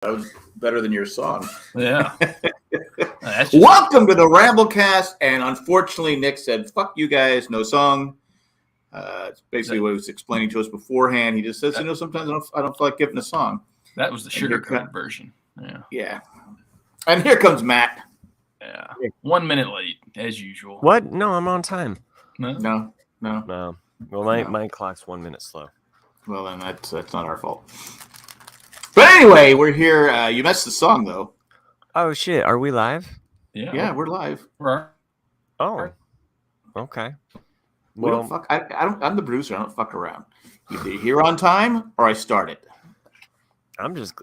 That was better than your song. Yeah. Welcome to the Ramblecast. And unfortunately, Nick said, fuck you guys, no song. It's basically what he was explaining to us beforehand. He just says, sometimes I don't feel like giving a song. That was the sugar-coated version. Yeah. Yeah. And here comes Matt. Yeah. 1 minute late, as usual. What? No, I'm on time. No. Well, my clock's 1 minute slow. Well, then that's not our fault. But anyway, we're here. You missed the song, though. Oh, shit. Are we live? Yeah, we're live. Oh, okay. We don't fuck. I'm the producer. I don't fuck around. Either you're here on time or I start it. I'm just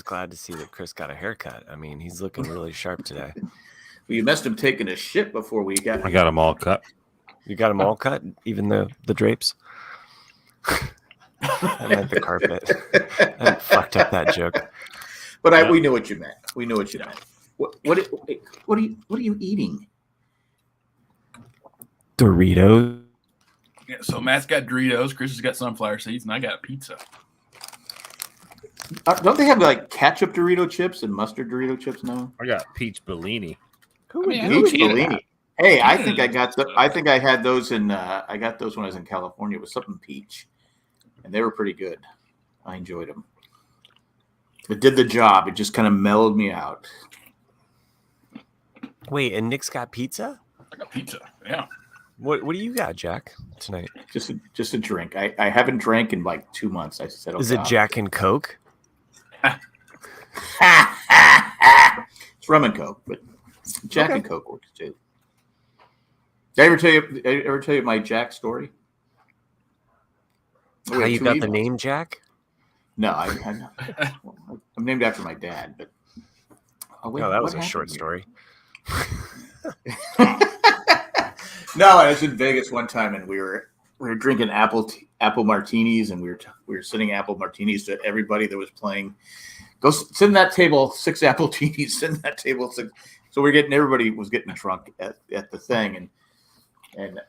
glad to see that Chris got a haircut. I mean, he's looking really sharp today. Well, you missed him taking a shit before we got. I got him all cut. You got him all cut, even the drapes. I meant the carpet. I fucked up that joke. But we knew what you meant. We knew what you meant. What are you eating? Doritos. Yeah, so Matt's got Doritos, Chris has got sunflower seeds, and I got pizza. Don't they have like ketchup Dorito chips and mustard Dorito chips now? I got peach Bellini. Peach Bellini. Hey, I think I got. I think I had those in. I got those when I was in California. It was something peach, and they were pretty good. I enjoyed them. It did the job. It just kind of mellowed me out. Wait, and Nick's got pizza? I got pizza. Yeah. What do you got, Jack, tonight? Just a drink. I haven't drank in like 2 months. I said, is it Jack and Coke? It's rum and Coke, but Jack and Coke works too. Did I ever tell you my Jack story? How you got the name Jack? No, I'm named after my dad, but that was a short story. No, I was in Vegas one time, and we were drinking apple martinis, and we were sending apple martinis to everybody that was playing. Go sit in that table, 6 apple martinis. Sit in that table, 6. So everybody was getting drunk at the thing, and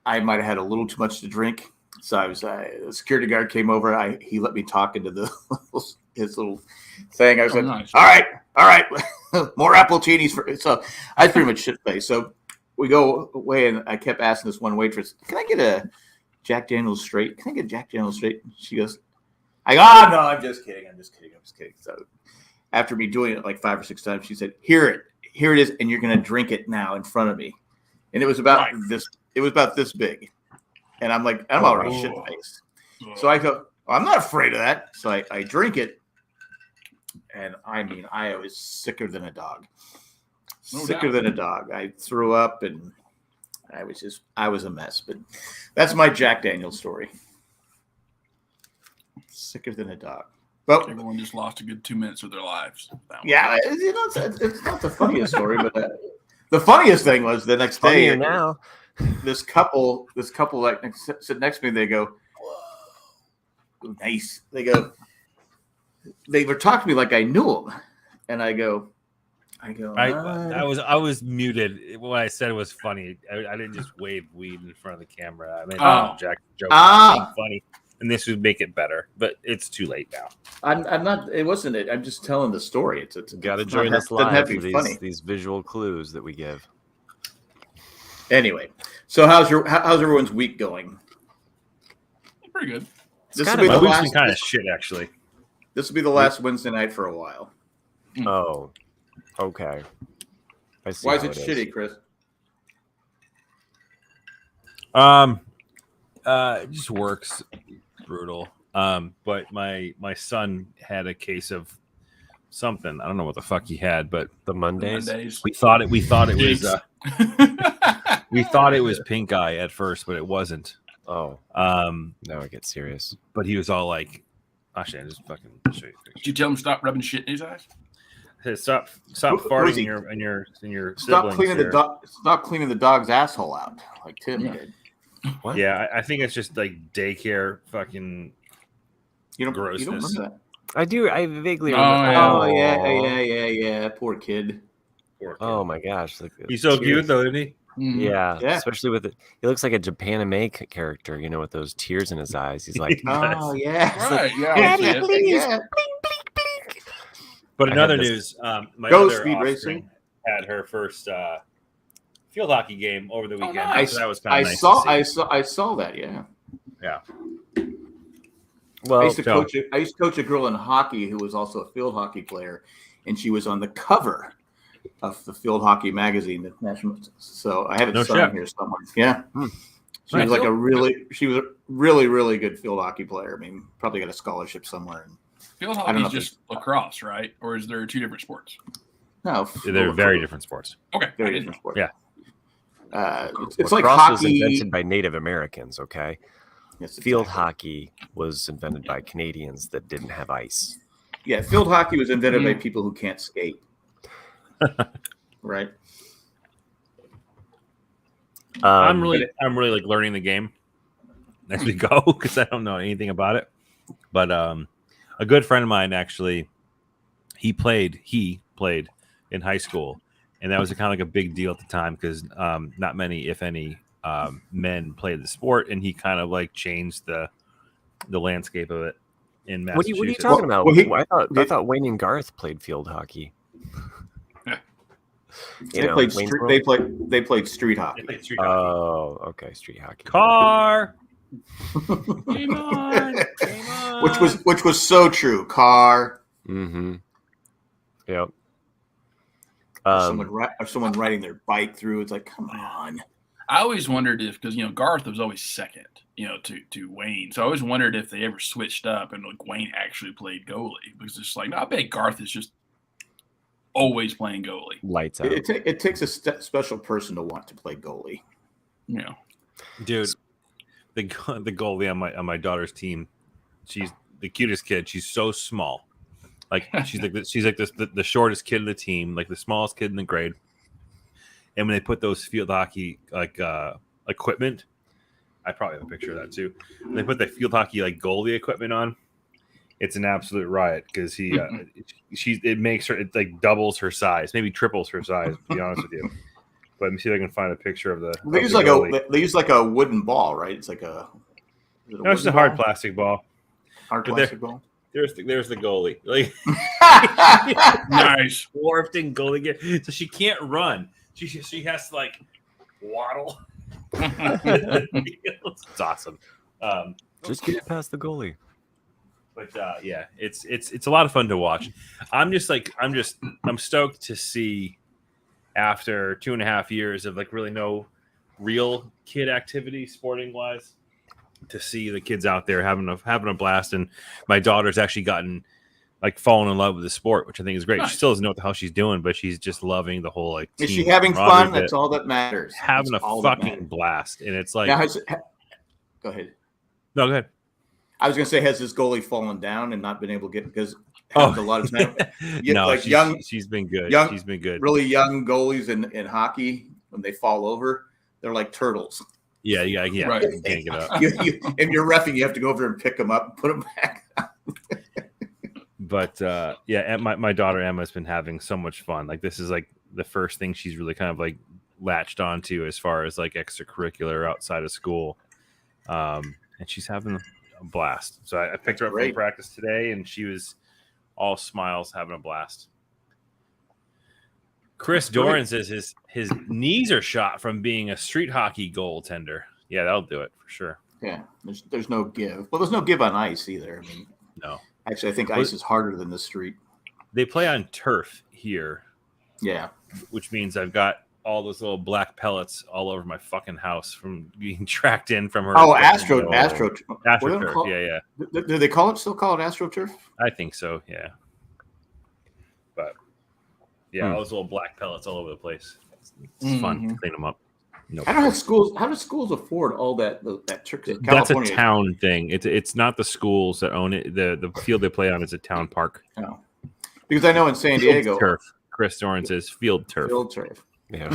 I might have had a little too much to drink. So the security guard came over. He let me talk into his little thing. I was nice. All right, more apple martinis for. So I was pretty much shit faced. So we go away, and I kept asking this one waitress, "Can I get a Jack Daniel's straight? Can I get Jack Daniel's straight?" She goes, "No, I'm just kidding. So after me doing it like 5 or 6 times, she said, Here it is, and you're gonna drink it now in front of me." And it was about this. It was about this big, and I'm like, I'm already shit faced. So I go, I'm not afraid of that. So I drink it, and I mean, I was sicker than a dog. Than a dog. I threw up, and I was a mess. But that's my Jack Daniel's story. Sicker than a dog. Well, everyone just lost a good 2 minutes of their lives. Yeah, it's not the funniest story, but the funniest thing was the next day. Now, this couple like sit next to me. They go, "Whoa, nice." They were talking to me like I knew them, and I go. I was muted. What I said was funny. I didn't just wave weed in front of the camera. I mean, Jack joke funny, and this would make it better, but it's too late now. I'm not. It wasn't it. I'm just telling the story. It's got to join us live for these visual clues that we give. Anyway, so how's everyone's week going? Pretty good. This will be the last. Been kind of shit, actually. This will be the last Wednesday night for a while. Oh. Okay. I see. Why is it shitty, Chris? It just works brutal. But my son had a case of something. I don't know what the fuck he had, but the Mondays. We thought it was we thought it was pink eye at first, but it wasn't. Oh. Now I get serious. But he was all like, actually, I just fucking show you. Did you tell him to stop rubbing shit in his eyes? Stop farting in your stop cleaning the dog. Stop cleaning the dog's asshole out like Tim did. What? Yeah, I think it's just like daycare fucking. Grossness. You don't remember that? I do. I vaguely remember. Oh yeah. Poor kid. Oh my gosh, he's so cute though, isn't he? Yeah, especially with it. He looks like a Japan character, with those tears in his eyes. He's like, oh yeah, right, yeah, please. yeah. But in I other had this- news, my Go other Speed offspring Racing. had her first field hockey game over the weekend. nice. So that was kind I of nice saw to see. I saw that. Yeah. Yeah. I Well, used to coach a girl in hockey who was also a field hockey player, and she was on the cover of the field hockey magazine, the national. So I have it No signed shit. here somewhere. Yeah. She Nice. was a really good field hockey player. I mean, probably got a scholarship somewhere. Field don't hockey know is if just lacrosse, right? Or is there two different sports? No, They're very different sports. Okay. Very different sport. Yeah. It's like lacrosse was hockey. invented by Native Americans. Okay, Yes, field exactly. hockey was invented by Canadians that didn't have ice. Yeah, field hockey was invented by people who can't skate. Right. I'm really like learning the game as we go because I don't know anything about it. But a good friend of mine actually, he played in high school, and that was kind of like a big deal at the time because not many, if any, men played the sport, and he kind of like changed the landscape of it in What are Massachusetts. you talking about? Well, I thought Wayne and Garth played field hockey. They played street hockey. They played street hockey. Oh, okay, street hockey. Car. Game on. Game on. which was so true. Car. Mm-hmm. Yep. Or someone riding their bike through. It's like, come on. I always wondered if, because Garth was always second, to Wayne. So I always wondered if they ever switched up and like Wayne actually played goalie, because it's like, no, I bet Garth is just always playing goalie. Lights out. It takes a special person to want to play goalie. Dude, the goalie on my daughter's team, she's the cutest kid. She's so small. Like she's like the shortest kid in the team, like the smallest kid in the grade. And when they put those field hockey like equipment, I probably have a picture of that too. When they put the field hockey like goalie equipment on, it's an absolute riot because it makes her, it like doubles her size, maybe triples her size. To be honest with you, but let me see if I can find a picture of the. They use like a wooden ball, right? It's like a. No, it's just a hard plastic ball. Hard plastic ball. There's the goalie, like Nice. dwarfed in goalie gear, so she can't run. She has to like waddle. It's awesome. Just get past the goalie. But yeah, it's a lot of fun to watch. I'm stoked to see after 2.5 years of like really no real kid activity sporting wise, to see the kids out there having a blast. And my daughter's actually gotten like fallen in love with the sport, which I think is great. Nice. She still doesn't know what the hell she's doing, but she's just loving the whole like. Is team she having camaraderie fun? That's all that matters. Having That's a all that fucking matters. blast, and it's like. Now, go ahead. No, go ahead. I was going to say, has this goalie fallen down and not been able to get, because Oh, a lot of time, no, like she's been good. young- She's been good. really young goalies in hockey, when they fall over, they're like turtles. Yeah. Right. You can't get up. If you're reffing, you have to go over and pick them up and put them back. But yeah, my daughter Emma's been having so much fun. Like this is like the first thing she's really kind of like latched onto as far as like extracurricular outside of school, and she's having a blast. So I picked her up from practice today, and she was all smiles, having a blast. Chris Doran says his knees are shot from being a street hockey goaltender. Yeah, that'll do it for sure. Yeah, there's no give. Well, there's no give on ice either. I mean, No. actually, I think ice is harder than the street. They play on turf here, Yeah. which means I've got all those little black pellets all over my fucking house from being tracked in from her. Oh, equipment. AstroTurf. Yeah. Do they still call it AstroTurf? I think so. Yeah. But yeah, all those little black pellets all over the place. It's fun to clean them up. No. How do schools afford all that turf? That's a town thing. It's not the schools that own it. The field they play on is a town park. No. Because I know in San Field Diego, turf. Chris Doran says field turf. field turf. Yeah.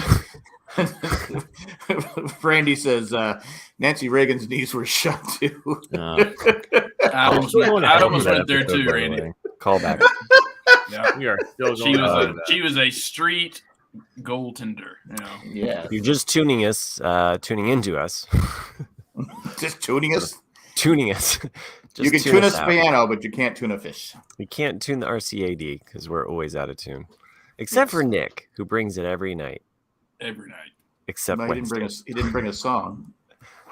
Brandy says Nancy Reagan's knees were shut too. I almost went there too, Randy. Call back. Yeah. We are still going. She was a street goaltender. Yeah. If you're just tuning into us, Just tuning us. You can tune a piano, but you can't tune a fish. You can't tune the RCAD because we're always out of tune. Except for Nick, who brings it every night. Every night. Except No, Wednesday. he didn't bring a song.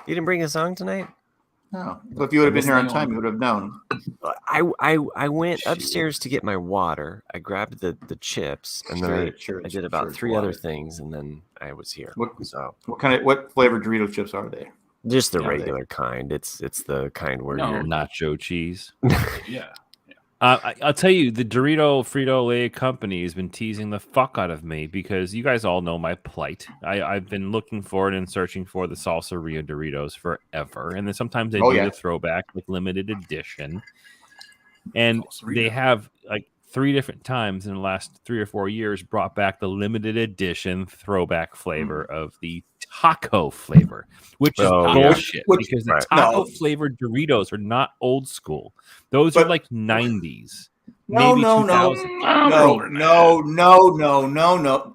You didn't bring a song tonight? No. But if you would have been here on time, you would have known. I went upstairs to get my water. I grabbed the chips, and then I did about three other things, and then I was here. What flavored Dorito chips are they? Just the regular kind. It's the kind where you're nacho cheese. Yeah. I'll tell you, the Dorito Frito-Lay company has been teasing the fuck out of me because you guys all know my plight. I've been looking for it and searching for the Salsa Rio Doritos forever, and then sometimes they do the throwback like limited edition, and they have like 3 different times in the last 3 or 4 years brought back the limited edition throwback flavor of the taco flavor, which is bullshit because the taco flavored Doritos are not old school. Those are like 90s. No.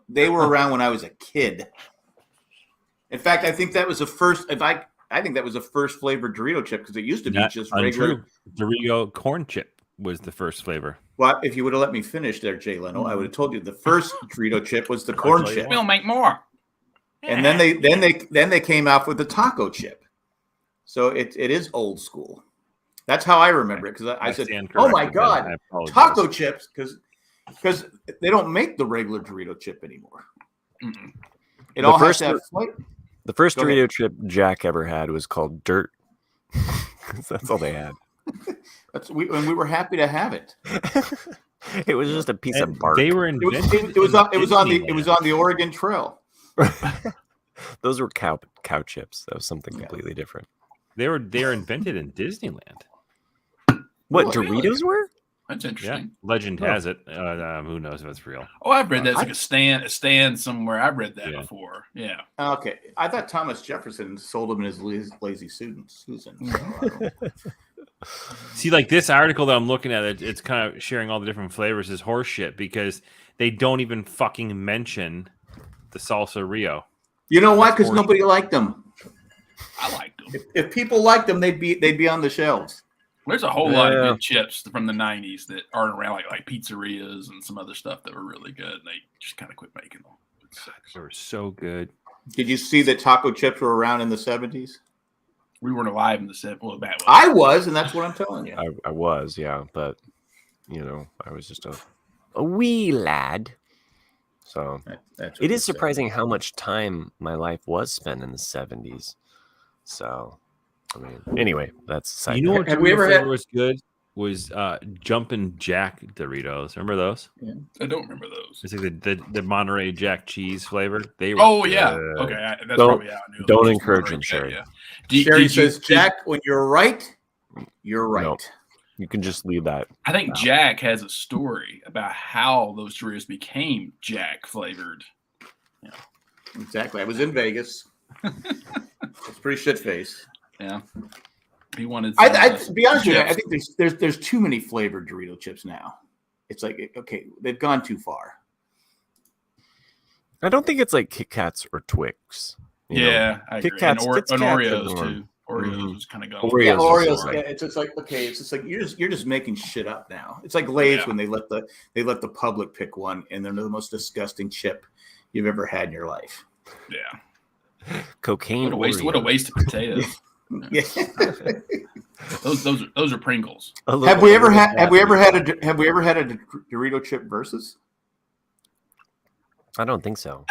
They were around when I was a kid. In fact, I think that was the first. I think that was the first flavored Dorito chip because it used to be just regular Dorito corn chip was the first flavor. Well, if you would have let me finish there, Jay Leno, I would have told you the first Dorito chip was the corn chip. We'll make more. And then they came out with the taco chip. So it is old school. That's how I remember it because I said, "Oh my god, taco chips!" Because they don't make the regular Dorito chip anymore. Mm-mm. It all has to have flavor. The first Dorito chip Jack ever had was called Dirt. That's all they had. And we were happy to have it. It was just a piece of bark. They were invented. It was on the Oregon Trail. Those were cow chips. That was something completely different. They were invented in Disneyland. What Doritos were? That's interesting. Yeah. Legend has it. Who knows if it's real? Oh, I've read that. It's like a stand somewhere. I've read that before. Yeah. Okay. I thought Thomas Jefferson sold them in his lazy Susan. See, like this article that I'm looking at, it's kind of sharing all the different flavors is horseshit because they don't even fucking mention the Salsa Rio. You know why? Because nobody liked them. I liked them. If people liked them, they'd be on the shelves. There's a whole lot of good chips from the 90s that aren't around, like pizzerias and some other stuff that were really good. And they just kind of quit making them. They were so good. Did you see that taco chips were around in the 70s? We weren't alive in the 70s. Well, I was, and that's what I'm telling you. I was, yeah. But, I was just a wee lad. So it is surprising how much time my life was spent in the 70s. So... I mean, anyway, that's side. You know what flavor was good? Was Jumpin' Jack Doritos. Remember those? Yeah. I don't remember those. It's like the Monterey Jack cheese flavor. They were Okay, that's probably how I knew. Don't encourage him, Sherry. Sherry says, Jack, when you're right, you're right. No, you can just leave that. I think Jack has a story about how those Doritos became Jack flavored. Yeah. Exactly. I was in Vegas. It's pretty shit face. Yeah, he wanted. To be honest with you, I think there's too many flavored Dorito chips now. It's like they've gone too far. I don't think it's like Kit Kats or Twix. Yeah, I agree. Kit Kats and Oreos too. Oreos was kind of going. Oreos. Yeah, it's just like It's just like you're just making shit up now. It's like Lay's when they let the public pick one, and they're the most disgusting chip you've ever had in your life. Yeah, cocaine. What a waste of potatoes. Yeah. those are Pringles. Have we ever had a Dorito chip versus? I don't think so.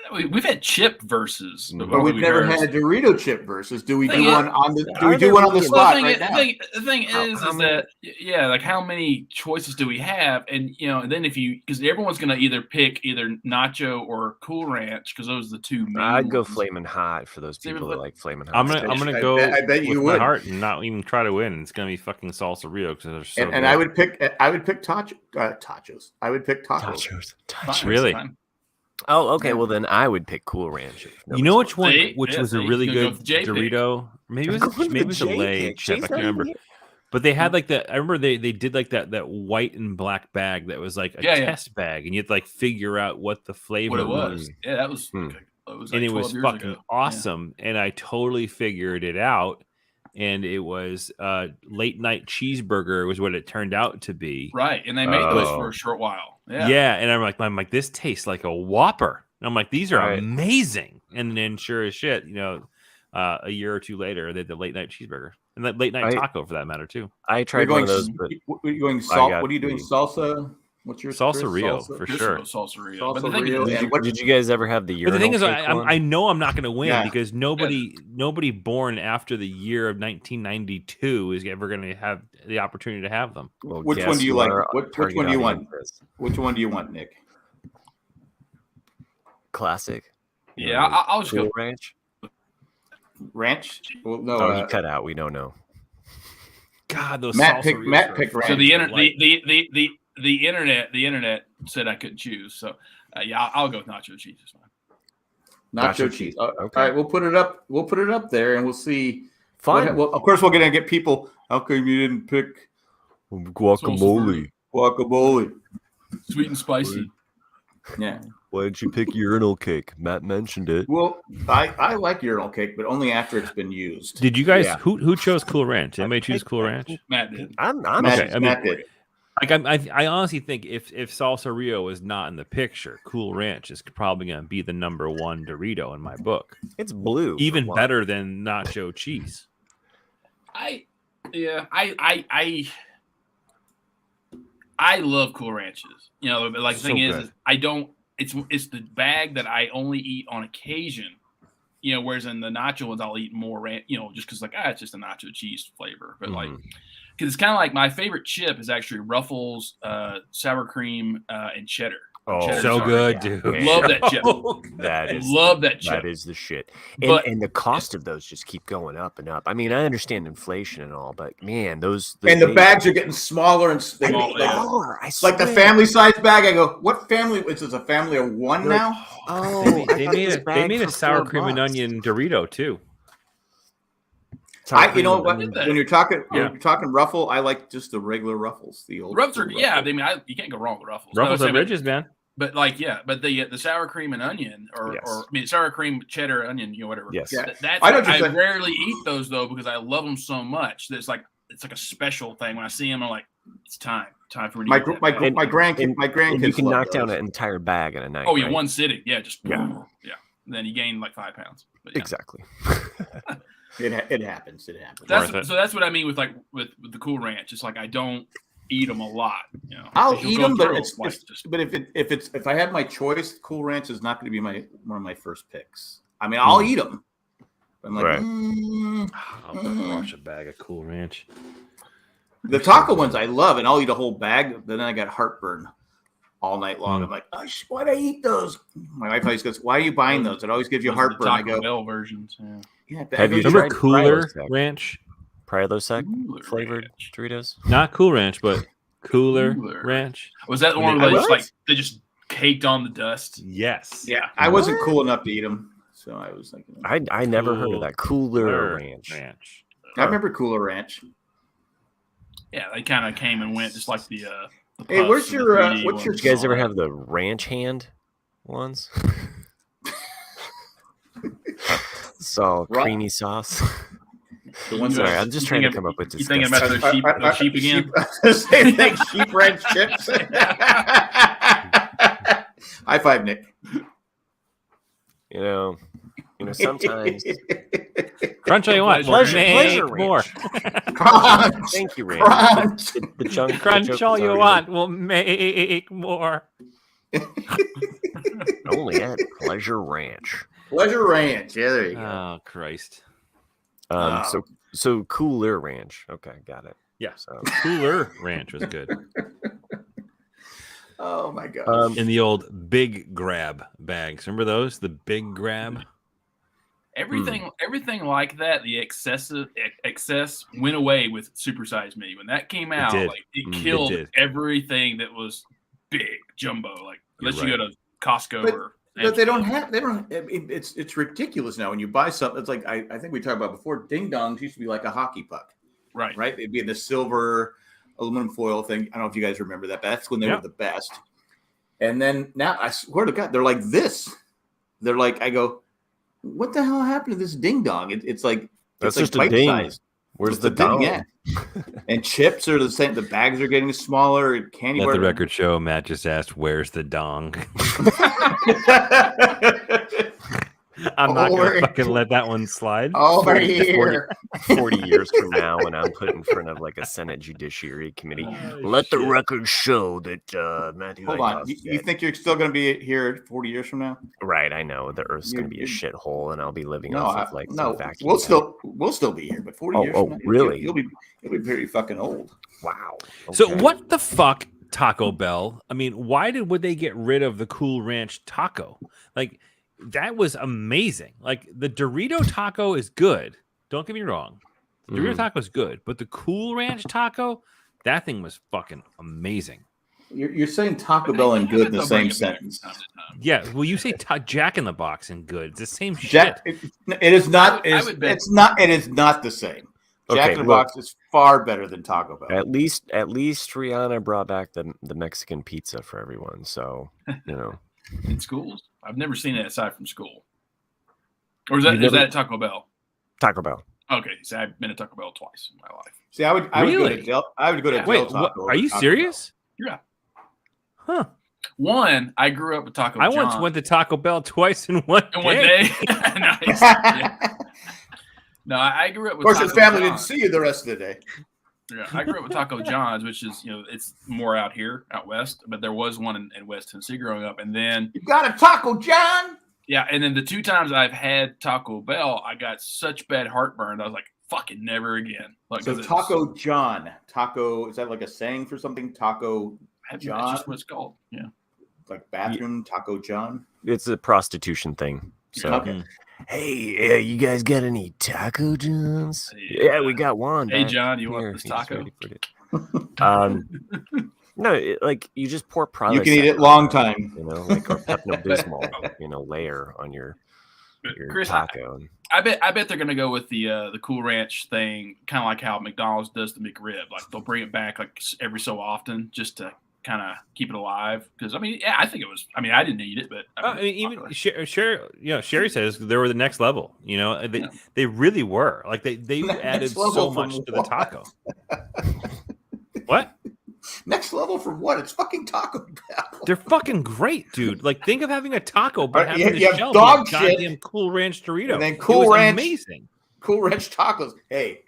We've had chip versus, but we've never had a Dorito chip versus. Do we do one on the? Do we do one on the spot right now? The thing is that like how many choices do we have? And then because everyone's gonna either pick either Nacho or Cool Ranch because those are the two main. I'd go Flamin' Hot for those people that like Flamin' Hot. I'm gonna go. I bet you would. My heart and not even try to win. It's gonna be fucking Salsa Rio because they're so. And I would pick tachos. I would pick tacos. Tachos. Really? Oh, okay. Well, then I would pick Cool Ranch. You know which one? Which was a really good Dorito? Maybe it was a Lay chip. I can't remember. But they had like that. I remember they did like that white and black bag that was like a test bag, and you had to like figure out what the flavor was. Yeah, that was. And it was fucking awesome. And I totally figured it out. and it was late night cheeseburger was what it turned out to be. Right, and they made those for a short while. Yeah, and I'm like, this tastes like a Whopper. And I'm like, these are amazing. And then sure as shit, a year or two later, they had the late night cheeseburger and that late night taco for that matter too. I tried one of those. But what are you going salt? What are you doing? Salsa? What's your salsa Rio for sure? Salsa Rio. Salsa Rio. Did you guys ever have the urinal? But the thing is, cake one? I know I'm not going to win because nobody born after the year of 1992 is ever going to have the opportunity to have them. Well, which one do you like? Which one do you want? Which one do you want, Nick? Classic. Yeah, I'll just go ranch. Ranch? Well, no, oh, you cut out. We don't know. God, those Matt picked ranch. So the internet said I couldn't choose. So I'll go with nacho cheese. It's fine. Nacho cheese. Okay. All right, we'll put it up. We'll put it up there, and we'll see. Fine. Well, of course, we're gonna get people. How come you didn't pick guacamole? Guacamole. Sweet and spicy. Yeah. Why didn't you pick urinal cake? Matt mentioned it. Well, I like urinal cake, but only after it's been used. Did you guys who chose Cool Ranch? Anybody choose Cool Ranch? Matt did. I'm okay. Matt did. I honestly think if Salsa Rio is not in the picture, Cool Ranch is probably going to be the number one Dorito in my book. It's blue. Even better than nacho cheese. I love Cool Ranches. Like the thing is I don't. It's the bag that I only eat on occasion. Whereas in the nacho ones I'll eat more ranch. Just because it's just a nacho cheese flavor. But because it's kind of like my favorite chip is actually Ruffles, sour cream, and cheddar. Oh, so good, dude! Love that chip. Love that chip. That is the shit. And the cost of those just keep going up and up. I mean, I understand inflation and all, but man, those and the bags are getting smaller and smaller. Like the family size bag. I go, what family? Is this a family of one now? Oh, they made a sour cream and onion Dorito too. You know what? When you're talking Ruffle, I like just the regular Ruffles. The old Ruffles are you can't go wrong with Ruffles. Ruffles are ridges, man. But the sour cream and onion, sour cream, cheddar, onion, whatever. Yes, I rarely eat those though because I love them so much that it's like a special thing. When I see them, I'm like, it's time for me. My grandkids. You can knock down an entire bag in a night. Oh yeah, one sitting. Yeah, just And then you gain like 5 pounds. Exactly. It happens. That's what I mean with the Cool Ranch. It's like I don't eat them a lot. I'll eat them, but if I had my choice, Cool Ranch is not going to be one of my first picks. I mean, I'll eat them. I'm like, I'll wash a bag of Cool Ranch. The taco ones I love, and I'll eat a whole bag. But then I got heartburn all night long. I'm like, why'd I eat those? My wife always goes, "Why are you buying those? It always gives you heartburn." I go, Bell versions. Yeah. Have you tried Cooler Ranch? Prilosec flavored Doritos? Not Cool Ranch, but Cooler Ranch. Was that the one where they just caked on the dust? Yes. Yeah, I wasn't cool enough to eat them, so I was thinking. I never heard of that Cooler Ranch. I remember Cooler Ranch. Yeah, they kind of came and went just like the. Hey, what's your? Did you guys ever have the ranch hand ones? Creamy sauce. Sorry, I'm just trying to come up with disgusting. You thinking about those sheep again? Same thing, sheep ranch chips. High five, Nick. Sometimes. Crunch all you want. Pleasure more. Crunch. Thank you, Ranch. The chunk. Crunch all you want. We'll make more. Only at Pleasure Ranch. Pleasure Ranch. Yeah, there you go. Oh, Christ. So Cooler Ranch. Okay, got it. Yeah. So Cooler Ranch was good. Oh my god. In the old Big Grab bags. Remember those? The Big Grab? Everything like that, the excess went away with Super Size Me. When that came out, it killed everything that was big, jumbo. Like unless you go to Costco But they don't. It's ridiculous now when you buy something. It's like I think we talked about before. Ding dongs used to be like a hockey puck, right? They'd be in the silver aluminum foil thing. I don't know if you guys remember that, but that's when they were the best. And then now, I swear to God, they're like this. They're like, I go, what the hell happened to this ding dong? It's like that's it's just like a ding. Size. Where's the dong? Yeah. And chips are the same. The bags are getting smaller. And candy. Let the record show. Matt just asked, "Where's the dong?" I'm not going to fucking let that one slide. Over here. 40 years from now, when I'm put in front of like a Senate Judiciary Committee, let the record show that Matthew. Hold on. You think you're still going to be here 40 years from now? Right. I know the Earth's going to be a shithole, and I'll be living off of like vacuum. We'll still be here, but 40 years. From now, really? You'll be pretty fucking old. Wow. Okay. So what the fuck, Taco Bell? I mean, would they get rid of the Cool Ranch taco? Like. That was amazing. Like the Dorito taco is good. Don't get me wrong. The Dorito taco is good, but the Cool Ranch taco, that thing was fucking amazing. You're saying Taco Bell and good in the same sentence. Yeah. Well, you say Jack in the Box and good. It's the same shit. It is not. It's not. It is not the same. Jack in the Box is far better than Taco Bell. At least Rihanna brought back the Mexican pizza for everyone. So in schools. I've never seen it aside from school. Or is that Taco Bell? Taco Bell. Okay, so I've been to Taco Bell twice in my life. See, I would go to Del Taco. Are you serious? Yeah. Huh. One, I grew up with Taco John. I once went to Taco Bell twice in one day. Nice. Yeah. No, I grew up with. Of course, his family didn't see you the rest of the day. Yeah, I grew up with Taco John's, which is, it's more out here, out west. But there was one in West Tennessee growing up, and then you got a Taco John. Yeah, and then the 2 times I've had Taco Bell, I got such bad heartburn. I was like, "Fucking never again." Like, so Taco John, is that like a saying for something? Taco John. That's just what it's called. Yeah, like bathroom Taco John. It's a prostitution thing. So. Okay. Hey, you guys got any Taco Johns? Yeah, we got one. Hey, John, you want this taco? No, like you just pour Prilosec. You can eat it long time. Like or Pepto-Bismol, layer on your Chris, taco. I bet they're gonna go with the Cool Ranch thing, kind of like how McDonald's does the McRib. Like they'll bring it back like every so often just to kind of keep it alive. Because I think it was. I didn't eat it, but even Sherry says they were the next level. They really were. Like they added so much to the taco. What? Next level from what? It's fucking Taco Bell. They're fucking great, dude. Like think of having a taco, but having you a dog shit, goddamn Cool Ranch Dorito. And then Cool Ranch, amazing. Cool Ranch tacos. Hey,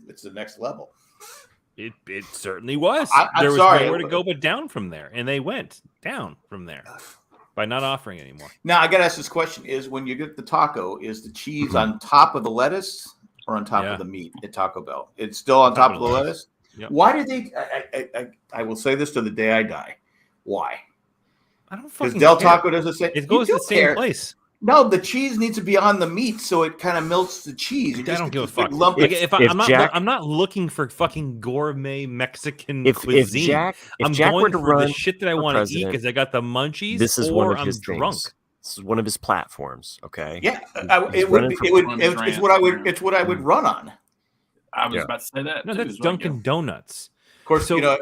it's the next level. It certainly was. I'm there was sorry. nowhere to go but down from there, and they went down from there by not offering anymore. Now I gotta ask this question: is when you get the taco, is the cheese on top of the lettuce or on top of the meat at Taco Bell? It's still on top of the lettuce. Yep. Why did they? I will say this to the day I die. Why? I don't fucking. Because Del Taco does the same. It goes to the same place. No, the cheese needs to be on the meat, so it kind of melts the cheese. I don't give a fuck. I'm not looking for fucking gourmet Mexican cuisine. If Jack going were to for run the shit that I want to eat because I got the munchies. This is one of his drunk. Things. This is one of his platforms. Okay. Yeah, it's what I would run on. I was about to say that. No, that's Dunkin' Donuts. Of course, of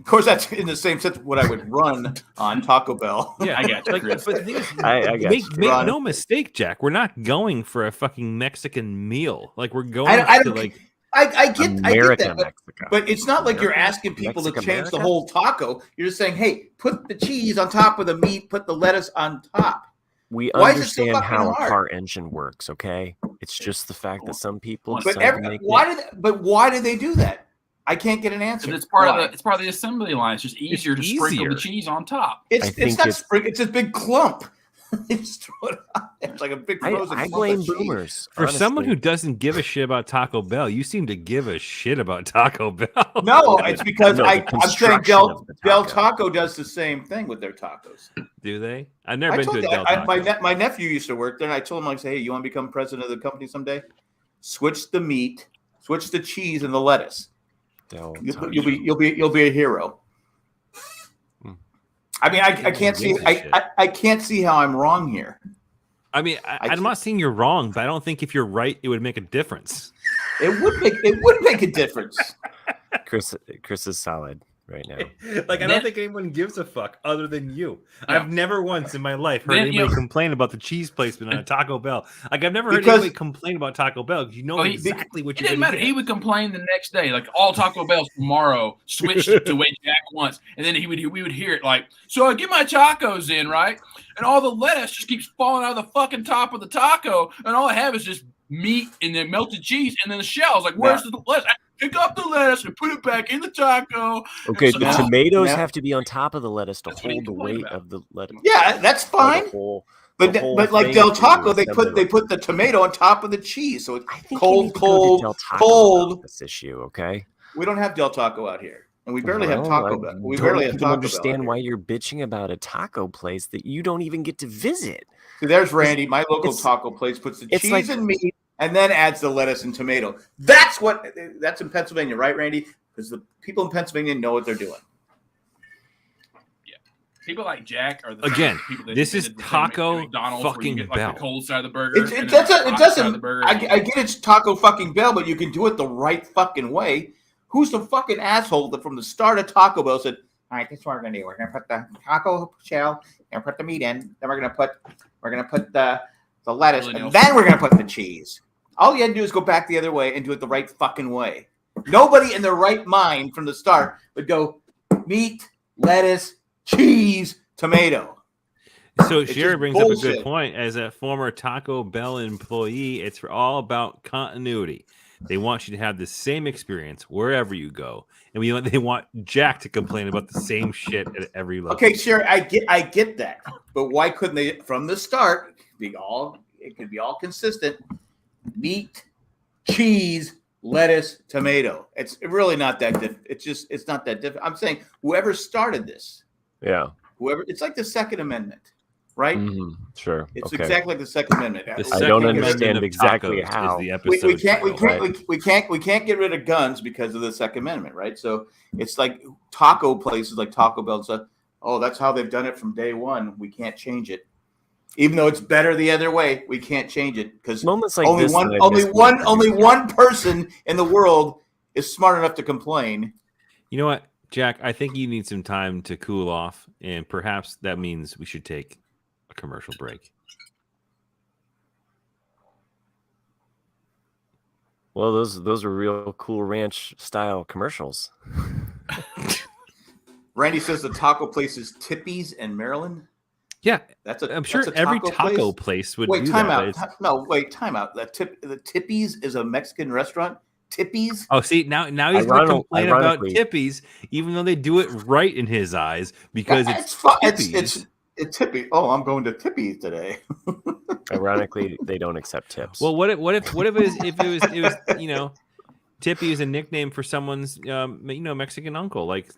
course, that's in the same sense what I would run on Taco Bell. Yeah, I got you. But the thing is, I make no mistake, Jack. We're not going for a fucking Mexican meal. Like we're going to like. I get that, but it's not like you're asking people to change the whole taco. You're just saying, hey, put the cheese on top of the meat, put the lettuce on top. We understand how a car engine works, okay? It's just the fact that some people. Why do they do that? I can't get an answer. It's part of the assembly line. It's just easier to sprinkle the cheese on top. It's not sprinkle. It's a big clump. It's like a big frozen. I blame boomers. For someone who doesn't give a shit about Taco Bell, you seem to give a shit about Taco Bell. No, it's because I'm saying Del Taco does the same thing with their tacos. Do they? I've never been to a Del Taco. My nephew used to work there, and I told him, I say, hey, you want to become president of the company someday? Switch the meat, switch the cheese, and the lettuce. You'll be a hero. I mean, I can't see. I can't see how I'm wrong here. I mean, I'm not saying you're wrong, but I don't think if you're right, it would make a difference. It would make a difference. Chris is solid. right now. Like, I don't think anyone gives a fuck other than you. I've never once in my life heard anybody complain about the cheese placement on a Taco Bell. Like, I've never heard anybody complain about Taco Bell because you know exactly what you're going to get. He would complain the next day, like all Taco Bells tomorrow switched to the way Jack wants, and then we would hear it like, so I get my tacos in, right? And all the lettuce just keeps falling out of the fucking top of the taco, and all I have is just meat and then melted cheese and then the shells. Like, where's the lettuce? I pick up the lettuce and put it back in the taco. Okay, the tomatoes have to be on top of the lettuce to hold the weight of the lettuce. Yeah, that's fine. But like Del Taco, they put the tomato on top of the cheese, so it's cold. This issue, okay? We don't have Del Taco out here, and we barely have Taco Bell. We barely have Taco Bell. Understand why you're bitching about a taco place that you don't even get to visit. See, there's Randy. My local taco place puts the cheese and meat, and then adds the lettuce and tomato. That's in Pennsylvania, right, Randy? Because the people in Pennsylvania know what they're doing. Yeah, people like Jack are the people that this is Taco fucking get, Bell. Like, the cold side of the burger. It doesn't. I get it's Taco fucking Bell, but you can do it the right fucking way. Who's the fucking asshole that from the start of Taco Bell said, "All right, this is what we're gonna do. We're gonna put the taco shell, and put the meat in. Then we're gonna put the lettuce, and then we're gonna put the cheese." All you had to do is go back the other way and do it the right fucking way. Nobody in their right mind from the start would go meat, lettuce, cheese, tomato. So Sherry brings up a good point. As a former Taco Bell employee, it's all about continuity. They want you to have the same experience wherever you go, and they want Jack to complain about the same shit at every level. Okay, Sherry, I get that, but why couldn't they from the start it could be all consistent? Meat, cheese, lettuce, tomato. It's really not that different. It's not that different. I'm saying whoever started this. Yeah. It's like the Second Amendment, right? Mm-hmm. Sure. It's exactly like the Second Amendment. I don't understand exactly how. We can't get rid of guns because of the Second Amendment, right? So it's like taco places like Taco Bell said, "Oh, that's how they've done it from day one. We can't change it." Even though it's better the other way, we can't change it because like only one person in the world is smart enough to complain. You know what, Jack? I think you need some time to cool off, and perhaps that means we should take a commercial break. Well, those are real Cool Ranch style commercials. Randy says the taco place is Tippy's in Maryland. Yeah, I'm sure every taco place would do time that. Time out. The Tippy's is a Mexican restaurant. Tippy's. Oh, see, now he's going to complain about Tippy's, even though they do it right in his eyes because it's Tippy. Oh, I'm going to Tippy's today. Ironically, they don't accept tips. Well, what if it was Tippy is a nickname for someone's Mexican uncle like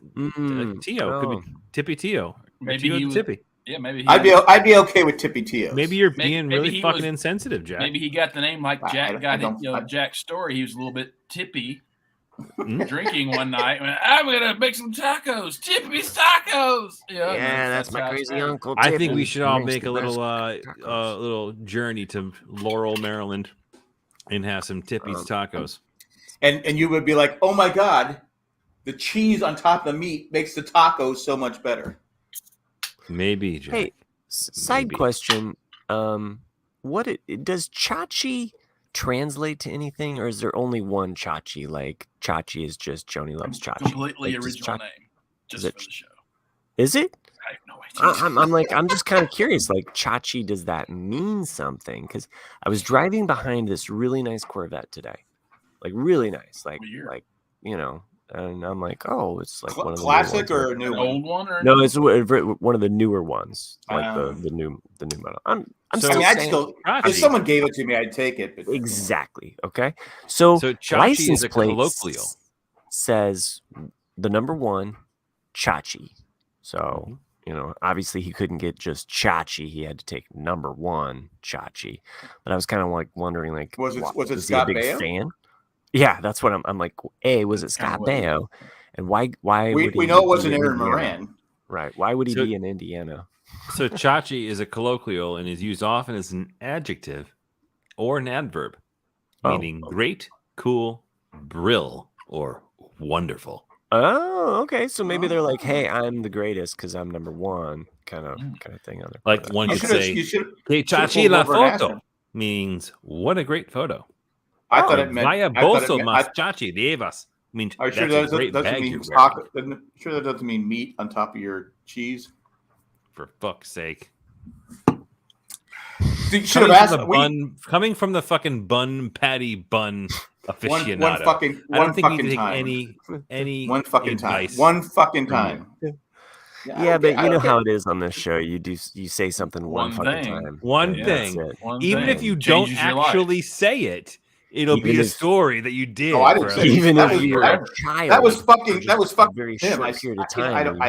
Tio. Could be Tippy Tio. Maybe he was Tippy. Yeah, maybe I'd be okay with Tippy Tio. Maybe you're being really fucking insensitive, Jack. Maybe he got the name like Jack Jack's story. He was a little bit tippy drinking one night. I'm gonna make some tacos, Tippy's tacos. Yeah, that's my crazy uncle. I think we should all make a little journey to Laurel, Maryland, and have some Tippy's tacos. And you would be like, oh my god, the cheese on top of the meat makes the tacos so much better. Maybe, Jack. Hey, side question. Does Chachi translate to anything, or is there only one Chachi? Like Chachi is just Joni Loves Chachi. Completely original name, just for the show. Is it? I have no idea. I'm just kind of curious. Like Chachi, does that mean something? Because I was driving behind this really nice Corvette today, like really nice, and I'm like, oh, it's like one of the classic or a new old one, or no? It's one of the newer ones, like the new model. If someone gave it to me, I'd take it. But exactly. Okay. So Chachi is a colloquial. Says the number one Chachi. So obviously he couldn't get just Chachi. He had to take number one Chachi. But I was kind of like wondering, like, was it Scott he a big Baio? fan? Yeah, that's what I'm like. Was it Scott Baio? And why we know it wasn't Aaron Moran. Right. Why would he be in Indiana? So Chachi is a colloquial and is used often as an adjective or an adverb, meaning great, cool, brill, or wonderful. Oh, okay. So maybe they're like, "Hey, I'm the greatest because I'm number one," kind of thing on their Like one You could should have. say, You should. "Que chachi la foto," means what a great photo. I thought it meant. Vaya I thought it bolso meant. mas chachi llevas. Means Are you sure that's a that great doesn't bag mean you're wearing. taco? Sure that doesn't mean meat on top of your cheese. For fuck's sake. So you should have asked. Coming from the fucking bun patty bun aficionado. One I don't think you fucking take time. any One fucking advice. time. One fucking time. Yeah, but you know how it is on this show. You say something one fucking time. One thing. Even if you don't actually say it, it'll be a story that you did. No, I didn't say even if you're a child. That was fucking very short period of time. I don't.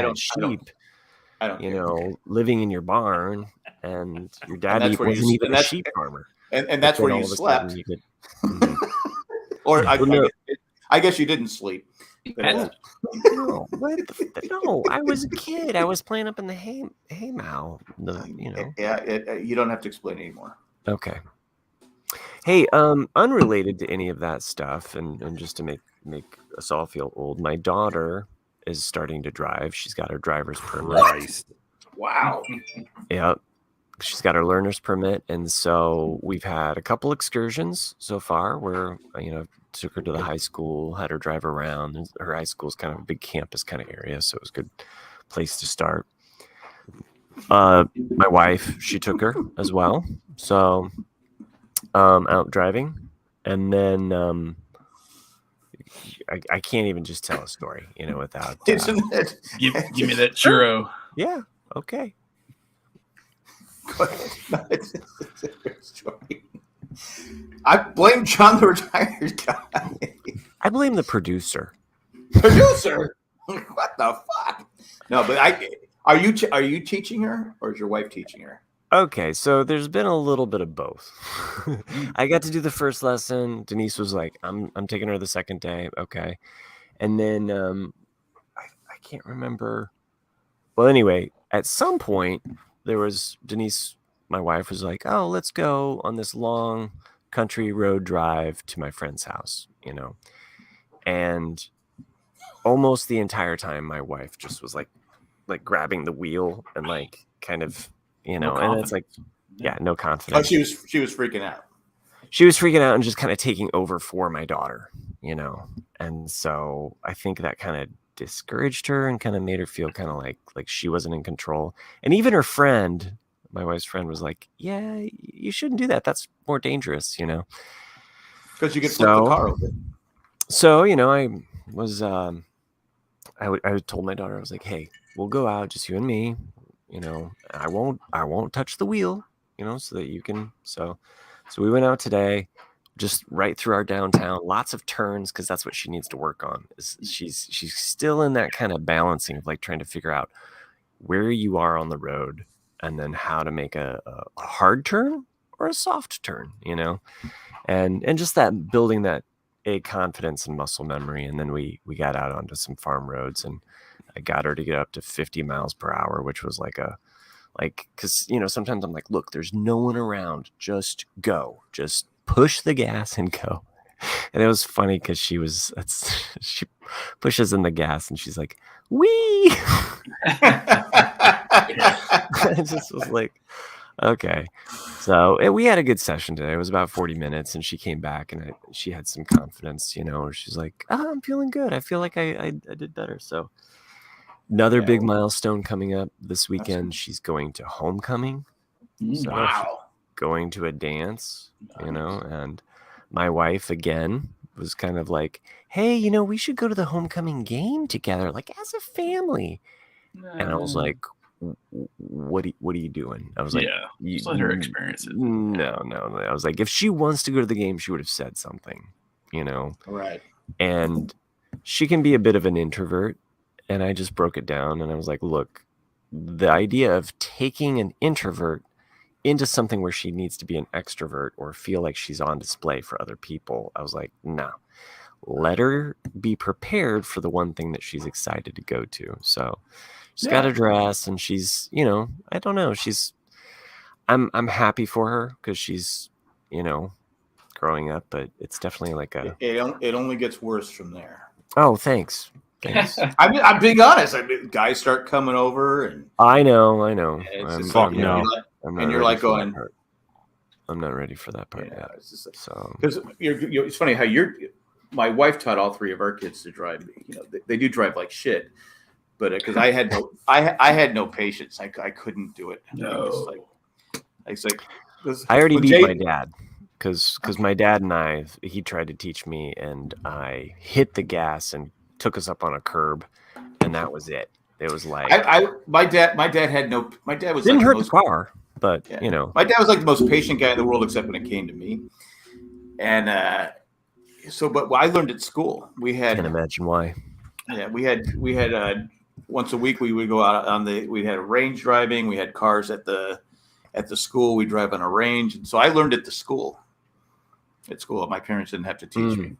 I don't. Living in your barn, and your daddy wasn't even a sheep farmer. And that's where you slept. Or I guess you didn't sleep. No, no, I was a kid. I was playing up in the haymow. Yeah, you don't have to explain anymore. Okay. Hey, unrelated to any of that stuff, and just to make us all feel old, my daughter is starting to drive. She's got her driver's permit. Wow. Yeah. She's got her learner's permit, and so we've had a couple excursions so far where took her to the high school, had her drive around. Her high school is kind of a big campus kind of area, so it was a good place to start. My wife, she took her as well, so out driving, and then I can't even just tell a story, without. Give me that churro. Yeah. Okay. I blame John the retired guy. I blame the producer. Producer? What the fuck? No, but are you teaching her, or is your wife teaching her? Okay, so there's been a little bit of both. I got to do the first lesson. Denise was like, "I'm taking her the second day." Okay, and then I can't remember. Well, anyway, at some point there was Denise. My wife was like, "Oh, let's go on this long country road drive to my friend's house," and almost the entire time my wife just was like grabbing the wheel and like kind of, and it's like, no confidence. Oh, she was freaking out. She was freaking out and just kind of taking over for my daughter, and so I think that kind of discouraged her and kind of made her feel kind of like she wasn't in control. And even her friend, my wife's friend, was like, "Yeah, you shouldn't do that. That's more dangerous, Because you get flip the car over. So, I was, I told my daughter, I was like, "Hey, we'll go out, just you and me. I won't touch the wheel, so that you can." So we went out today, just right through our downtown, lots of turns, because that's what she needs to work on. She's still in that kind of balancing of like trying to figure out where you are on the road, and then how to make a hard turn or a soft turn, and just that building that confidence and muscle memory. And then we got out onto some farm roads, and I got her to get up to 50 miles per hour, which was because sometimes I'm like, look, there's no one around, just go, just push the gas and go. And it was funny because she pushes in the gas and she's like, wee. I just was like, okay. So we had a good session today. It was about 40 minutes, and she came back and she had some confidence, she's like, I'm feeling good. I feel like I did better. So another big milestone coming up this weekend. She's going to homecoming. So wow. Going to a dance, and my wife again was kind of like, hey, we should go to the homecoming game together, like as a family. And I was like, what are you doing? I was like, just let her experience it. No. I was like, if she wants to go to the game, she would have said something, Right. And she can be a bit of an introvert. And I just broke it down, and I was like, look, the idea of taking an introvert into something where she needs to be an extrovert or feel like she's on display for other people, I was like, no, let her be prepared for the one thing that she's excited to go to. So she's got a dress, and she's, I don't know. I'm happy for her because she's, growing up, but it's definitely like it only gets worse from there. Oh, thanks. Thanks. I'm being honest. I mean, guys start coming over, and I know. it's just fuck like, you know, no. I'm and not you're ready like for that going, part. I'm not ready for that part yet. it's just So because it's funny how my wife taught all three of our kids to drive. You know, they do drive like shit, but because I had no patience, I couldn't do it. No. It's like I already when beat Jay- my dad because my dad and he tried to teach me, and I hit the gas and took us up on a curb, and that was it. It was like my dad was didn't like hurt the car, but yeah. you know, My dad was like the most patient guy in the world, except when it came to me. And but I learned at school. We had can't imagine why. yeah, we had once a week we would go out we had range driving. We had cars at the school. We drive on a range, and so I learned at the school. At school, my parents didn't have to teach me.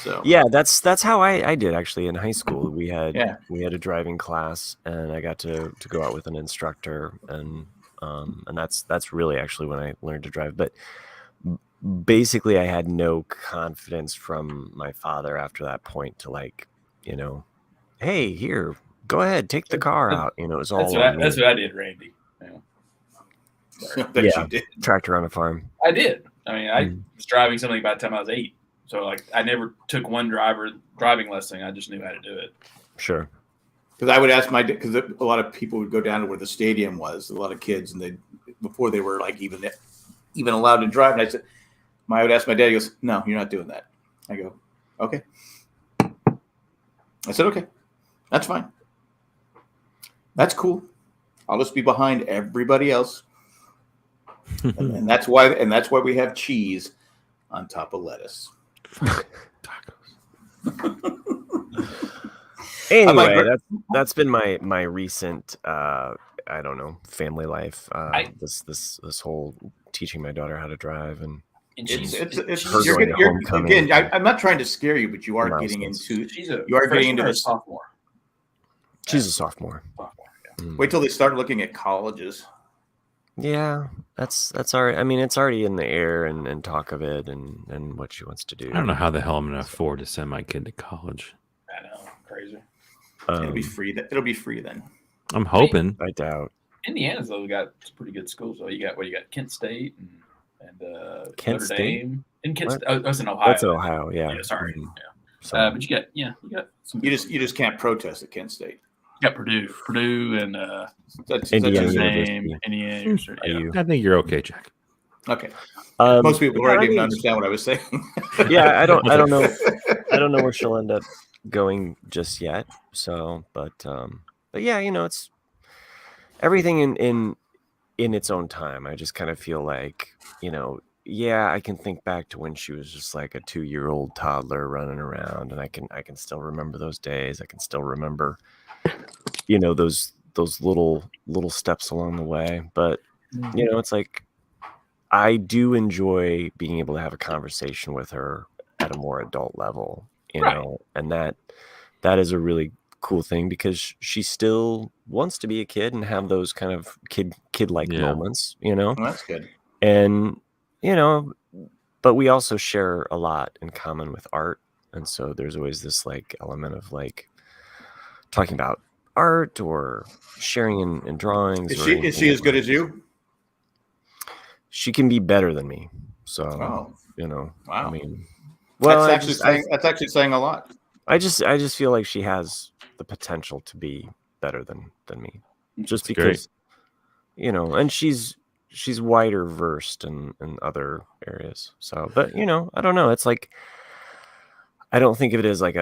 So yeah, that's how I did actually in high school. We had a driving class, and I got to go out with an instructor, and that's really actually when I learned to drive. But basically, I had no confidence from my father after that point to like, you know, hey, here, go ahead, take the car out. You know, it was all that's what I did, Randy. that you did. Tractor on a farm. I did. I mean, I was driving something by the time I was 8. So like, I never took one driving lesson. I just knew how to do it. Sure. Because I would ask because a lot of people would go down to where the stadium was, a lot of kids, and before they were like even allowed to drive. And I would ask my dad. He goes, "No, you're not doing that." I go, "Okay." I said, "Okay, that's fine. That's cool. I'll just be behind everybody else." and that's why we have cheese on top of lettuce. Anyway, that's been my recent I don't know, family life. This whole teaching my daughter how to drive, and I'm not trying to scare you, but you are getting into a sophomore. She's a sophomore. Wait till they start looking at colleges. Yeah, that's all right. I mean, it's already in the air and talk of it and what she wants to do. I don't know how the hell I'm going to afford to send my kid to college. I know, crazy. It'll be free. It'll be free then. I'm hoping. I doubt. Indiana's though got some pretty good schools. So you got Kent State and Kent Notre State? Dame. In Kent, that's in Ohio. That's in Ohio. Yeah. Sorry. Mm-hmm. Yeah. But you got some. You just can't protest at Kent State. You got Purdue, and that's Indiana Indiana University. Yeah. I think you're okay, Jack. Okay. Most people already didn't understand what I was saying. Yeah, I don't know. I don't know where she'll end up going just yet. So, but yeah, you know, it's everything in its own time. I just kind of feel like, you know, yeah, I can think back to when she was just like a 2-year-old toddler running around, and I can still remember those days. I can still remember, you know, those little steps along the way. But you know, it's like I do enjoy being able to have a conversation with her at a more adult level, you know, and that is a really cool thing because she still wants to be a kid and have those kind of kid-like moments, you know. Well, that's good. And you know, but we also share a lot in common with art, and so there's always this like element of like talking about art or sharing in drawings. Is she as good as you? She can be better than me. So, you know, wow. I mean, well, that's actually saying a lot. I just feel like she has the potential to be better than me, just because, you know, and she's wider versed in other areas. So, but you know, I don't know. It's like, I don't think of it as like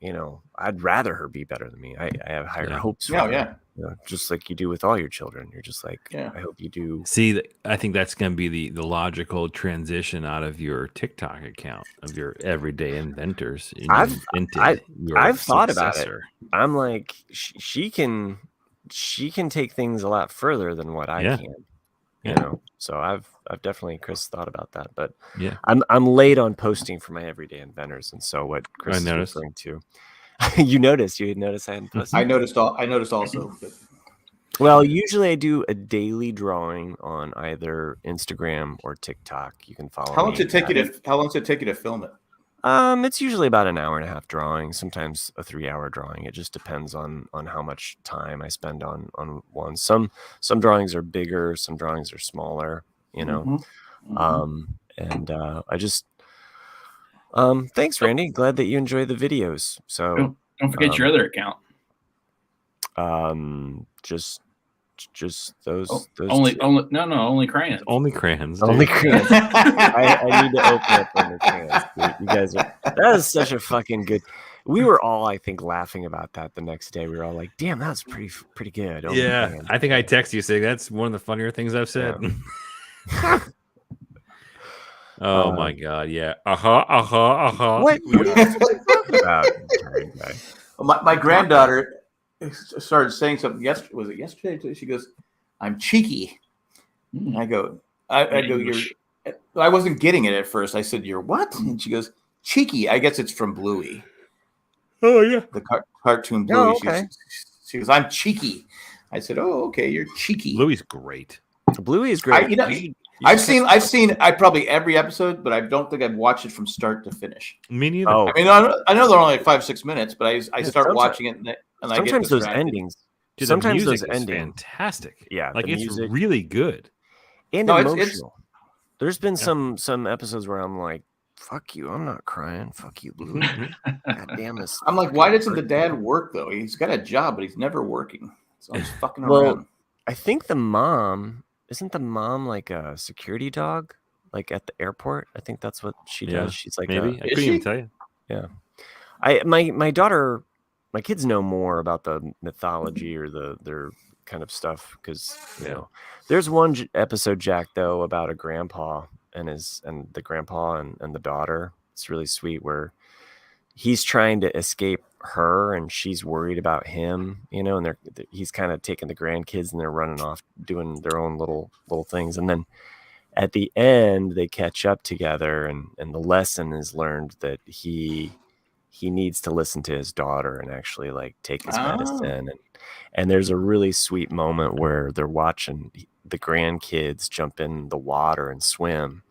you know, I'd rather her be better than me. I have higher hopes for her. Yeah. You know, just like you do with all your children. You're just like, I hope you do. See, I think that's going to be the logical transition out of your TikTok account of your everyday inventors. I've thought about it. I'm like, she can take things a lot further than what I can. You know, so I've definitely, Chris, thought about that, but I'm late on posting for my everyday inventors, and so what Chris is referring to, you had noticed I hadn't posted. I noticed also. But... Well, usually I do a daily drawing on either Instagram or TikTok. You can follow. How long does it take you to film it? It's usually about an hour and a half drawing, sometimes a 3-hour drawing. It just depends on how much time I spend on one. Some drawings are bigger, some drawings are smaller, you know. And I just thanks, Randy. Glad that you enjoy the videos. So don't forget your other account. Just those only crayons. Only crayons. Only crayons. I need to open up Only Crayons. Dude. You guys that is such a fucking good. We were all, I think, laughing about that the next day. We were all like, "Damn, that was pretty good." Only Crayons. I think I texted you saying that's one of the funnier things I've said. Yeah. Oh my god, yeah. What are you talking about? Well, my granddaughter started saying something yesterday. Was it yesterday? She goes, "I'm cheeky." I go, I wasn't getting it at first. I said, "You're what?" And she goes, "Cheeky." I guess it's from Bluey. Oh yeah, the cartoon Bluey. Oh, okay. She goes, "I'm cheeky." I said, "Oh, okay, you're cheeky." Bluey's great. Bluey is great. I've seen probably every episode, but I don't think I've watched it from start to finish. Me neither. I mean, I know they're only like 5-6 minutes, but I start watching it and sometimes those endings. Dude, sometimes those endings fantastic. Yeah, like it's really good and emotional. There's been some episodes where I'm like, "Fuck you, I'm not crying. Fuck you, Bluey." God damn this. I'm like, why doesn't the dad work though? He's got a job, but he's never working. So he's fucking around. I think isn't the mom like a security dog, like at the airport? I think that's what she does. She's like, maybe I couldn't even tell you. Yeah, my daughter, my kids know more about the mythology or their kind of stuff because you know, there's one episode, Jack, though, about a grandpa and the grandpa and the daughter. It's really sweet where he's trying to escape her and she's worried about him, you know, and he's kind of taking the grandkids and they're running off doing their own little things. And then at the end they catch up together and the lesson is learned that he needs to listen to his daughter and actually like take his medicine. And there's a really sweet moment where they're watching the grandkids jump in the water and swim.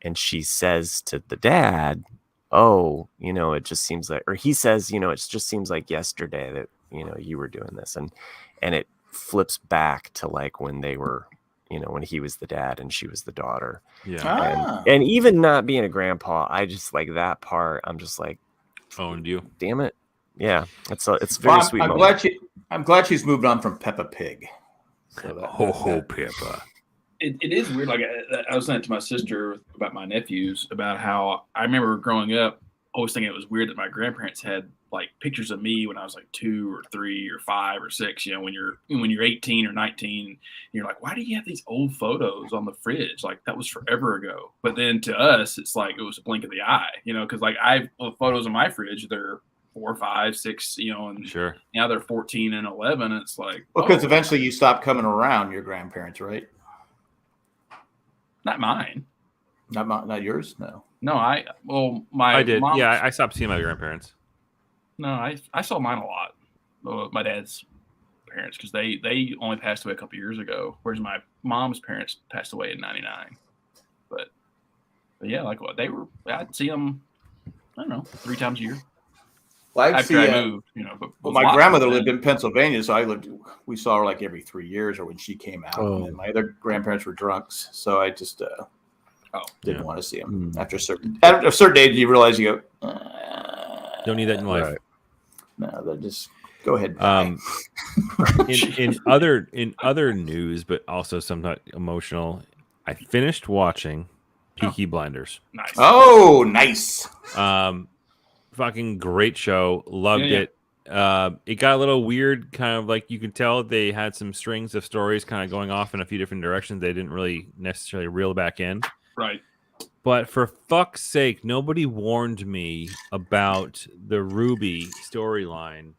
And she says to the dad, "Oh, you know, it just seems like," or he says, "You know, it just seems like yesterday that, you know, you were doing this." And it flips back to like when they were, you know, when he was the dad and she was the daughter. Yeah. And even not being a grandpa, I just like that part. I'm just like, owned you. Damn it. Yeah. It's very sweet. I'm glad she's moved on from Peppa Pig. So Peppa. It is weird. Like I was saying to my sister about my nephews about how I remember growing up, always thinking it was weird that my grandparents had like pictures of me when I was like 2 or 3 or 5 or 6. You know, when you're 18 or 19, you're like, why do you have these old photos on the fridge? Like that was forever ago. But then to us, it's like it was a blink of the eye. You know, because like I've photos in my fridge, they're 4, 5, 6. You know, and sure now they're 14 and 11. And it's like because eventually you stop coming around your grandparents, right? Not mine. Not yours? No. No, I did. Yeah, I stopped seeing my grandparents. No, I saw mine a lot. My dad's parents, because they only passed away a couple years ago, whereas my mom's parents passed away in '99. But yeah, like what I'd see them, I don't know, 3 times a year. Well, after I moved, you know. But my grandmother lived in Pennsylvania, so we saw her like every 3 years or when she came out. Oh. And then my other grandparents were drunks, so I just didn't want to see them. After a certain age, you realize you go, don't need that in life. Right. No, they just go ahead. In other news, but also somewhat emotional, I finished watching Peaky Blinders. Nice. Oh, nice. Fucking great show. Loved it. It got a little weird, kind of like you can tell they had some strings of stories kind of going off in a few different directions. They didn't really necessarily reel back in. Right. But for fuck's sake, nobody warned me about the Ruby storyline.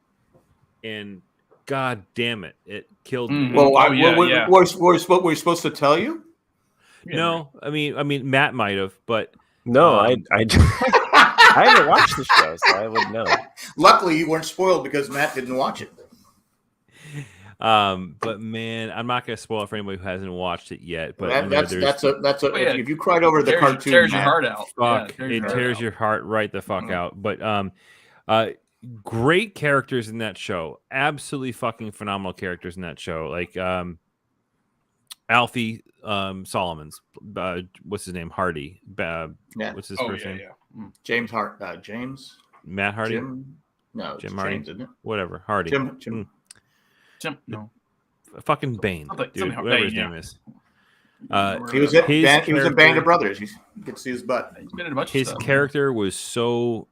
And god damn it, it killed me. Well, what we're supposed to tell you? No, I mean, Matt might have, but no, I I haven't watched the show, so I would know. Luckily, you weren't spoiled because Matt didn't watch it. But man, I'm not gonna spoil it for anybody who hasn't watched it yet. But that's yeah. if you cried over the cartoon, tears your heart out. fuck, Yeah, it tears your heart right the fuck out. But great characters in that show, absolutely fucking phenomenal characters in that show. Like Alfie Solomon's, what's his name? Hardy. What's his first name? James Hart. James. Matt Hardy. Jim Hardy. James, isn't it? Whatever. Hardy. Jim. No. Fucking Bane, dude. Whatever his name is. He was in Band of Brothers. You can see his butt. He's been in a bunch his of stuff. character was so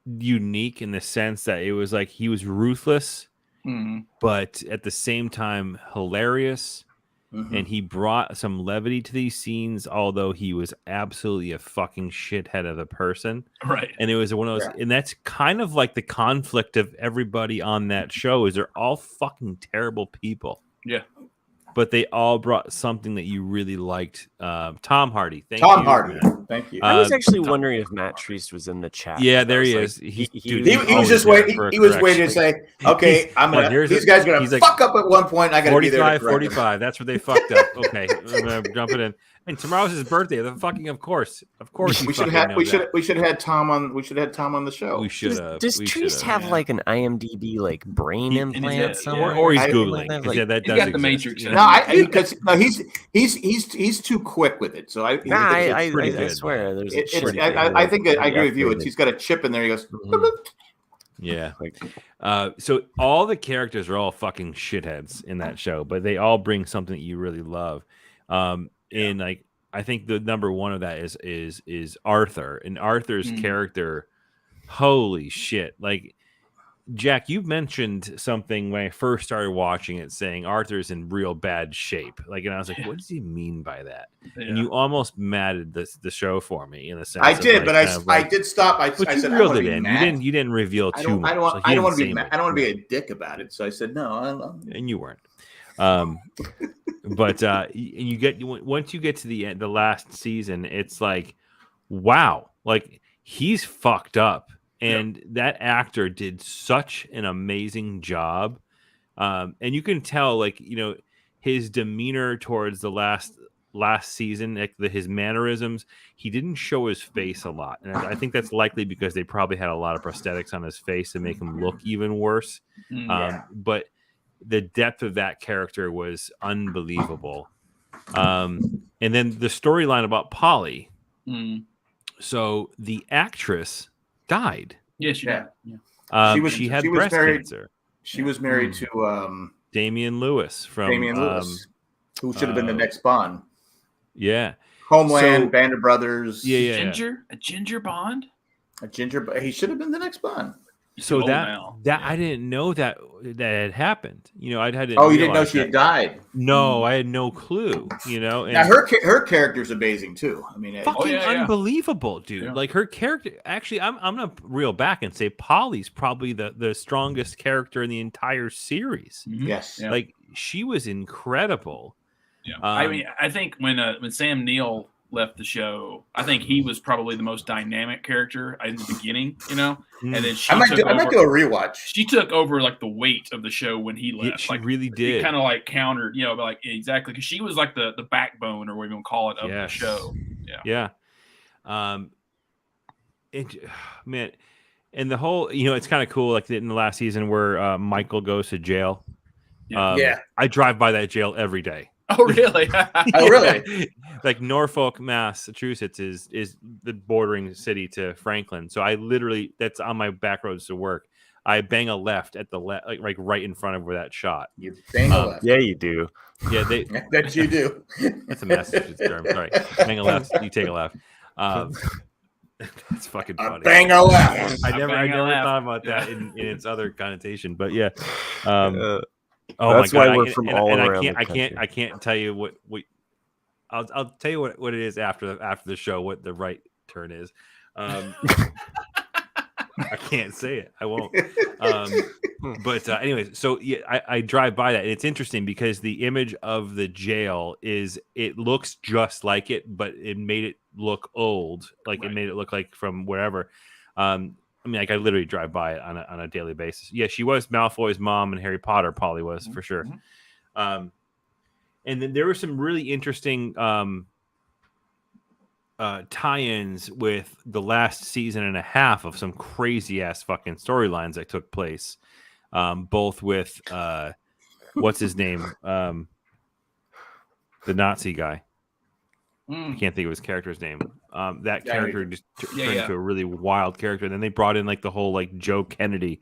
unique in the sense that it was like he was ruthless, but at the same time hilarious. And he brought some levity to these scenes, although he was absolutely a fucking shithead of a person. Right. And it was one of those, and that's kind of like the conflict of everybody on that show is they're all fucking terrible people. Yeah. But they all brought something that you really liked. Tom Hardy. Thank you. I was actually wondering if Matt Treese was in the chat. Yeah, there he is. He was just waiting. He was waiting to say, "Okay, these guys are gonna fuck up at one point. I gotta be there." 45. That's where they fucked up. Okay, I'm gonna jump it in. And tomorrow's his birthday. The fucking of course. We should have had Tom on. We should have had Tom on the show. We should have. Does Treese have like an IMDb like brain implant somewhere, or he's googling? Like, yeah, that does got the Matrix. No, he's too quick with it. So I swear, there's. I think I agree with you. He's got a chip in there. He goes. Yeah. So all the characters are all fucking shitheads in that show, but they all bring something that you really love. And like I think the number one of that is Arthur, and Arthur's character. Holy shit! Like Jack, you mentioned something when I first started watching it, saying Arthur's in real bad shape. Like, and I was like, what does he mean by that? Yeah. And you almost matted the show for me in a sense. I did, but I did stop. I said, reeled it in. You didn't reveal too much. I don't want to be a dick about it. So I said no. And you weren't. But you get once you get to the end, the last season, it's like, wow, like he's fucked up, and that actor did such an amazing job, and you can tell, like his demeanor towards the last season, like his mannerisms, he didn't show his face a lot, and I think that's likely because they probably had a lot of prosthetics on his face to make him look even worse. But the depth of that character was unbelievable. And then the storyline about Polly. So the actress died. Yes, she did. Yeah. She had breast cancer. She was married to Damian Lewis who should have been the next Bond. Yeah. Homeland, Band of Brothers. A Ginger Bond? He should have been the next Bond. So that I didn't know that had happened. I hadn't. Oh, you didn't know she had died? No, I had no clue. And now her character's amazing too. I mean, fucking unbelievable, dude. Yeah. Like her character. Actually, I'm gonna reel back and say Polly's probably the strongest character in the entire series. Yes, like she was incredible. Yeah, I mean, I think when Sam Neill left the show, I think he was probably the most dynamic character in the beginning, and then I might do a rewatch. She took over like the weight of the show when he left. She really did. Kind of like countered, like exactly, because she was like the backbone, or whatever you want to call it, of the show. Yeah. Man, and the whole, it's kind of cool, like in the last season where Michael goes to jail. I drive by that jail every day. Oh, really? Oh, really? Like Norfolk, Massachusetts is the bordering city to Franklin. So I literally, that's on my back roads to work. I bang a left at the left, like right in front of where that shot. You bang a left. Yeah, you do. Yeah, that you do. That's a Massachusetts term. Sorry. Bang a left, you take a left. That's fucking funny. Bang a left. I never thought about that in its other connotation, but yeah. Oh, that's my God. Why we're from all around the country. I can't tell you what I'll tell you what it is after the show, what the right turn is. I can't say it. I won't. But anyways, so I drive by that, and it's interesting because the image of the jail it looks just like it, but it made it look old. Like It made it look like from wherever. I mean, like I literally drive by it on a daily basis. Yeah, she was Malfoy's mom in Harry Potter. Polly was for sure. And then there were some really interesting tie-ins with the last season and a half of some crazy ass fucking storylines that took place, both with what's his name, the Nazi guy. I can't think of his character's name. That character just turned into a really wild character. And then they brought in like the whole like Joe Kennedy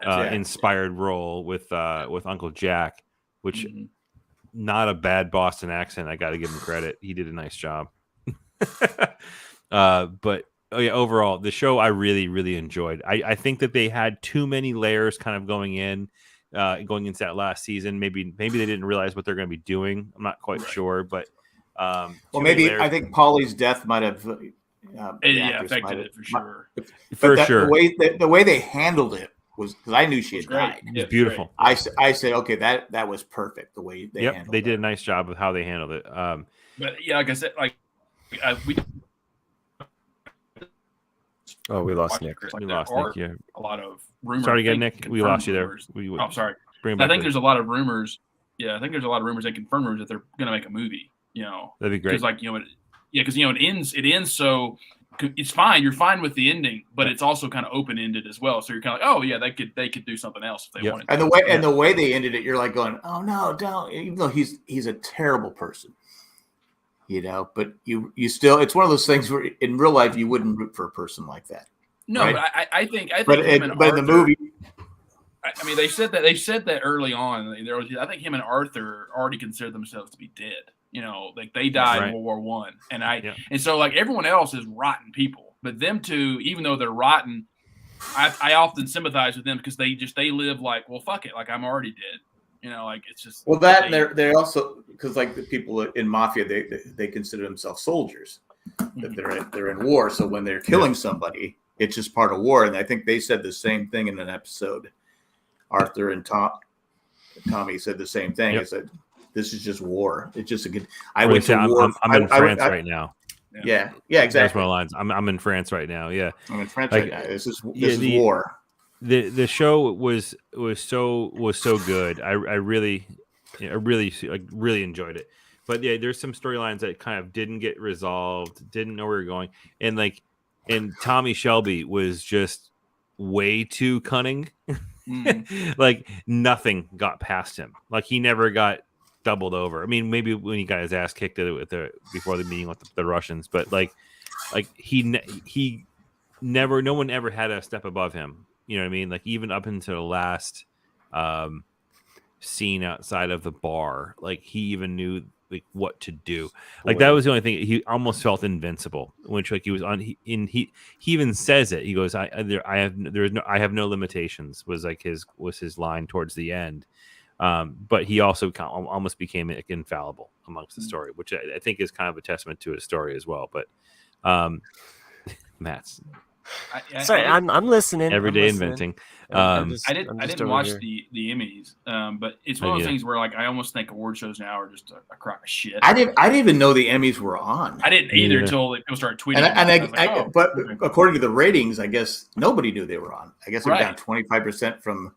inspired role with Uncle Jack, which not a bad Boston accent. I got to give him credit. He did a nice job. But overall, the show I really, really enjoyed. I think that they had too many layers kind of going into that last season. Maybe they didn't realize what they're going to be doing. I'm not quite sure, but maybe I think Polly's death might have affected it for sure. The way they handled it was because I knew she had died. It was beautiful. I said, okay, that was perfect. The way they handled they did a nice job of how they handled it. But yeah, like I said, we lost Nick. Like we lost Nick. Yeah, a lot of rumors. Sorry again, Nick. We lost you there. Sorry. I think there's a lot of rumors. Yeah, I think there's a lot of rumors and confirmed rumors that they're going to make a movie. That'd be great. Because it ends so it's fine. You're fine with the ending, but it's also kind of open ended as well. So you're kind of like, oh yeah, they could do something else if they wanted. And the way they ended it, you're like going, oh no, don't. Even though he's a terrible person, but you still, it's one of those things where in real life you wouldn't root for a person like that. No, right? but I think but in the movie. I mean, they said that early on. I think him and Arthur already considered themselves to be dead. Like they died in World War I, and so like everyone else is rotten people, but them two, even though they're rotten, I often sympathize with them because they live like, well, fuck it, like I'm already dead. Like it's just that they also because like the people in mafia they consider themselves soldiers, that they're in war, so when they're killing somebody, it's just part of war, and I think they said the same thing in an episode. Arthur and Tommy said the same thing. They said, this is just war. It's just a good. I went to war. I'm in France right now. Yeah, exactly. That's my lines. I'm in France right now. Yeah, I'm in France right now. This is war. The show was so good. I really enjoyed it. But yeah, there's some storylines that kind of didn't get resolved. Didn't know where we were going, and Tommy Shelby was just way too cunning. Like nothing got past him. Like he never got doubled over. I mean, maybe when he got his ass kicked before the meeting with the Russians, but like he never, no one ever had a step above him. You know what I mean? Like even up until the last scene outside of the bar, like he even knew like what to do. Like that was the only thing. He almost felt invincible, which like he was on. He even says it. He goes, I have no limitations. Was his line towards the end. But he also almost became infallible amongst the story, which I think is kind of a testament to his story as well. But Matt's sorry, I'm listening. Every day inventing. I didn't watch the Emmys, but it's one of those things where like I almost think award shows now are just a crock of shit. I didn't even know the Emmys were on. I didn't either until people started tweeting. But according to the ratings, I guess nobody knew they were on. I guess they're down 25% from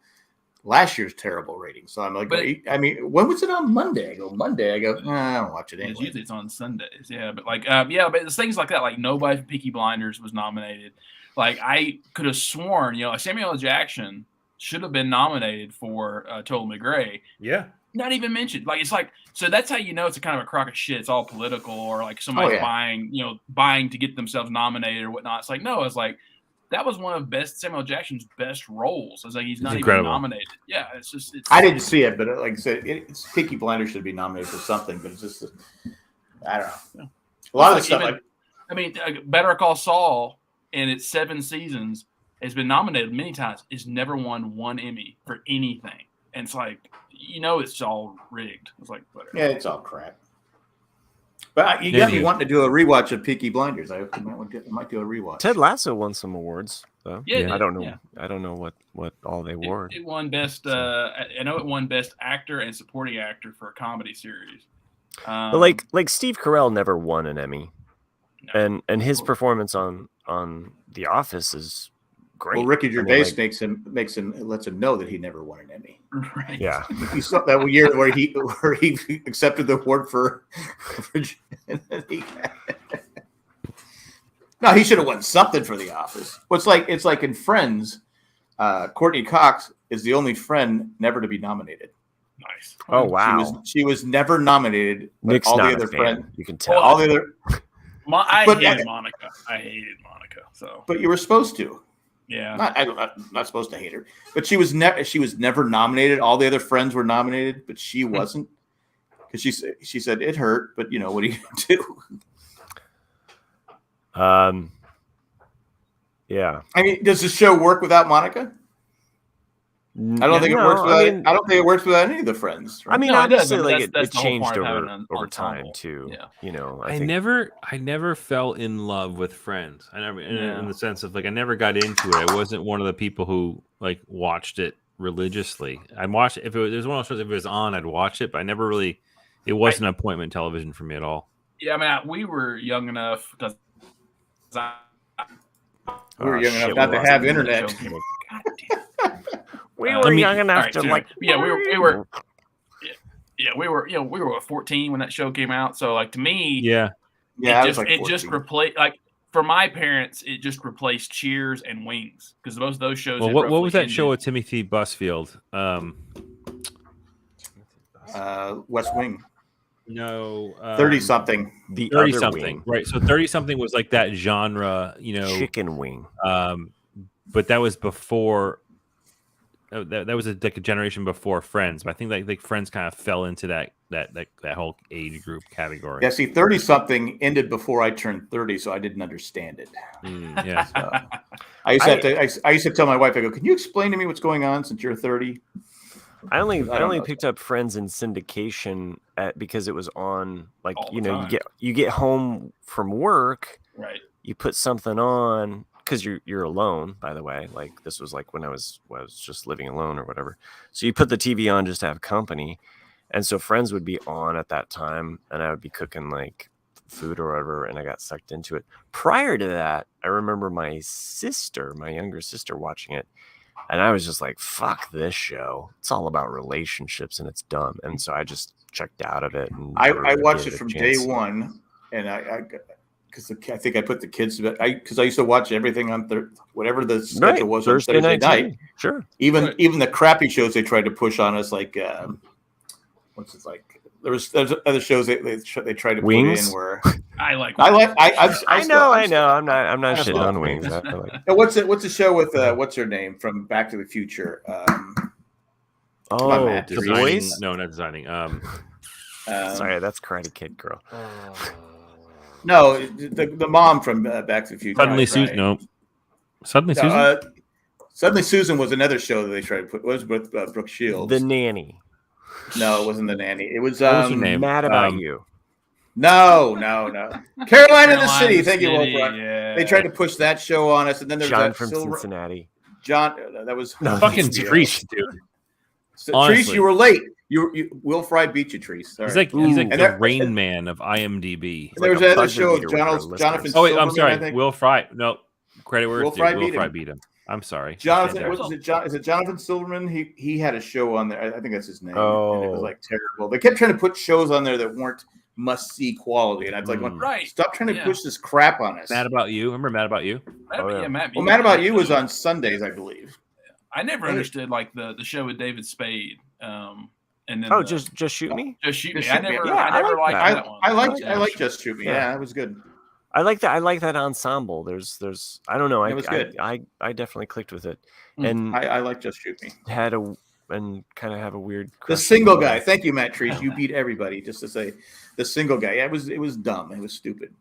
last year's terrible ratings. So I'm like, when was it on Monday? I go Monday. I go, I don't watch it anyway. Usually it's on Sundays. Yeah, but like, but it's things like that. Like nobody from Peaky Blinders was nominated. Like I could have sworn, Samuel L. Jackson should have been nominated for Total McGray. Yeah. Not even mentioned. Like it's like, so that's how it's a kind of a crock of shit. It's all political, or like somebody's buying to get themselves nominated or whatnot. It's like, no, it's like that was one of Samuel Jackson's best roles. It's like he's not even nominated. Yeah, it's just. I didn't see it, but like I said, Peaky Blinders should be nominated for something. But it's just, I don't know. A lot of the stuff. Better Call Saul in its 7 seasons has been nominated many times. It's never won one Emmy for anything, and it's like it's all rigged. It's like whatever. Yeah, it's all crap. But you got me wanting to do a rewatch of Peaky Blinders. I might do a rewatch. Ted Lasso won some awards, though. Yeah, I don't know. Yeah. I don't know what all they were. It won best. I know it won best actor and supporting actor for a comedy series. But like Steve Carell never won an Emmy, no. and his performance on on The Office is great. Well, Ricky I mean, Gervais like, lets him know that he never won an Emmy. Right. yeah. You saw that year where he accepted the award for no, he should have won something for The Office. Well, it's like in Friends, Courtney Cox is the only friend never to be nominated. Nice. Oh wow. She was never nominated. But Nick's all not the other a fan. friends, You can tell. all the other. I But- hated Monica. I hated Monica. So But you were supposed to. yeah. I'm not supposed to hate her, but she was never nominated. All the other friends were nominated, but she wasn't, because she said it hurt. But what are you gonna do? Yeah. I mean, does the show work without Monica? I don't think it works without. I don't think it works without any of the friends. Right? I mean, No, it obviously, doesn't. like That's it the whole changed point of having over an time ensemble. too. Yeah. I think I never fell in love with Friends. I never, in the sense of like, I never got into it. I wasn't one of the people who like watched it religiously. I watched if it was one of those shows. If it was on, I'd watch it, but I never really. It wasn't appointment television for me at all. Yeah, I mean, we were young enough because we were young enough not to have internet. God damn. we were young enough to like. Yeah, we were. Yeah, we were 14 when that show came out. So, like, to me, Yeah, it just replaced, like, for my parents, it just replaced Cheers and Wings, because most of those shows. Well, what was that show with Timothy Busfield? West Wing. No, 30-something. The 30-something, right? So 30-something was like that genre, Chicken Wing. But that was before. That was like a generation before Friends. But I think like Friends kind of fell into that whole age group category. Yeah, see, 30-something ended before I turned 30, so I didn't understand it. Yeah. So, I used to tell my wife, I go, "Can you explain to me what's going on since you're 30?" I only picked up Friends in syndication because it was on, like, you get home from work, right? You put something on because you're alone. By the way, like this was like when I was just living alone or whatever. So you put the TV on just to have company, and so Friends would be on at that time, and I would be cooking like food or whatever, and I got sucked into it. Prior to that, I remember my younger sister, watching it. And I was just like, fuck this show. It's all about relationships and it's dumb. And so I just checked out of it. And I watched it from day one. And because I think I put the kids to bed. Because I used to watch everything on whatever the schedule was on Thursday night. Sure. Even the crappy shows they tried to push on us, like, what's it like? There's other shows they tried to Wings? put in where I know. I'm not shitting on Wings. What's the show with what's her name from Back to the Future? The Boys? No, not designing. Sorry, that's Karate Kid girl. No, the mom from Back to the Future. Suddenly Susan. No. Suddenly Susan. Suddenly Susan was another show that they tried to put. It was with Brooke Shields. The Nanny. No, it wasn't The Nanny. It was what was her name? Mad About You. No. Carolina in the City. Thank you, Wolf. Yeah. They tried to push that show on us, and then there's John that from Cincinnati. John, that was Fucking Treese, dude. Treese, you were late. You Will Fry beat you, Treese. He's like the Rain Man of IMDb. There was another show with Jonathan. Oh wait, I'm Silverman, sorry. Will Fry. No, credit where it's due. Will Fry beat him. I'm sorry. Jonathan, is it Jonathan Silverman? He had a show on there. I think that's his name. Oh. And it was like terrible. They kept trying to put shows on there that weren't must-see quality, and I was like, right. Stop trying to push this crap on us. Mad About You. Remember Mad About You? Mad About You was on Sundays, I believe. I never understood like the show with David Spade. And then just shoot me. Just shoot me. Just I never liked that one. I like Just Shoot Me. Yeah, it was good. I like that ensemble. There's I don't know. It was good. I definitely clicked with it, and I like Just Shoot Me. Kind of have a weird. The single guy. Thank you, Matt Treese. You beat everybody. Just to say, the single guy. Yeah, it was dumb. It was stupid.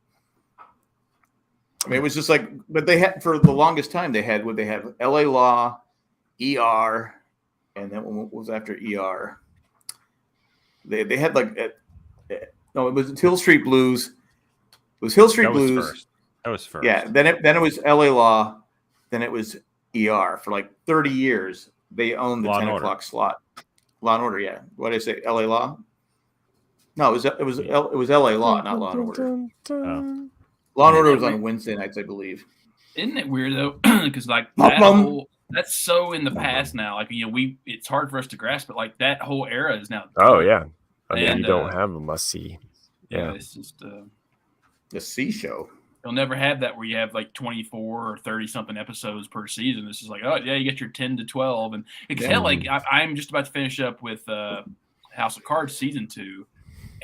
I mean, it was just like, but they had for the longest time they have L.A. Law, ER, and then what was after ER? They had like no, it was Hill Street Blues. It was Hill Street Blues. That was first. Yeah. Then it was L.A. Law. Then it was ER for like 30 years. They owned the 10 o'clock slot. Law and Order. Yeah. What did I say? L.A. Law. No, it was L.A. Law, not Law and Order. Oh. Law and Order was on Wednesday nights, I believe. Isn't it weird though? Because like that's so in the past now. Like it's hard for us to grasp it. Like that whole era is now. Oh yeah, I mean And, you don't have a must see. Yeah, it's just the C show. You'll never have that where you have like 24 or 30 something episodes per season. This is like, oh yeah, you get your 10 to 12, and hell, like I'm just about to finish up with House of Cards season 2.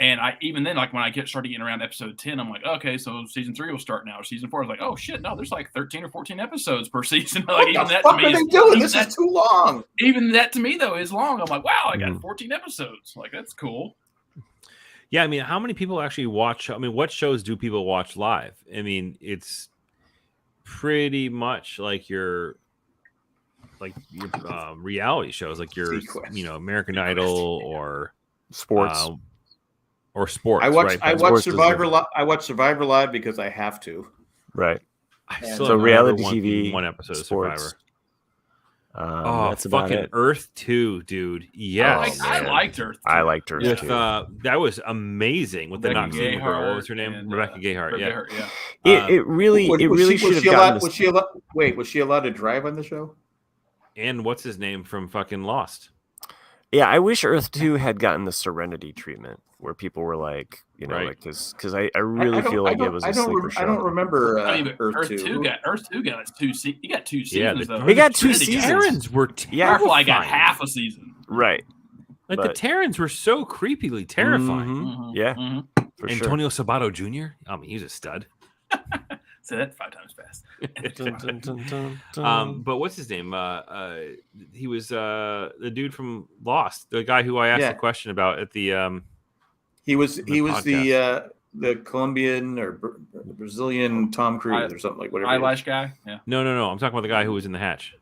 And even then, like when I started getting around episode 10, I'm like, okay, so season 3 will start now. Or season 4 is like, oh shit, no, there's like 13 or 14 episodes per season. Like what the fuck are they doing? This is too long. Even that to me though is long. I'm like, wow, I got 14 episodes. Like that's cool. Yeah, I mean, how many people actually watch? I mean, what shows do people watch live? I mean, it's pretty much like your reality shows, like your American Idol or sports. Or sports. I watch right? I watch Survivor Live. I watch Survivor Live because I have to. Right. So reality TV, one episode sports. of Survivor. That's about fucking it. Earth 2, dude. Yes, I liked Earth 2. I liked Earth 2. That was amazing with the not female girl. What was her name? and, Rebecca Gayheart. Yeah. It really should have gotten. Was she allowed to drive on the show? And what's his name from fucking Lost? Yeah, I wish Earth 2 had gotten the Serenity treatment, where people were like, Right. like because I really feel like it was a sleeper show. I don't remember Earth 2 got 2 seasons. You got 2 seasons though. They got 2 seasons. Terrans were Firefly got half a season. Right. Like the Terrans were so creepily terrifying. Yeah. For Antonio Sabato Jr. I mean, he's a stud. Say that 5 times fast. But what's his name? He was the dude from Lost, the guy who I asked the question about at the. He was the Colombian or Brazilian Tom Cruise or something like whatever. Eyelash guy. Yeah. No. I'm talking about the guy who was in the hatch.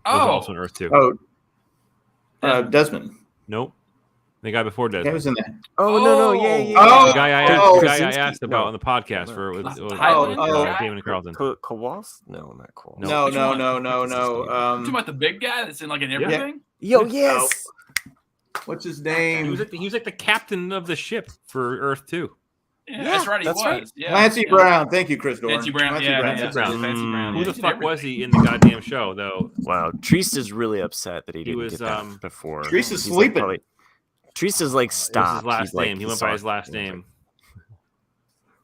Oh, was also on Earth 2. Oh, Desmond. Nope. The guy before Desmond. He was in that. Oh, yeah. The guy I asked about on the podcast with David and Carlton. Kowals? No, not Kowals. No. Talking about the big guy that's in like an everything. Yo, yes. What's his name? He was like the captain of the ship for Earth 2. Yeah, that's right. He was. Right. Yeah, Clancy Brown. Thank you, Chris Dorn. Clancy Brown. Clancy Brown. Who the fuck was he in the goddamn show, though? Wow, Treese really upset that he didn't get that before. Treese is sleeping. Treese is like stop. His last name. He went by his last name.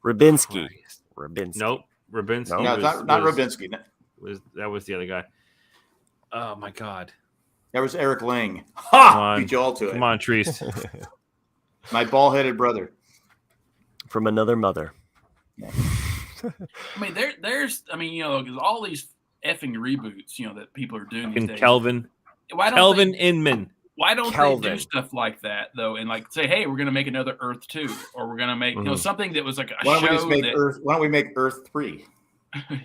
Rabinsky. Nope. Rabinsky. No, not Rabinsky. That was the other guy. Oh my god. That was Eric Lang. Ha! Beat you all to it. Come on, Treese. My bald-headed brother. From another mother. Yeah. I mean, there's all these effing reboots, that people are doing these days. Kelvin Inman. Why don't they do stuff like that though, and like say, hey, we're going to make another Earth 2, or we're going to make something that was like a why show. Why don't we make Earth 3?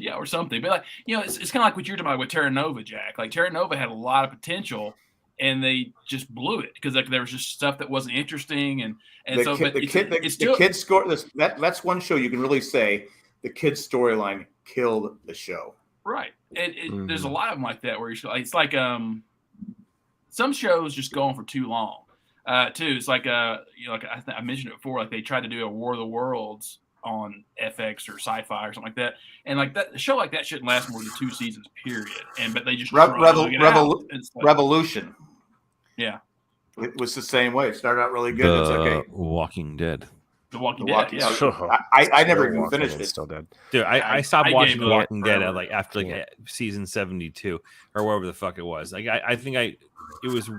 Yeah, or something. But like it's kind of like what you're talking about with Terra Nova, Jack. Like Terra Nova had a lot of potential, and they just blew it because like there was just stuff that wasn't interesting, and the kids score. That's one show you can really say the kids storyline killed the show. Right. There's a lot of them like that where it's like some shows just go on for too long. Too, it's like like I mentioned it before. Like they tried to do a War of the Worlds on FX or Sci-Fi or something like that, and like that a show like that shouldn't last more than 2 seasons, period. But they just Revolution. Yeah, it was the same way. It started out really good. It's okay. Walking Dead. The Walking Dead. Yeah, I never even finished it. Still dead. Dude, I stopped watching The Walking Dead at after season 72 or wherever the fuck it was. Like I think it was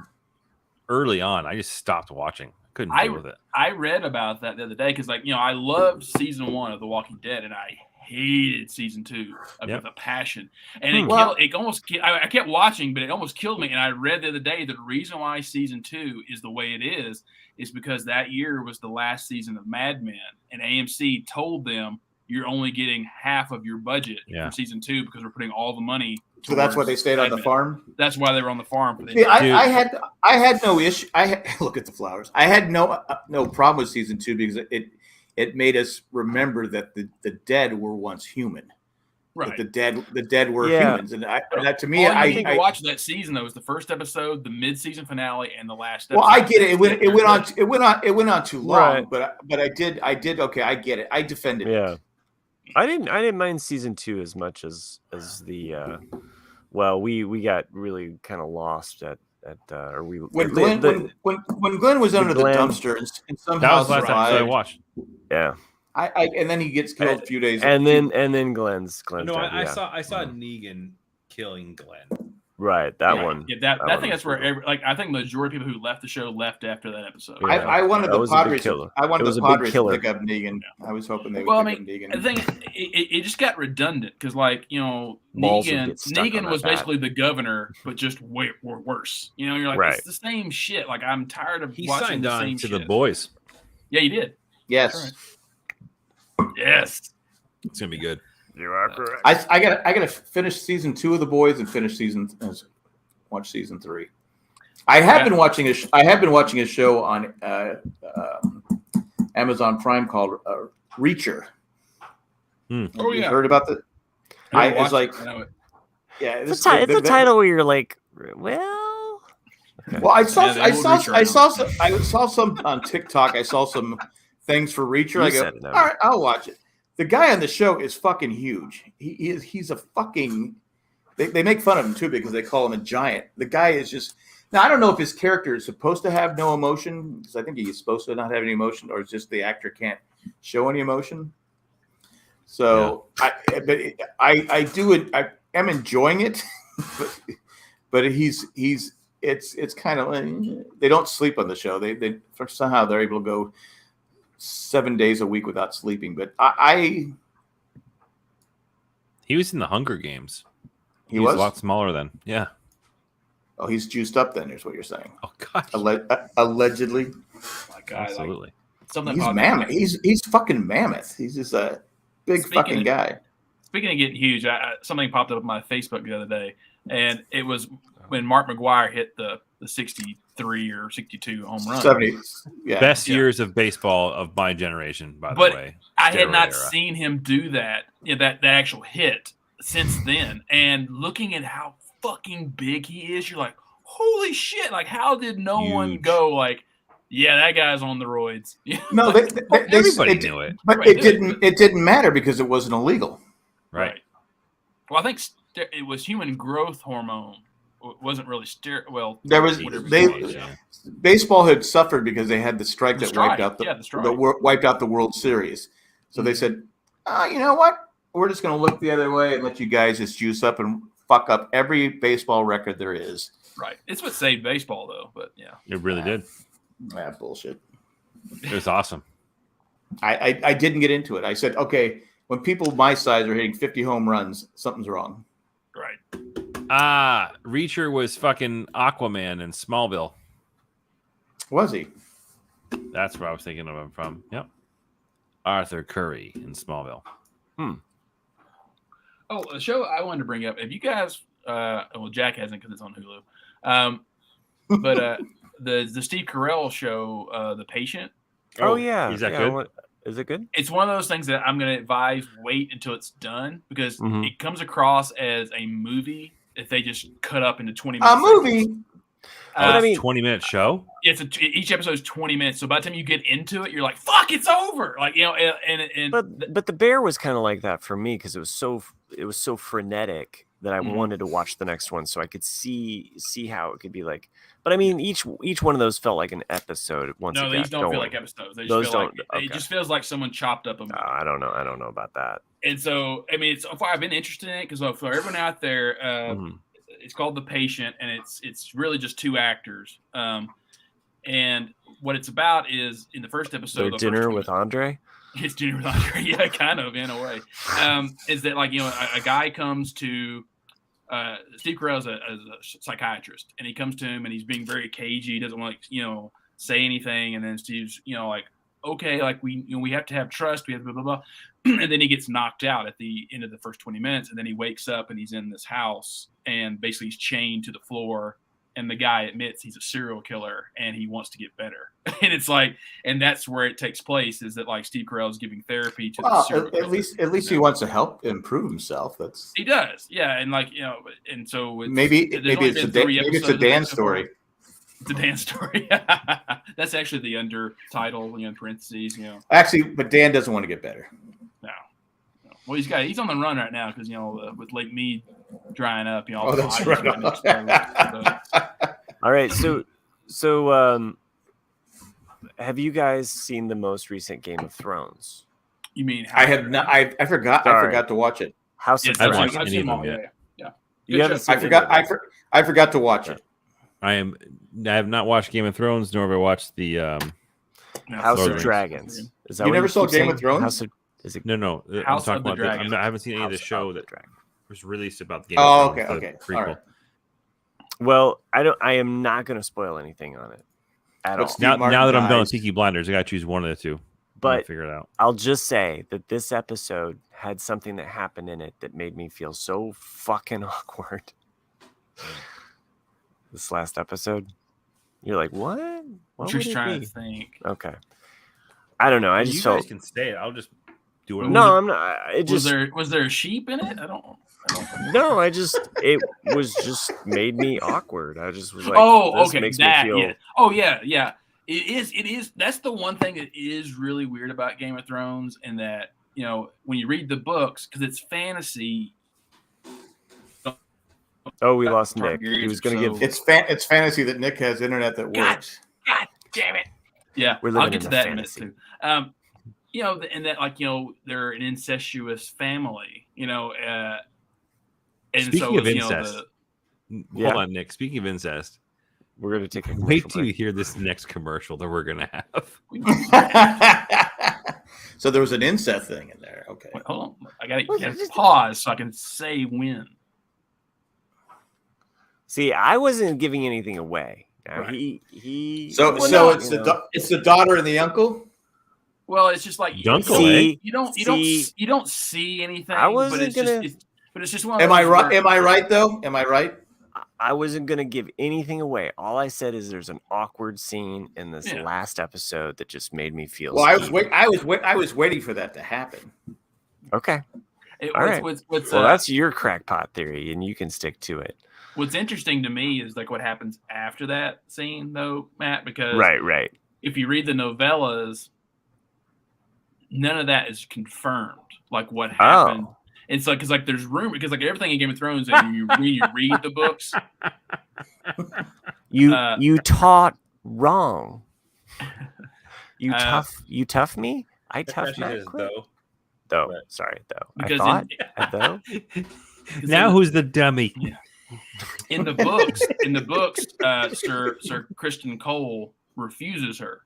early on. I just stopped watching. Couldn't deal with it. I read about that the other day because, I loved season 1 of The Walking Dead, and I hated season 2 with a passion. And it almost. I kept watching, but it almost killed me. And I read the other day that the reason why season 2 is the way it is because that year was the last season of Mad Men, and AMC told them you're only getting half of your budget for season 2 because we're putting all the money. So that's why they stayed on the farm. That's why they were on the farm. I had no issue. Look at the flowers. I had no problem with season 2 because it made us remember that the dead were once human. Right. That the dead were humans, and that to me, I think watching that season though was the first episode, the mid-season finale, and the last episode. Well, I get it. It went on too long, but I did. Okay, I get it. I defended it. I didn't mind season 2 as much as the. Well, we got really kind of lost at or we when Glenn was under the dumpster and somehow that was the last episode I watched. Yeah. I and then he gets killed a few days. And then Glenn's. No, I dead, saw Negan killing Glenn. Right, that one. Yeah, I think that's where I think the majority of people who left the show left after that episode. Yeah. I wanted the Padres. I wanted the Padres to pick up Negan. Yeah. I was hoping they would pick up Negan. The thing it just got redundant because, like, Balls would get stuck on Negan that was bat. basically the governor, but just way worse. You're like, Right. It's the same shit. Like, I'm tired of He watching signed the on same to shit. the boys. Yeah, he did. Yes. Right. Yes. It's gonna be good. You are correct. I gotta finish season 2 of The Boys and watch season 3. I have been watching a show on Amazon Prime called Reacher. Oh, You yeah. heard about the? It's It's a title where you're like, well. Okay. Well, I saw some on TikTok. I saw some things for Reacher. You I said go, it, no. all right, I'll watch it. The guy on the show is fucking huge. He's a fucking. They make fun of him too because they call him a giant. The guy is just. Now I don't know if his character is supposed to have no emotion because I think he's supposed to not have any emotion, or it's just the actor can't show any emotion. So I am enjoying it, but it's kind of they don't sleep on the show. They somehow they're able to go 7 days a week without sleeping. But He was in the Hunger Games. He was was a lot smaller then. Yeah. Oh, he's juiced up then, is what you're saying. Oh gosh. Allegedly. Oh my God, Absolutely. something He's about mammoth. He's fucking mammoth. He's just a big fucking guy. Speaking of getting huge, something popped up on my Facebook the other day, and it was when Mark McGwire hit the 63 or 62 home run. 70. Yeah. Best years of baseball of my generation, by the way. I had Steroid not era. seen him do that, that actual hit since then. And looking at how fucking big he is, you're like, holy shit! Like, how did no one go like, yeah, that guy's on the roids? No, Everybody knew it. But it didn't matter because it wasn't illegal. Right. Well, I think it was human growth hormone. It wasn't really There was baseball had suffered because they had the strike that wiped out wiped out the World Series. So they said, you know what? We're just going to look the other way and let you guys just juice up and fuck up every baseball record there is. Right. It's what saved baseball, though. But yeah, It really did. Bullshit. It was awesome. I didn't get into it. I said, okay, when people my size are hitting 50 home runs, something's wrong. right. Reacher was fucking Aquaman in Smallville. Was he? That's where I was thinking of him from. Yep. Arthur Curry in Smallville. Oh, a show I wanted to bring up. If you guys, well, Jack hasn't because it's on Hulu. But the Steve Carell show, The Patient. Oh yeah. Is that good? Is it good? It's one of those things that I'm going to advise wait until it's done because it comes across as a movie if they just cut up into 20 minutes. A movie. But I mean, 20-minute show. Each episode is 20 minutes. So by the time you get into it, you're like, "Fuck, it's over!" Like but the Bear was kind of like that for me because it was so frenetic that I wanted to watch the next one so I could see how it could be like. But I mean, each one of those felt like an episode. No, these don't feel like episodes. They just feel like it just feels like someone chopped up a movie. I don't know about that. And so, I mean, so far I've been interested in it because for everyone out there, it's called The Patient, and it's really just two actors. And what it's about is in the first episode, Dinner with Andre. It's Dinner with Andre, yeah, kind of in a way. Is that like a guy comes to Steve Carell is a psychiatrist, and he comes to him and he's being very cagey. He doesn't want to say anything, and then Steve's like, okay, like we have to have trust. We have blah blah blah, and then he gets knocked out at the end of the first 20 minutes, and then he wakes up and he's in this house, and basically he's chained to the floor. And the guy admits he's a serial killer and he wants to get better. And it's like, and that's where it takes place is that like Steve Carell is giving therapy to the serial killer. At least he wants to help improve himself. He does. Yeah. And like, and so maybe it's a Dan story. It's a Dan story. That's actually the under title, in parentheses, Actually, but Dan doesn't want to get better. No. Well, he's on the run right now because with Lake Mead drying up, all Oh, the that's bodies right. getting exposed. All right, so have you guys seen the most recent Game of Thrones? You mean I have not. I forgot. Sorry. I forgot to watch it. House of Yes, I've Dragons? seen any of them them all. yet. Yeah. You Good haven't show. seen I forgot. any of them. I forgot to watch it. I have not watched Game of Thrones, nor have I watched the House Lord of of the Rings. Dragons. Is that You what never saw keep Game saying? of Thrones? House of, is it No. I'm House talking of the about. Dragon. I haven't seen any of the House show of the that Dragon? was released about the Game Oh, of Thrones. okay, the okay, prequel. all right. Well, I am not going to spoil anything on it at But all. Steve Martin Now that I'm done with dies. Peaky Blinders, I got to choose one of the two. But figure it out. I'll just say that this episode had something that happened in it that made me feel so fucking awkward. This last episode, you're like, what? What I'm just would it trying be? to think. Okay, I don't know. I You just guys felt can say it. I'll just do it. no. I'm not. It Was just there a sheep in it? I don't. no. It was just made me awkward. I just was like, this okay. makes That me feel. yeah. Oh yeah. It is. That's the one thing that is really weird about Game of Thrones, and that when you read the books, because it's fantasy. Oh, we lost Nick. He was going to So- give. It's fantasy that Nick has internet that God. works. God damn it. Yeah, We're living I'll get in to a that fantasy. in a minute too. And that they're an incestuous family. And Speaking so of it's, incest, Yeah. hold on, Nick. Speaking of incest, We're going to take a wait commercial till you break. hear this next commercial that we're gonna have. So there was an incest thing in there. Okay. Wait, hold on. I got to pause so I can say when. See, I wasn't giving anything away. Now, Right. he. So Well, so no, it's it's the daughter and the uncle. Well, it's just like Dunkel, See, you don't see anything. I wasn't but it's gonna- just but it's just one. Of Am I those right? where- Am I right though? Am I right? I wasn't going to give anything away. All I said is there's an awkward scene in this Yeah. last episode that just made me feel. Well, I was skeevy. I was waiting for that to happen. Okay. It, All right. what's Well, that's your crackpot theory, and you can stick to it. what's interesting to me is like what happens after that scene, though, Matt. Because Right. if you read the novellas, none of that is confirmed. Like what happened. Oh. It's like because like there's rumor because like everything in Game of Thrones, and when you read the books, You taught wrong. You Uh, tough me? I tough Actually, Matt says quick? though. Though. but- Sorry, though. Because I thought though. Now who's the dummy? in the books, Sir Kristen Cole refuses her.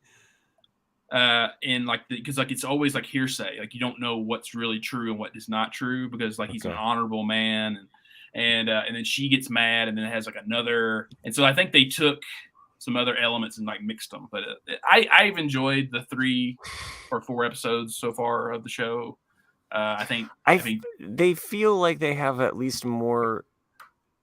And like because like it's always like hearsay, like you don't know what's really true and what is not true because like he's an Okay. honorable man, and then she gets mad, and then it has like another, and so I think they took some other elements and like mixed them. But I've enjoyed the 3 or 4 episodes so far of the show. I think They feel like they have at least more.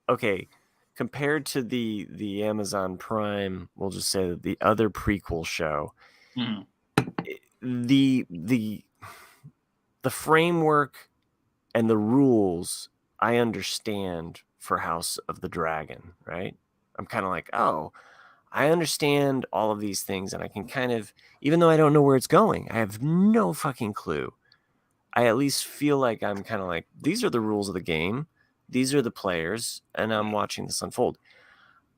Okay, compared to the Amazon Prime, we'll just say that the other prequel show, mhm. the framework and the rules I understand for House of the Dragon, right? I'm kind of like, oh, I understand all of these things, and I can kind of, even though I don't know where it's going, I have no fucking clue. I at least feel like I'm kind of like, these are the rules of the game. These are the players, and I'm watching this unfold.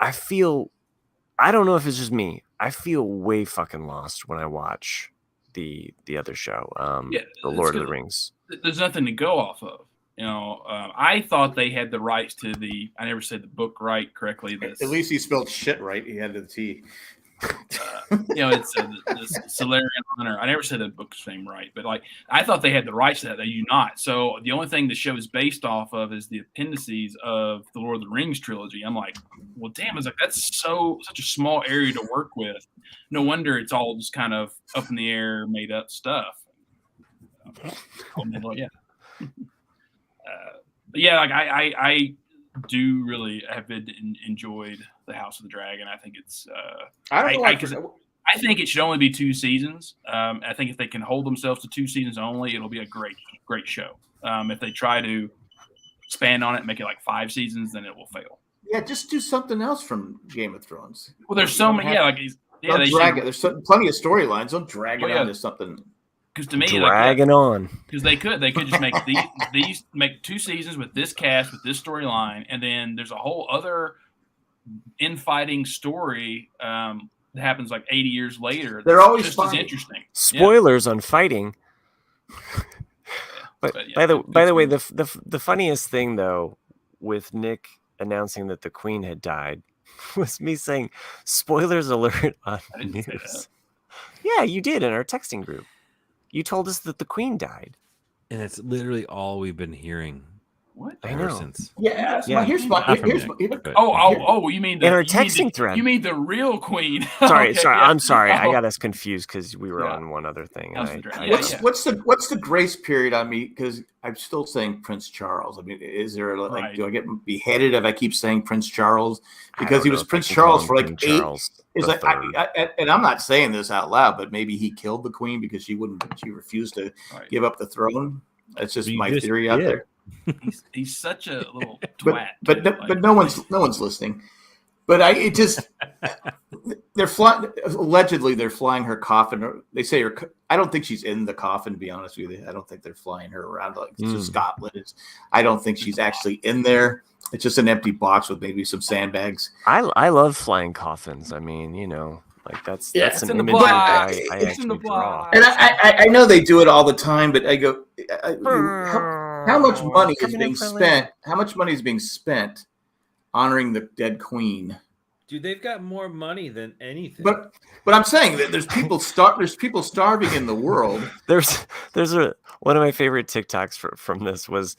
I don't know if it's just me. I feel way fucking lost when I watch the other show, Yeah, the it's Lord of the good. Rings. There's nothing to go off of. I thought they had the rights to I never said the book right correctly. At least he spelled shit right. He had the T. It's the Solarian Honor. I never said the book's name right, but like I thought they had the rights to that. They do not. So the only thing the show is based off of is the appendices of the Lord of the Rings trilogy. I'm like, well, damn, it's like that's such a small area to work with. No wonder it's all just kind of up in the air, made up stuff. Yeah. But yeah, like I do really have enjoyed the House of the Dragon. I think it's I don't know. why I think it should only be 2 seasons. I think if they can hold themselves to 2 seasons only, it'll be a great show. If they try to expand on it, make it like 5 seasons, then it will fail. yeah, just do something else from Game of Thrones. Well, there's so many. Yeah, like Don't drag it. There's plenty of storylines. Don't drag it Oh, yeah. onto something. because to me, dragging on. Because they could just make these make 2 seasons with this cast with this storyline, and then there's a whole other infighting story that happens like 80 years later. They're always just fighting. as interesting. Spoilers on fighting. But by the way, the funniest thing though, with Nick announcing that the Queen had died, was me saying, "Spoilers alert" on news. Yeah, you did in our texting group. You told us that the Queen died, and it's literally all we've been hearing. What? I know. Since. Yeah. Yeah. Here's You mean in our texting thread? You mean the real Queen? Sorry, Okay, sorry. yeah. I'm sorry. I Oh. got us confused because we were Yeah. on one other thing. That was And the I, dream. what's the grace period on me? Because I'm still saying Prince Charles. I mean, is there like Right. do I get beheaded if I keep saying Prince Charles? I Because don't he know was if I Prince can call Charles him for like King 8. Charles Is the like, third. and I'm not saying this out loud, but maybe he killed the Queen because she refused to Right. give up the throne. That's just You my just theory out did. there. He's such a little twat. But no one's listening. But they're flying. Allegedly, they're flying her coffin. They say I don't think she's in the coffin. To be honest with you, I don't think they're flying her around like to Scotland. I don't think she's actually in there. It's just an empty box with maybe some sandbags. I love flying coffins. I mean, like that's It's an in the image box. that I It's in the actually draw. box. And I know they do it all the time, but I go, how much money is being spent? How much money is being spent honoring the dead Queen? Dude, they've got more money than anything. But I'm saying that there's people starving in the world. There's one of my favorite TikToks from this was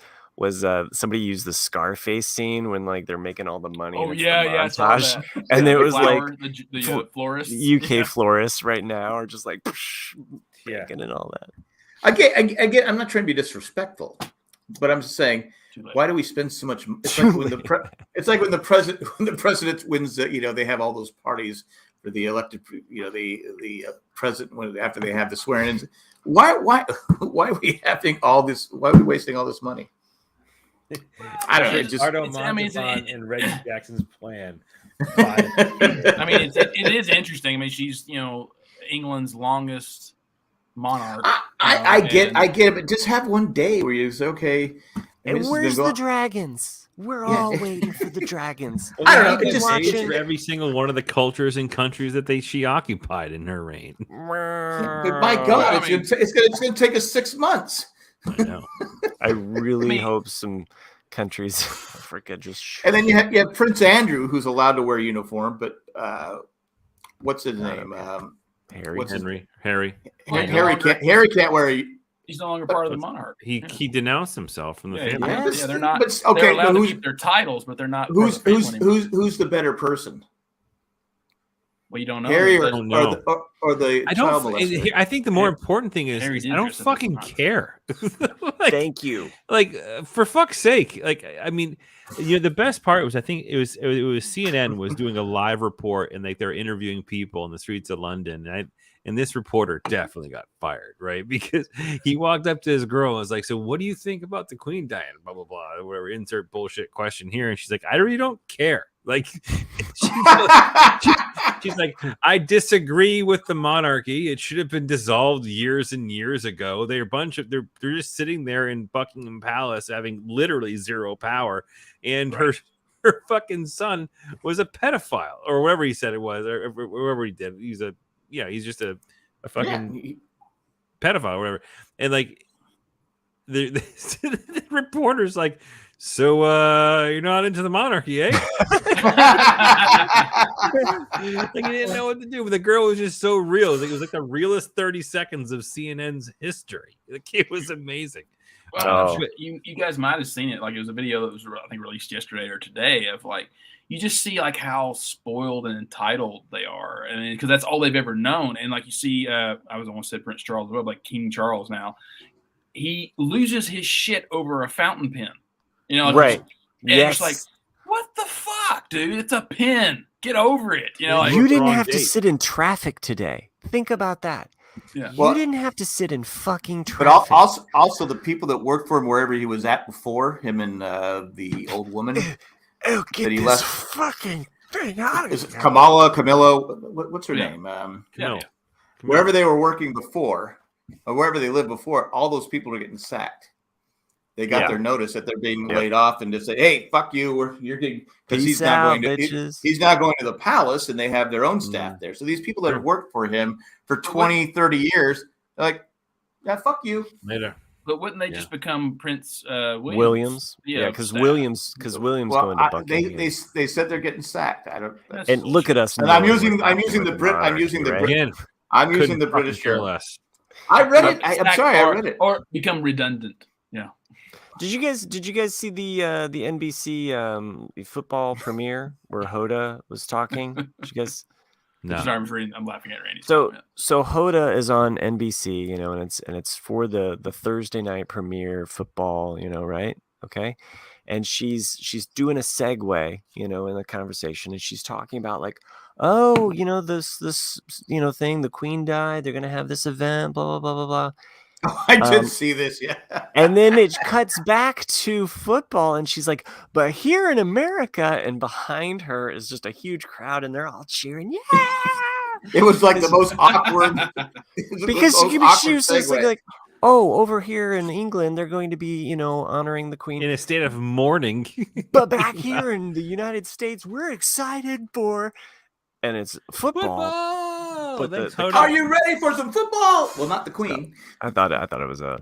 somebody used the Scarface scene when like they're making all the money. Oh and it's yeah, the yeah, I saw montage. that. And it was Flower, like the florist, UK florists right now are just like Yeah. bacon and all that. Again, I'm not trying to be disrespectful, but I'm just saying, why do we spend so much? It's like when the president wins. They have all those parties for the elected. The president after they have the swearing in. Why are we having all this? Why are we wasting all this money? I don't know. It just, Ardo Montalban and Reggie Jackson's plan. It is interesting. I mean, she's England's longest monarch. I get it, but just have one day where you say, okay. And where's the dragons? We're all waiting for the dragons. Well, I don't know. Just Watching for every single one of the cultures and countries that she occupied in her reign. But my God, it's going to take us 6 months. I know. I really hope some countries in Africa just. And then you have Prince Andrew, who's allowed to wear a uniform, but what's his name? Harry. Harry can't wear a. He's no longer part of the monarch. He denounced himself from the family. Yeah, they're not. But, okay, they're allowed but to keep their titles, but they're not. Who's the better person? Well, you don't know. Harry or the I child don't. molester? I think the more important thing is Harry's I don't interested fucking in this care. Thank you. For fuck's sake. I mean, the best part was I think it was CNN was doing a live report and they're interviewing people in the streets of London. And this reporter definitely got fired, right? Because he walked up to his girl and was like, "So what do you think about the Queen dying?" Blah, blah, blah, whatever, insert bullshit question here. And she's like, "I really don't care." Like, she's like, "I disagree with the monarchy. It should have been dissolved years and years ago. They're just sitting there in Buckingham Palace having literally zero power. And her fucking son was a pedophile or whatever he said it was, or whatever he did. He's just a fucking pedophile or whatever." And like the reporter's like, "So you're not into the monarchy, eh?" Like he didn't know what to do. But the girl was just so real. It was like the realest 30 seconds of CNN's history. Like, it was amazing. Well, you guys might have seen it. Like, it was a video that was I think released yesterday or today of like you just see like how spoiled and entitled they are, and because that's all they've ever known. And like you see, I almost said Prince Charles, but like King Charles now, he loses his shit over a fountain pen. Right? It's like, what the fuck, dude? It's a pen. Get over it. You didn't have to sit in traffic today. Think about that. Yeah. You didn't have to sit in fucking traffic. But also the people that worked for him wherever he was at before, him and the old woman. Get this left. Fucking thing out of here. Camilla, what's her name? Yeah. Wherever they were working before, or wherever they lived before, all those people are getting sacked. They got their notice that they're being laid off, and just say, "Hey, fuck you! You're getting," because he's not going to he's not going to the palace, and they have their own staff there. So these people that have worked for him for 20, 30 years, they're like, "Yeah, fuck you." Later. But wouldn't they just become Prince Williams? Yeah, because Williams going to Buckingham. They said they're getting sacked. I don't. And look at us. And I'm using the British term. I read it. I'm sorry, I read it. Or become redundant. Yeah. Did you guys see the NBC football premiere where Hoda was talking? Did you guys? No. Sorry, I'm laughing at Randy. So Hoda is on NBC, and it's for the Thursday night premiere football, right? Okay. And she's doing a segue, in the conversation, and she's talking about like, oh, this thing, the Queen died, they're gonna have this event, blah blah blah blah blah. Oh, I did see this, yeah. And then it cuts back to football, and she's like, but here in America, and behind her is just a huge crowd, and they're all cheering, yeah. It was like the most awkward. Because she was just like, oh, over here in England, they're going to be, honoring the Queen in a state of mourning. But back here in the United States, we're excited for, and it's football. But are you ready for some football? Well, not the Queen. I thought it was a.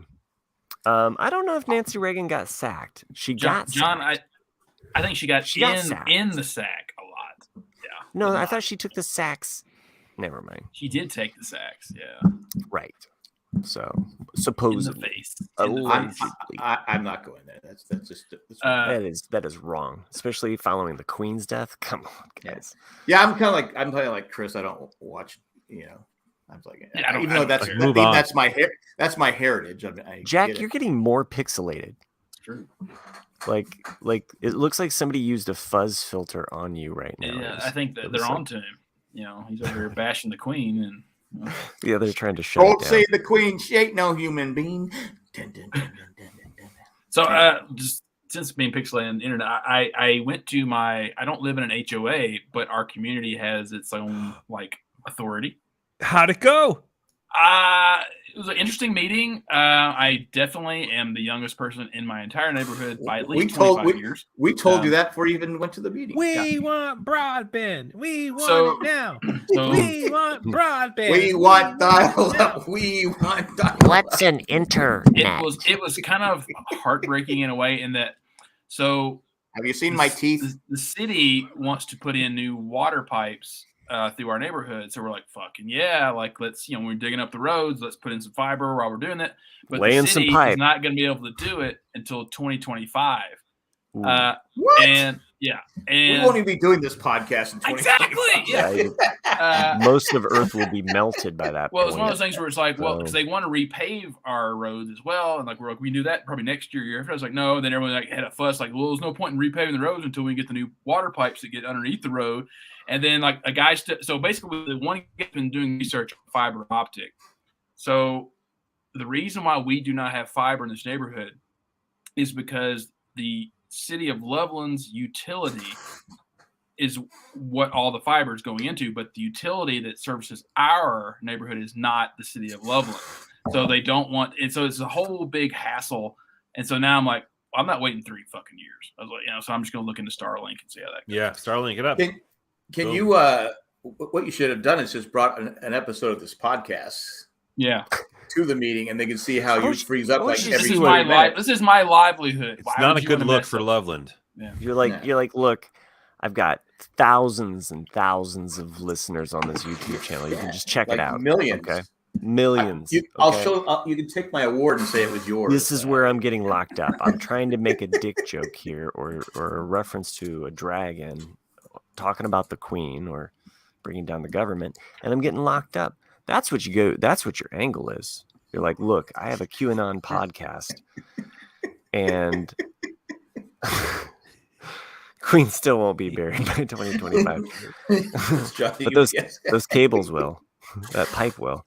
I don't know if Nancy Reagan got sacked. She got sacked. I think she got in the sack a lot. Yeah. No, I thought she took the sacks. Never mind. She did take the sacks. Yeah. Right. So supposedly, I'm not going there. That's that is wrong, especially following the Queen's death. Come on, guys. Yeah, I'm kind of like Chris. I don't watch. I'm like, even though that's my heritage. Jack, you're getting more pixelated. It's true. Like it looks like somebody used a fuzz filter on you right now. Yeah, I think that they're on to him. He's over here bashing the Queen and. Yeah, they're trying to shut it down. Don't say the Queen. She ain't no human being. So, just since being pixelated on the internet, I went to I don't live in an HOA, but our community has its own authority. How'd it go? It was an interesting meeting. I definitely am the youngest person in my entire neighborhood by at least 25 years. We told you that before you even went to the meeting. We want broadband. We want it now. We want broadband. We want dial-up. We want dial-up. What's an internet? It was kind of heartbreaking in a way in that. So have you seen my teeth? The city wants to put in new water pipes through our neighborhood, so we're like, fucking yeah, let's when we're digging up the roads, let's put in some fiber while we're doing that. But the city is not going to be able to do it until 2025. What? And we won't even be doing this podcast in 2025. Exactly. Yeah. Most of Earth will be melted by that. Well, it's one of those things where it's like, because they want to repave our roads as well, and we're like, we can do that probably next year. I was like, no. Then everyone had a fuss, well, there's no point in repaving the roads until we get the new water pipes that get underneath the road. And then a guy, so basically the one guy's been doing research on fiber optic. So the reason why we do not have fiber in this neighborhood is because the city of Loveland's utility is what all the fiber is going into, but the utility that services our neighborhood is not the city of Loveland. So they don't want, and so it's a whole big hassle. And so now I'm like, I'm not waiting 3 fucking years. I was like, so I'm just going to look into Starlink and see how that goes. Yeah, Starlink it up. Can you, what you should have done is just brought an episode of this podcast to the meeting, and they can see how you freeze up every 20 minutes. This is my livelihood. It's not a good look for Loveland. Yeah. You're like, look, I've got thousands and thousands of listeners on this YouTube channel. You can just check it out. Millions. Okay. Millions. You can take my award and say it was yours. This is where I'm getting locked up. I'm trying to make a dick joke here, or a reference to a dragon talking about the Queen or bringing down the government, and I'm getting locked up. That's what your angle is. You're like, look, I have a QAnon podcast, and Queen still won't be buried by 2025. But those cables will. That pipe will.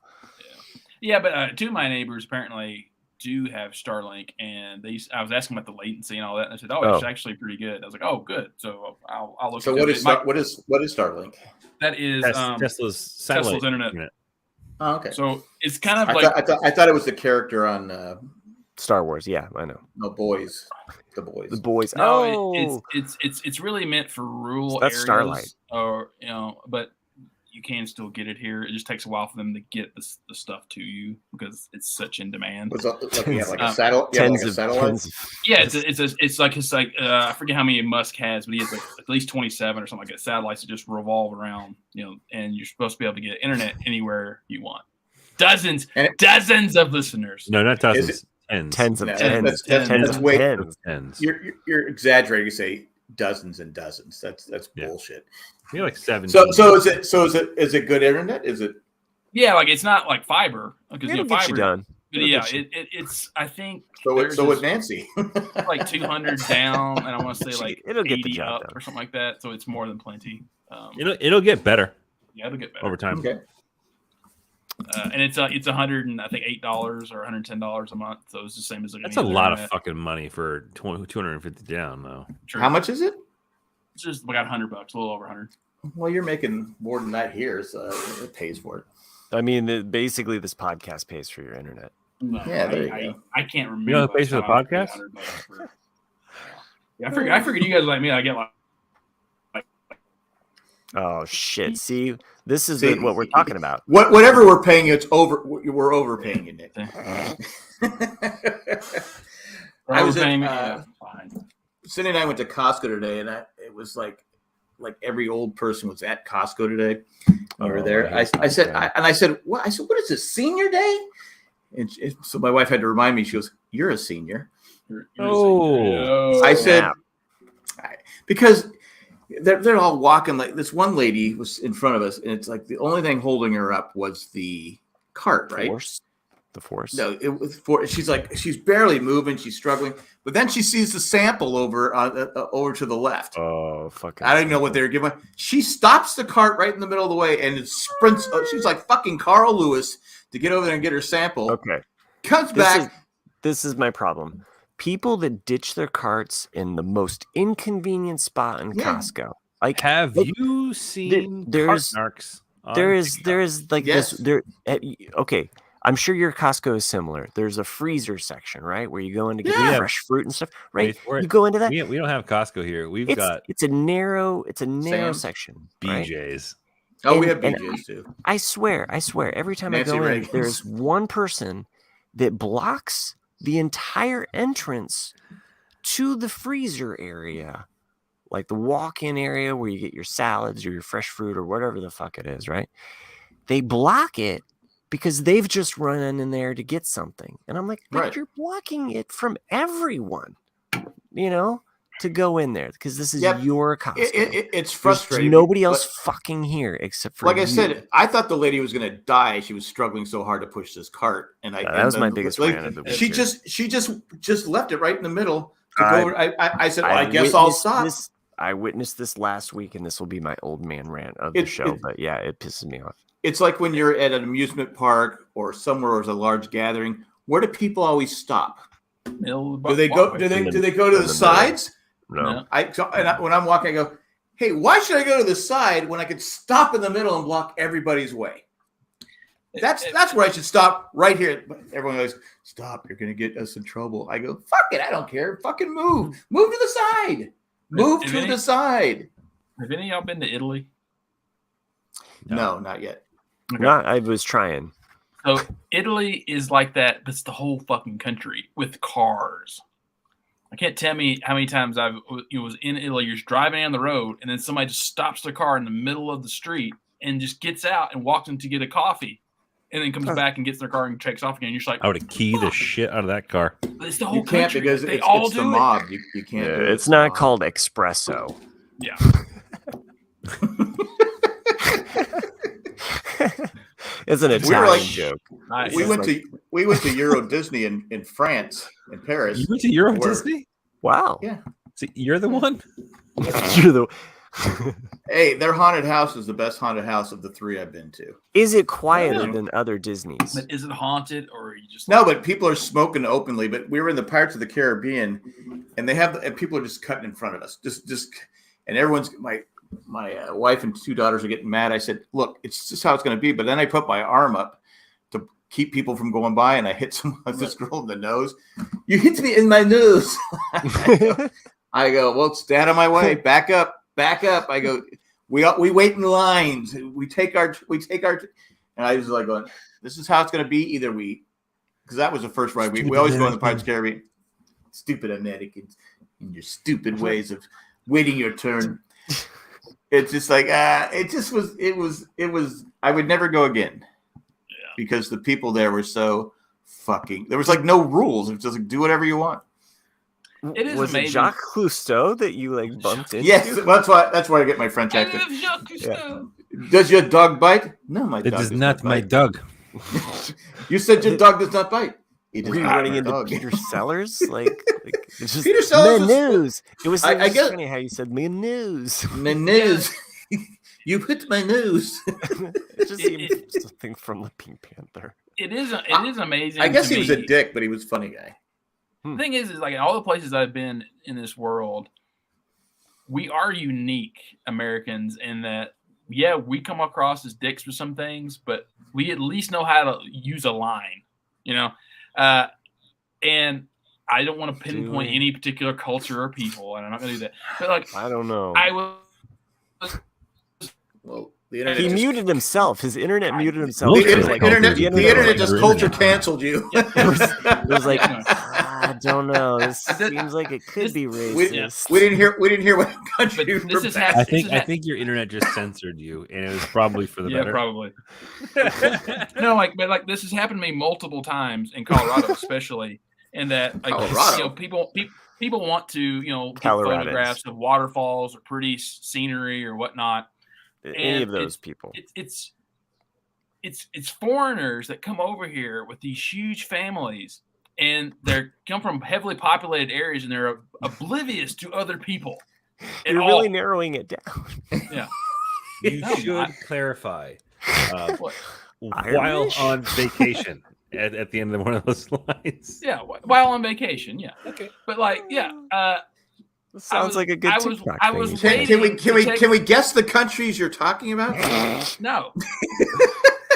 Yeah, but two of my neighbors apparently do have Starlink, and I was asking about the latency and all that, and I said, "Oh, it's actually pretty good." I was like, "Oh, good." So I'll look. So what is Starlink? That is Tesla's internet. Oh, okay. So it's kind of I thought it was the character on Star Wars. Yeah, I know. No Boys. The Boys. The Boys. No, it's really meant for rural that's areas. Starlight. Or but you can still get it here. It just takes a while for them to get the stuff to you because it's such in demand. Was like you have like a satellite? Yeah, it's like I forget how many Musk has, but he has like at least 27 or something like that satellites that just revolve around, and you're supposed to be able to get internet anywhere you want. Dozens of listeners. No, not dozens. Tens of tens. Tens. You're exaggerating. You say dozens and dozens. That's bullshit. You're like 7. So is it good internet? Is it? Yeah, like it's not like fiber because It'll fiber. get you done. But yeah, it's. I think so with Nancy, like 200 down, and I want to say like it'll get 80 the job up done. or something like that. So it's more than plenty. It'll get better. Yeah, it'll get better over time. Okay. And it's $100 and I think $8 or $110 a month. So it's the same as that's a lot of fucking money for 250 down though. True. How much is it? It's just about $100, a little over 100. Well, you're making more than that here, so it pays for it. I mean, basically, this podcast pays for your internet. No, yeah, there you go. I can't remember. You know the pays for the podcast? Yeah, I figured you guys like me. I get like. Oh shit! See, this is what we're talking about. Whatever we're paying, it's over. We're overpaying you, Nick. I was fine. Cindy and I went to Costco today, and it was like every old person was at Costco today. We were there. I said, what? I said, what is this, senior day? And so my wife had to remind me. She goes, "You're a senior." I said, because they're all walking like this. One lady was in front of us, and it's like the only thing holding her up was the cart, right? The force. No, it was for. She's barely moving. She's struggling, but then she sees the sample over to the left. Oh, fucking! I don't even know what they're giving. She stops the cart right in the middle of the way and it sprints. She's like fucking Carl Lewis to get over there and get her sample. Okay, comes back. This is my problem. People that ditch their carts in the most inconvenient spot in Costco. Like, have you seen there's narcs? There is like this. Okay. I'm sure your Costco is similar. There's a freezer section, right, where you go in to get fresh fruit and stuff, right? You go into that. We don't have Costco here. It's a narrow section. BJ's. Right? Oh, we have BJ's too. I swear. Every time I go in, there's one person that blocks the entire entrance to the freezer area, like the walk-in area where you get your salads or your fresh fruit or whatever the fuck it is, right? They block it because they've just run in there to get something. And I'm like, you're blocking it from everyone, to go in there because this is your Costco. It's frustrating. There's nobody else fucking here except for I said, I thought the lady was going to die. She was struggling so hard to push this cart. And that was my biggest fan of the week. She just left it right in the middle. I said, well, I guess I'll stop. I witnessed this last week, and this will be my old man rant of the show. But yeah, it pisses me off. It's like when you're at an amusement park or somewhere where there's a large gathering. Where do people always stop? Do they go? Do they go to the sides? No. When I'm walking, I go, "Hey, why should I go to the side when I could stop in the middle and block everybody's way?" That's where I should stop, right here. But everyone goes, "Stop! You're going to get us in trouble." I go, "Fuck it! I don't care. Fucking move to the side. Move to the side." Have any of y'all been to Italy? No, not yet. Okay. No, I was trying. So Italy is like that, but it's the whole fucking country with cars. I can't tell me how many times I was in Italy. You're just driving down the road, and then somebody just stops their car in the middle of the street and just gets out and walks in to get a coffee, and then comes back and gets their car and takes off again. You're just like, I would have keyed the shit out of that car. It's the whole country. Can't because they it's all the do mob. it. You can't. Yeah, it's not called espresso. Yeah. It's an Italian joke. We went to Euro Disney in France, in Paris. You went to Euro Disney? Wow. Yeah. So you're the one? You're the Hey, their haunted house is the best haunted house of the three I've been to. Is it quieter than other Disneys? But is it haunted or are you just No, but people are smoking openly. But we were in the Pirates of the Caribbean, and and people are just cutting in front of us. And everyone's my wife and two daughters are getting mad. I said, "Look, it's just how it's going to be." But then I put my arm up keep people from going by, and I hit this girl in the nose. You hit me in my nose. I go, well, stand on my way. Back up. I go, we wait in lines. We take our, and I was like going, this is how it's going to be. Either because that was the first ride. We always go in the Pirates of the Caribbean. Stupid Americans and your stupid ways of waiting your turn. It's just like, it was, I would never go again. Because the people there were so there was like no rules. It was just like, do whatever you want. It is was amazing. It Jacques Cousteau that you like bumped into? Yes, that's why I get my French accent. I love Jacques Cousteau. Yeah. Does your dog bite? No, my dog does not my bite. dog. You said your dog does not bite. Were you running into Peter Sellers? Like it's just Peter Sellers news. It was I guess funny how you said me news. My news. You hit my news. It just seemed something from the Pink Panther. It is amazing. I guess he was a dick, but he was a funny guy. The thing is like in all the places I've been in this world, we are unique Americans in that, we come across as dicks for some things, but we at least know how to use a line, and I don't want to pinpoint any particular culture or people, and I'm not going to do that. But like, I don't know. I was. Well, the internet he muted himself. His internet muted himself. The internet just culture canceled you. It was like, I don't know. This seems like it could be racist. We didn't hear what country. I think your internet just censored you, and it was probably for the better. Yeah, probably. No, but this has happened to me multiple times in Colorado, especially, in that Colorado. People want to get photographs of waterfalls or pretty scenery or whatnot. Any of those people. It's foreigners that come over here with these huge families, and they come from heavily populated areas, and they're oblivious to other people. You're really narrowing it down. Yeah. You should clarify. While on vacation at the end of one of those lines. Yeah, while on vacation. Yeah. Okay. But sounds like a good TikTok thing. Can we guess the countries you're talking about? No.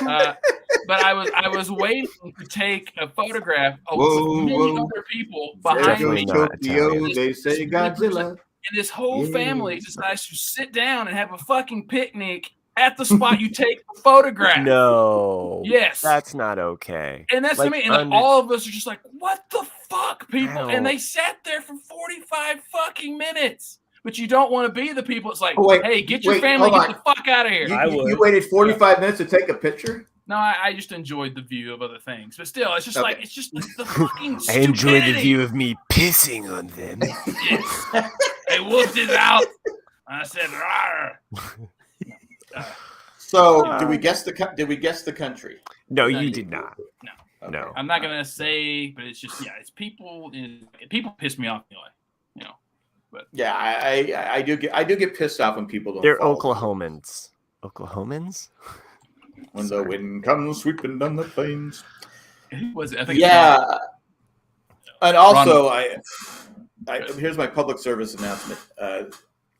But I was waiting to take a photograph of many other people behind me. Tokyo, they say Godzilla. And this whole family decides to sit down and have a fucking picnic at the spot you take the photograph. No. Yes. That's not okay. And that's to me. And all of us are just like, what the fuck, people? And they sat there for 45 fucking minutes. But you don't want to be the people. It's like, hey, get your family, get the fuck out of here. You waited 45 minutes to take a picture? No, I just enjoyed the view of other things. But still, it's just it's just the fucking stupidity. I enjoyed the view of me pissing on them. Yes. They whooped it out. I said, rawr. So, did we guess the country? No, you did not. No. No. I'm not gonna say, but it's just it's people. People piss me off anyway. But yeah, I do get pissed off when people don't. They're follow. Oklahomans. Oklahomans. When the wind comes sweeping down the plains. Was it? I think. Yeah. And also, here's my public service announcement. A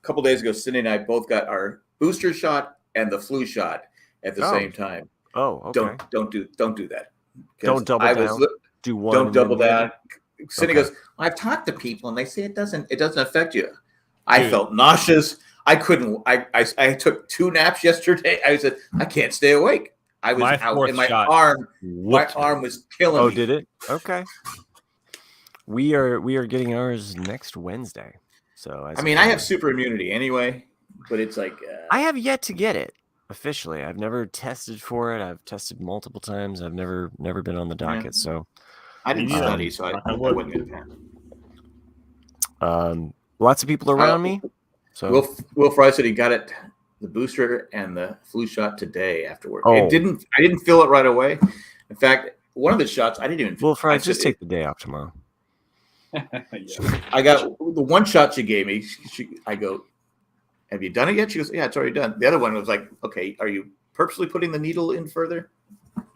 couple days ago, Cindy and I both got our booster shot and the flu shot at the same time. Oh, okay. Don't do that. Don't double down. Do one. Don't double down. Cindy goes, I've talked to people and they say it doesn't affect you. I felt nauseous. I couldn't. I took 2 naps yesterday. I said I can't stay awake. I was out, and my arm was killing me. Oh, did it? Okay. We are getting ours next Wednesday. So I have super immunity anyway, but it's like I have yet to get it officially. I've never tested for it. I've tested multiple times. I've never been on the docket. Yeah. So I didn't study, so I wouldn't get that. Lots of people around me. So Will Fry said he got it, the booster and the flu shot today afterward. Oh. I didn't feel it right away. In fact, one of the shots I didn't even. Will Fry, just take the day off tomorrow. I got the one shot she gave me. I go, have you done it yet? She goes, yeah, it's already done. The other one was like, okay, are you purposely putting the needle in further?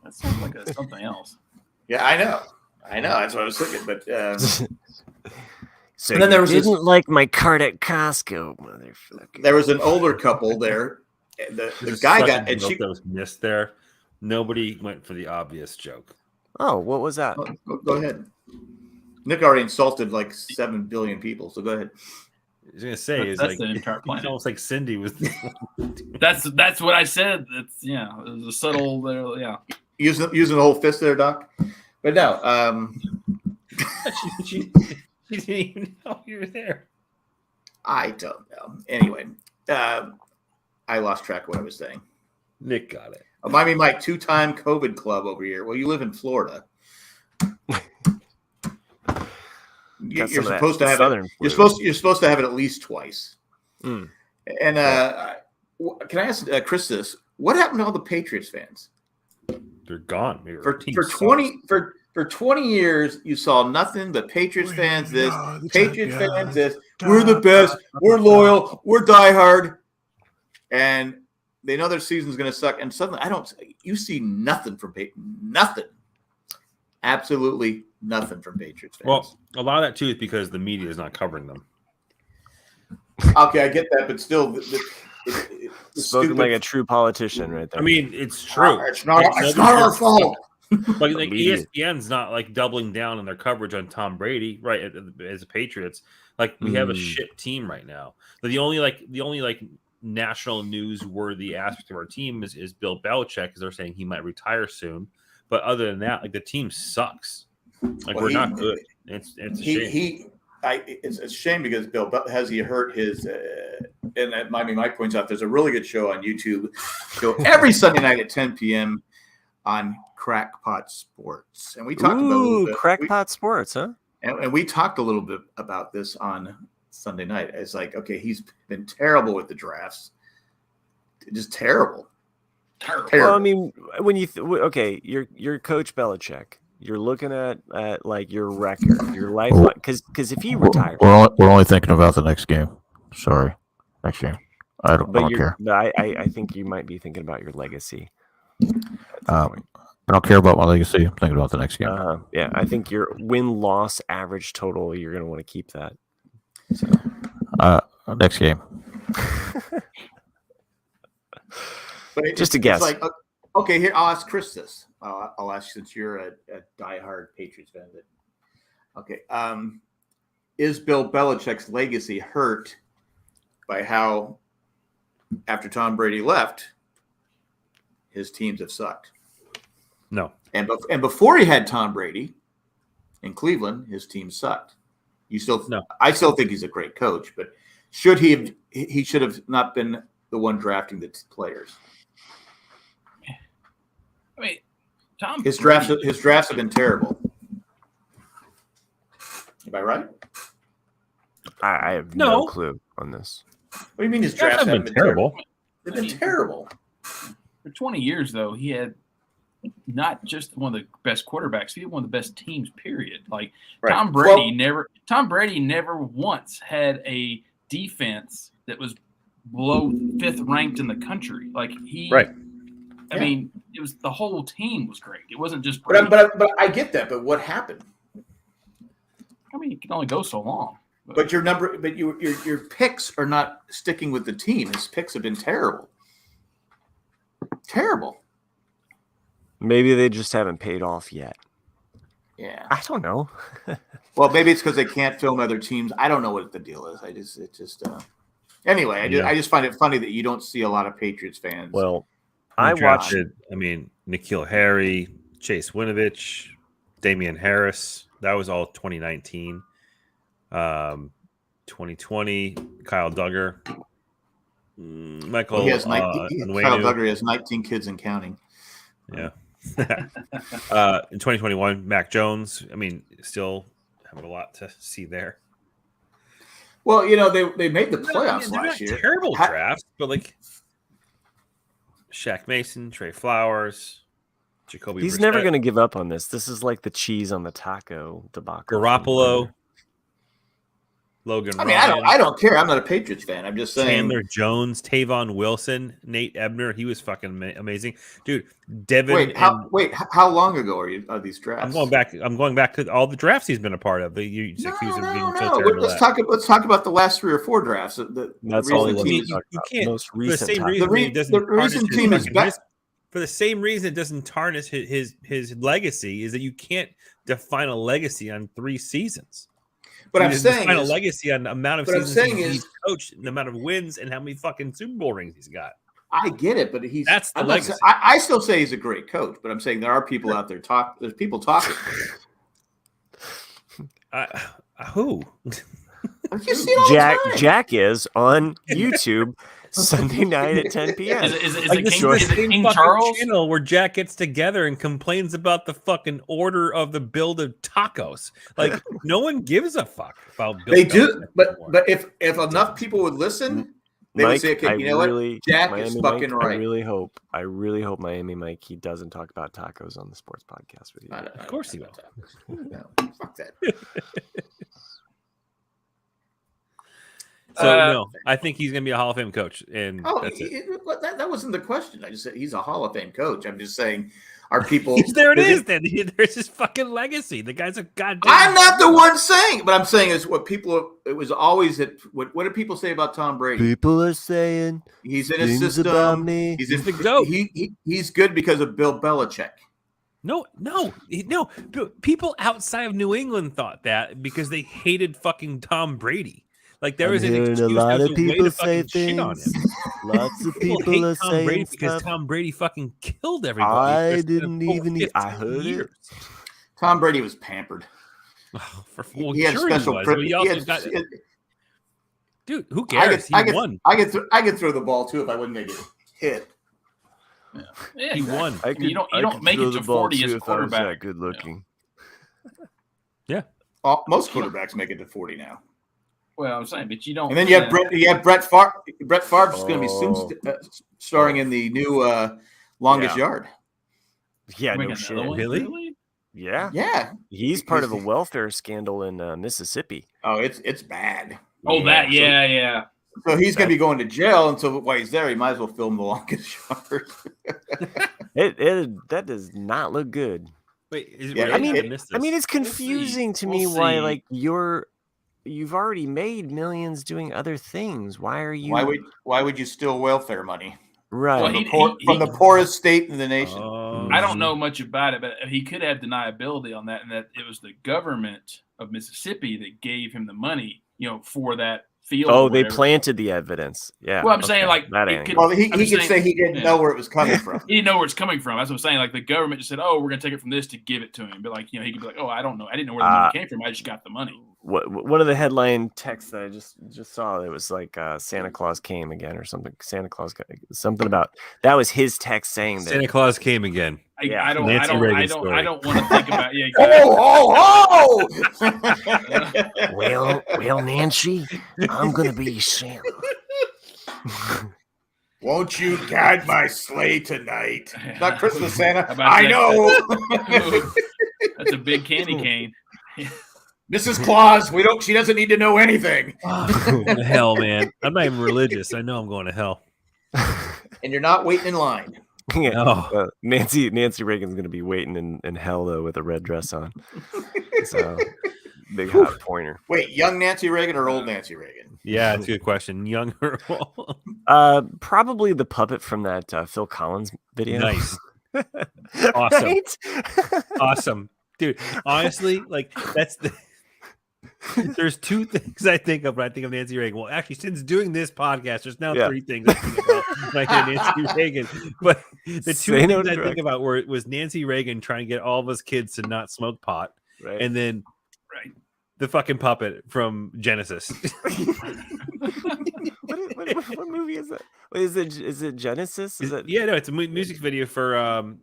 That sounds like something else. Yeah, I know. That's what I was thinking. But so and then there was didn't like my card at Costco, motherfucker. There was an older couple there. The guy got and she that was missed there. Nobody went for the obvious joke. Oh, what was that? Go ahead. Nick already insulted like 7 billion people, so go ahead. I was gonna say that's the entire planet. It's almost like Cindy was. That's what I said. It's it was a subtle there. Yeah, using the whole fist there, Doc. But no, she didn't even know you were there. I don't know. Anyway, I lost track of what I was saying. Nick got it. Miami Mike, 2-time COVID club over here. Well, you live in Florida. You're supposed to have it. You're supposed to have it at least twice. And can I ask Chris this? What happened to all the Patriots fans? They're gone. For 20 years, you saw nothing but Patriots fans. Patriots fans. This. We're the best. We're loyal. We're diehard. And they know their season's going to suck. And suddenly, you see nothing from nothing. Absolutely nothing from Patriots fans. Well, a lot of that too is because the media is not covering them. Okay, I get that, but still, spoken like a true politician, right there. I mean, it's true. It's not our fault. Like ESPN's not like doubling down on their coverage on Tom Brady, right? As the Patriots, like we have a shit team right now. But the only national news worthy aspect of our team is Bill Belichick, because they're saying he might retire soon. But other than that, like the team sucks. Like we're not good. It's a shame. It's a shame because Bill has he hurt his. And Miami Mike points out there's a really good show on YouTube, every Sunday night at 10 p.m. on Crackpot Sports, and we talked about a little bit. Crackpot Sports, huh? And we talked a little bit about this on Sunday night. It's like, okay, he's been terrible with the drafts, just terrible. Well, I mean, when you you're Coach Belichick, you're looking at like your record, your life, because if he retired, we're only thinking about the next game. Sorry, next game. I don't care. I think you might be thinking about your legacy. I don't care about my legacy. I'm thinking about the next game. Yeah, I think your win-loss average total, you're going to want to keep that. So. Next game. But just a guess. Like, okay, here, I'll ask Chris this. I'll ask, since you're a diehard Patriots fan. Okay. Is Bill Belichick's legacy hurt by how, after Tom Brady left, his teams have sucked? No. And before he had Tom Brady in Cleveland, his team sucked. No. I still think he's a great coach, but he should have not been the one drafting the players. I mean, his drafts have been terrible. Am I right? I have no clue on this. What do you mean his drafts haven't been terrible? They've been terrible. For 20 years, though, he had not just one of the best quarterbacks, he had one of the best teams, period. Like right. Tom Brady never once had a defense that was below 5th ranked in the country. Like I mean, it was the whole team was great. It wasn't just Brady. But I get that. But what happened? I mean, it can only go so long. But your picks are not sticking with the team. His picks have been terrible. Terrible. Maybe they just haven't paid off yet. Yeah. I don't know. Well, maybe it's because they can't film other teams. I don't know what the deal is. Anyway, I just find it funny that you don't see a lot of Patriots fans. Well, I watched. I mean, N'Keal Harry, Chase Winovich, Damian Harris. That was all 2019. 2020, Kyle Duggar. Michael. Kyle Duggar has 19 kids and counting. Yeah. In 2021, Mac Jones. I mean, still having a lot to see there. Well, they made the playoffs last year. Terrible drafts, but like Shaq Mason, Trey Flowers, Jacoby. He's never going to give up on this. This is like the cheese on the taco debacle. Garoppolo. Logan. I mean, I don't care. I'm not a Patriots fan. I'm just saying. Chandler Jones, Tavon Wilson, Nate Ebner. He was fucking amazing, dude. Devin. How long ago are these drafts? I'm going back to all the drafts he's been a part of. Let's talk about the last 3 or 4 drafts. That's all. You can't. Most recent. The recent team is best. for the same reason it doesn't tarnish his legacy is that you can't define a legacy on 3 seasons. But you I'm saying define is, a legacy on the amount of what I'm seasons saying he's is, coached, and the amount of wins, and how many fucking Super Bowl rings he's got. I get it, but That's the legacy. I still say he's a great coach, but I'm saying there are people out there there's people talking. Who? You see it all the time. Jack is on YouTube Sunday night at 10 p.m. Is Like, it this King, is is the it same King fucking Charles? channel where Jack gets together and complains about the fucking order of the build of tacos. Like, no one gives a fuck about. Bill They do, Belichick but anymore. if enough people would listen, they would Mike, say, "Okay, you know what? Jack is fucking right." I really hope Miami Mike he doesn't talk about tacos on the sports podcast with you. Of course he will. No, fuck that. So no, I think he's gonna be a Hall of Fame coach, and that's it. That wasn't the question. I just said he's a Hall of Fame coach. I'm just saying, are people? There it is. Then there's his fucking legacy. The guy's a goddamn. I'm not the one saying, but I'm saying is what people. It was always that. What do people say about Tom Brady? People are saying He's in his things system. about me. He's the GOAT. He's good because of Bill Belichick. No. People outside of New England thought that because they hated fucking Tom Brady. Like there was an excuse. A lot of way people to say fucking shit on things. him. Lots of People people hate are Tom saying Brady because stuff. Tom Brady fucking killed everybody. I for didn't over even. 15 I heard years. it. Tom Brady was pampered. Well, He had sure special. he was, pri- but he he also had- got, dude, who I cares? could, He won. I could throw the ball too if I wouldn't make it hit. Yeah, He won. You don't make it to 40 as a quarterback. Good looking. Most quarterbacks make it to 40 now. Well, I'm saying, but you don't. And then you have Brett Favre. Brett Favre's going to be soon starring in the new Longest Yard. Yeah, no shit. Really? Yeah. Yeah. He's part of a welfare scandal in Mississippi. Oh, it's bad. Yeah. So he's going to be going to jail, and so while he's there, he might as well film the Longest Yard. That does not look good. Wait, Yeah, I mean, it's confusing to me why like you've already made millions doing other things. Why are you? Why would you steal welfare money? Right. Well, from the poorest state in the nation. I don't know much about it, but he could have deniability on that, and that it was the government of Mississippi that gave him the money, for that field. Oh, they planted the evidence. Yeah. Well, I'm saying like that. He could say he didn't know where it was coming from. He didn't know where it's coming from. That's what I'm saying. Like the government just said, "Oh, we're going to take it from this to give it to him." But like, he could be like, "Oh, I don't know. I didn't know where the money came from. I just got the money." One of the headline texts that I just saw, it was like Santa Claus came again or something. Something about that was his text saying that Santa Claus came again. I don't want to think about. Yeah. Exactly. Well, Nancy, I'm gonna be Santa. Won't you guide my sleigh tonight? Not Christmas, Santa. I know. That's a big candy cane. Mrs. Claus, she doesn't need to know anything. Hell, man. I'm not even religious. I know I'm going to hell. And you're not waiting in line. No. Nancy Reagan's gonna be waiting in hell though with a red dress on. So big hot pointer. Wait, young Nancy Reagan or old Nancy Reagan? Yeah, it's a good question. Young or old? Probably the puppet from that Phil Collins video. Nice. Awesome. Right? Awesome. Dude, honestly, like there's 2 things I think of when I think of Nancy Reagan. Well, actually, since doing this podcast, there's now 3 things I think about when I hear Nancy Reagan. But the 2 things I think about was Nancy Reagan trying to get all of us kids to not smoke pot, right. And then the fucking puppet from Genesis. What movie is that? Is it Genesis? Is it? Yeah, no, it's a music video for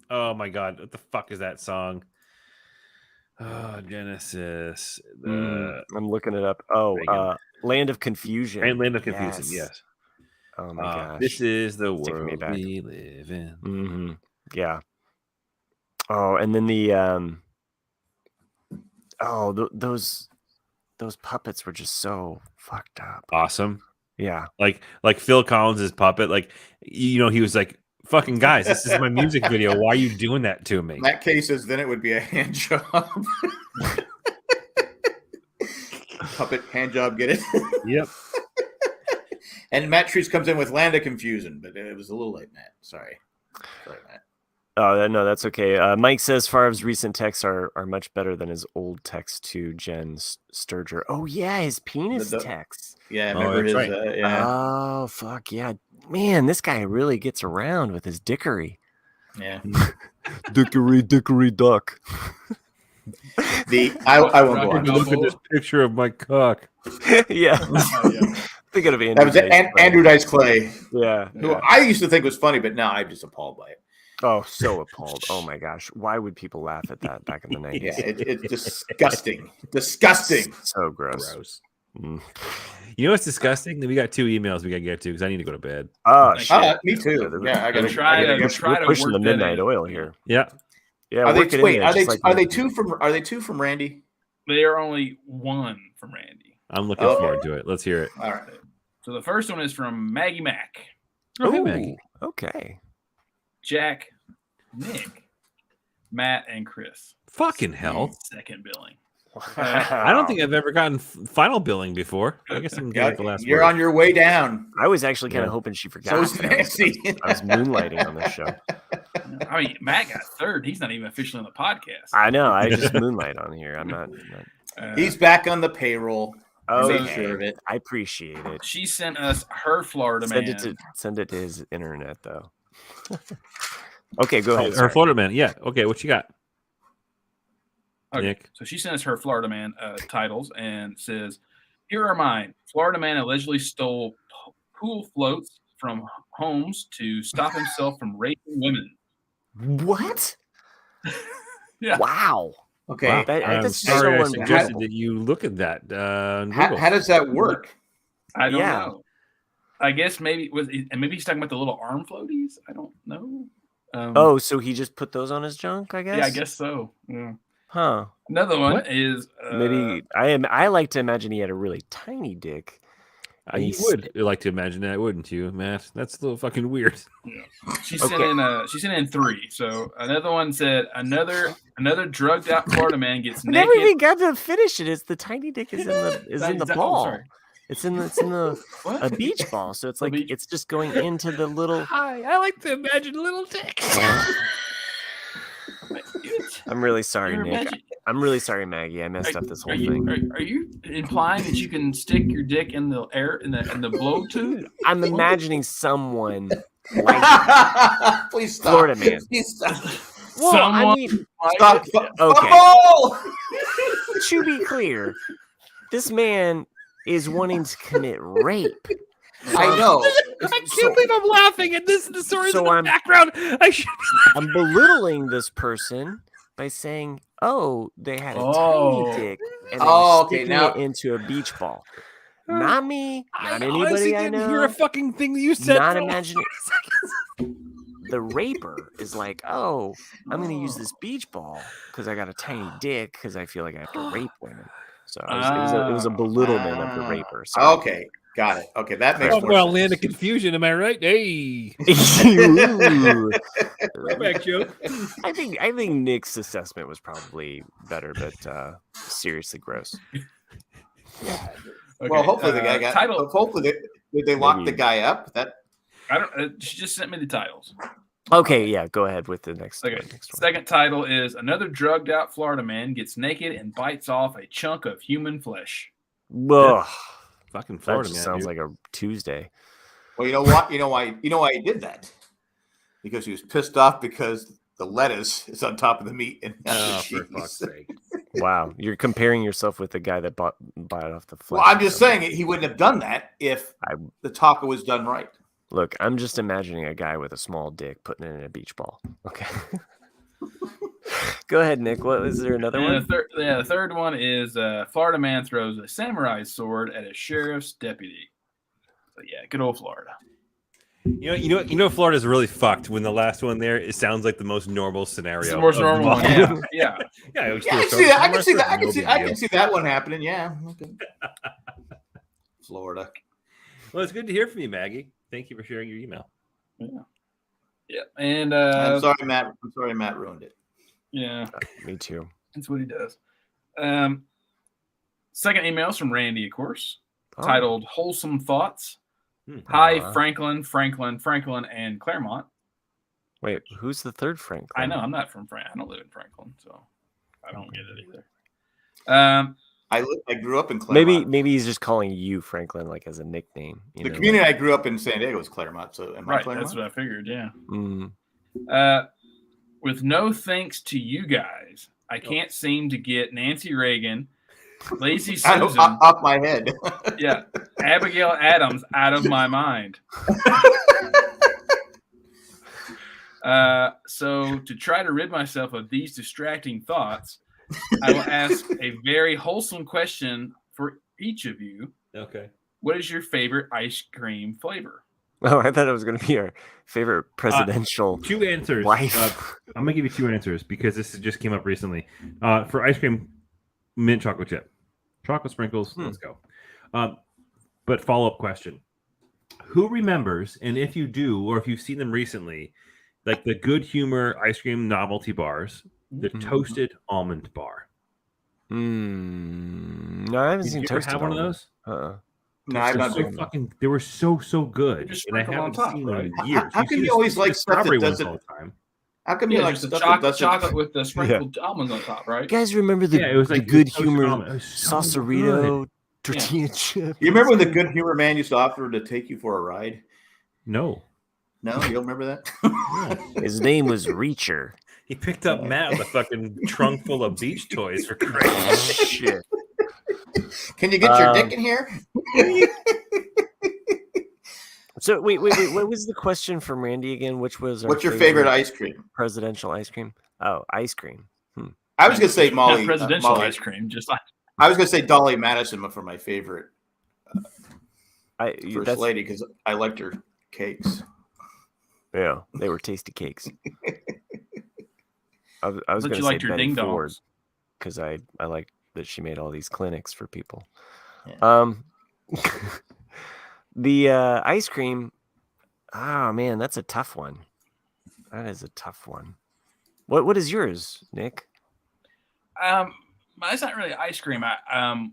oh my god, what the fuck is that song? Oh, Genesis. I'm looking it up. Oh, Land of Confusion. And Land of Confusion, yes. Oh my gosh. This is the it's world we live in. Mm-hmm. Yeah. Oh, and then the those puppets were just so fucked up. Awesome. Yeah. Like Phil Collins' puppet, like he was like, fucking guys, this is my music video. Why are you doing that to me? In that case, then it would be a hand job. Puppet hand job, get it? Yep. And Matt Treese comes in with Land of Confusion, but it was a little late, Matt. Sorry, Matt. Oh, no, that's okay. Mike says Favre's recent texts are much better than his old text to Jen Sturger. Oh, yeah, his penis texts. Yeah, remember that's his, right. yeah. Oh, fuck, yeah. Man, this guy really gets around with his dickery. Yeah. Dickery duck. I won't go on. Look at this picture of my cock. Yeah. Thinking of Andrew. That was Andrew Dice Clay. Yeah. Who I used to think was funny, but now I'm just appalled by it. Oh, so appalled. Oh my gosh. Why would people laugh at that back in the 90s? Yeah, it's disgusting. Disgusting. So gross. You know what's disgusting? We got 2 emails we got to get to because I need to go to bed. Oh, shit. Me too. Yeah, I got to try to pushing work the that midnight in. oil here. Yeah. Yeah. Are they 2 from Randy? They are only 1 from Randy. I'm looking forward to it. Let's hear it. All right. So the first one is from Maggie Mack. Oh, hey, Maggie. Okay. Jack, Nick, Matt, and Chris. Fucking hell. Second billing. I don't think I've ever gotten final billing before. I guess I'm getting the last You're word. on your way down. I was actually kind of hoping she forgot. So is Nancy. I was moonlighting on this show. I mean, Matt got third. He's not even officially on the podcast. I know. I just moonlight on here. I'm not. He's back on the payroll. Okay. Sure of it. I appreciate it. She sent us her Florida man. Send it to his internet though. Okay, go ahead. Her Florida man. Yeah. Okay, what you got? Okay. Nick. So she sent us her Florida man titles and says, "Here are mine. Florida man allegedly stole pool floats from homes to stop himself from raping women." What? Yeah. Wow. Okay. Wow. That's I'm so sorry I suggested unbelievable. that you look at that. On How Google. does that work? I don't know. I guess maybe maybe he's talking about the little arm floaties. I don't know. So he just put those on his junk, I guess? Yeah, I guess so. Yeah. Huh. Another one is Maybe I like to imagine he had a really tiny dick. You would like to imagine that, wouldn't you, Matt? That's a little fucking weird. Yeah. She sent in 3. So another one said another drugged out Florida man gets naked. Never even got to finish it. It's the tiny dick is in the ball. sorry. It's in the a beach ball. So it's like it's just going into the little. Hi, I like to imagine little dicks. I'm really sorry, Nick. I'm really sorry, Maggie. I messed up this whole thing. Are you implying that you can stick your dick in the air in the blow tube? I'm imagining someone Please stop. Florida man. Please stop. Well, I mean, Stop. okay. To be clear, this man is wanting to commit rape. I know. I can't believe I'm laughing at this. The story's in the background. I'm belittling this person by saying, "Oh, they had a tiny dick and they were sticking it into a beach ball." Not me. Not anybody I know. Hear a fucking thing that you said. Not imagining. The raper is like, "Oh, I'm going to use this beach ball because I got a tiny dick because I feel like I have to rape women." So it was a belittlement of the raper. So. Okay. Got it. Okay, that makes more well, sense. land of confusion. Am I right? Hey, back joke. I think Nick's assessment was probably better, but seriously gross. Okay, Well, hopefully the guy got. title. Hopefully they locked the guy up. That I don't. She just sent me the titles. Okay, yeah, go ahead with the next. Okay. Next one. Second title is another drugged out Florida man gets naked and bites off a chunk of human flesh. Ugh, Fucking that Florida just man. sounds Dude. like a Tuesday. well, you know what? You know why he did that? Because he was pissed off because the lettuce is on top of the meat and not Oh, the for cheese. fuck's sake! Wow, you're comparing yourself with the guy that bought off the flesh. Well, I'm just saying he wouldn't have done that if the taco was done right. Look, I'm just imagining a guy with a small dick putting it in a beach ball. Okay. Go ahead, Nick. What is there another one? The third one is Florida man throws a samurai sword at a sheriff's deputy. So yeah, good old Florida. You know, Florida's really fucked. When the last one there, it sounds like the most normal scenario. It's the most of normal them all. one. Yeah. Yeah, I can see that. I can see that one happening. Yeah. Okay. Florida. Well, it's good to hear from you, Maggie. Thank you for sharing your email. Yeah. And I'm sorry, Matt. Ruined it. Yeah. Me too. That's what he does. Second email is from Randy, of course, Oh. titled Wholesome Thoughts. Hi, Franklin, and Claremont. Wait, who's the third Franklin? I know. I'm not from Franklin. I don't live in Franklin, so I don't get it either. I grew up in Claremont. Maybe he's just calling you Franklin, like as a nickname. The community I grew up in San Diego was Claremont, so am I Claremont? That's what I figured. Yeah. Mm. With no thanks to you guys, I can't seem to get Nancy Reagan, Lazy Susan, off my head. yeah, Abigail Adams out of my mind. So to try to rid myself of these distracting thoughts, I will ask a very wholesome question for each of you. Okay. What is your favorite ice cream flavor? Oh, I thought it was going to be our favorite presidential 2 answers. wife. I'm going to give you 2 answers because this just came up recently. For ice cream, mint chocolate chip. Chocolate sprinkles, let's go. But follow-up question. Who remembers, and if you do, or if you've seen them recently, like the Good Humor ice cream novelty bars, the toasted almond bar? No, I haven't seen toasted have one of those? No, I've not so fucking. They were so good, and I haven't seen them in years. How come you always like stuff that doesn't? All the time? How come you like the stuff that doesn't? chocolate with the sprinkled almonds on top, right? You guys remember the, it was like Good toasted Humor almond. It was so Saucerito tortilla chip? You remember when the Good Humor man used to offer to take you for a ride? No, you don't remember that? His name was Reacher. He picked up Matt with a fucking trunk full of beach toys for Christ's Shit. Can you get your dick in here? So wait. What was the question from Randy again? Which was what's your favorite ice cream? Presidential ice cream? Oh, ice cream. I was gonna say Molly. Not presidential Molly. ice cream, just like I was gonna say Dolly Madison for my favorite first that's, lady because I liked her cakes. Yeah, they were tasty cakes. I was going to say liked your Betty ding Ford dongs because I liked that she made all these clinics for people. Yeah. The ice cream. Oh man, that's a tough one. That is a tough one. What is yours, Nick? It's not really ice cream. I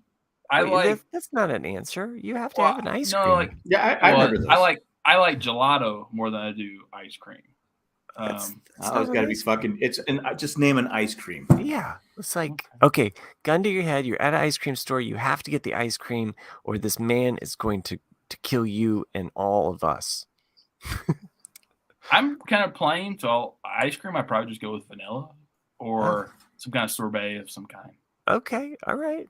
like. That's not an answer. You have to have an ice cream. Like, I remember this. I like gelato more than I do ice cream. It's got to be fucking. Just name an ice cream. Yeah, it's like okay, gun to your head. You're at an ice cream store. You have to get the ice cream, or this man is going to kill you and all of us. I'm kind of plain, so ice cream. I probably just go with vanilla or some kind of sorbet of some kind. Okay, all right.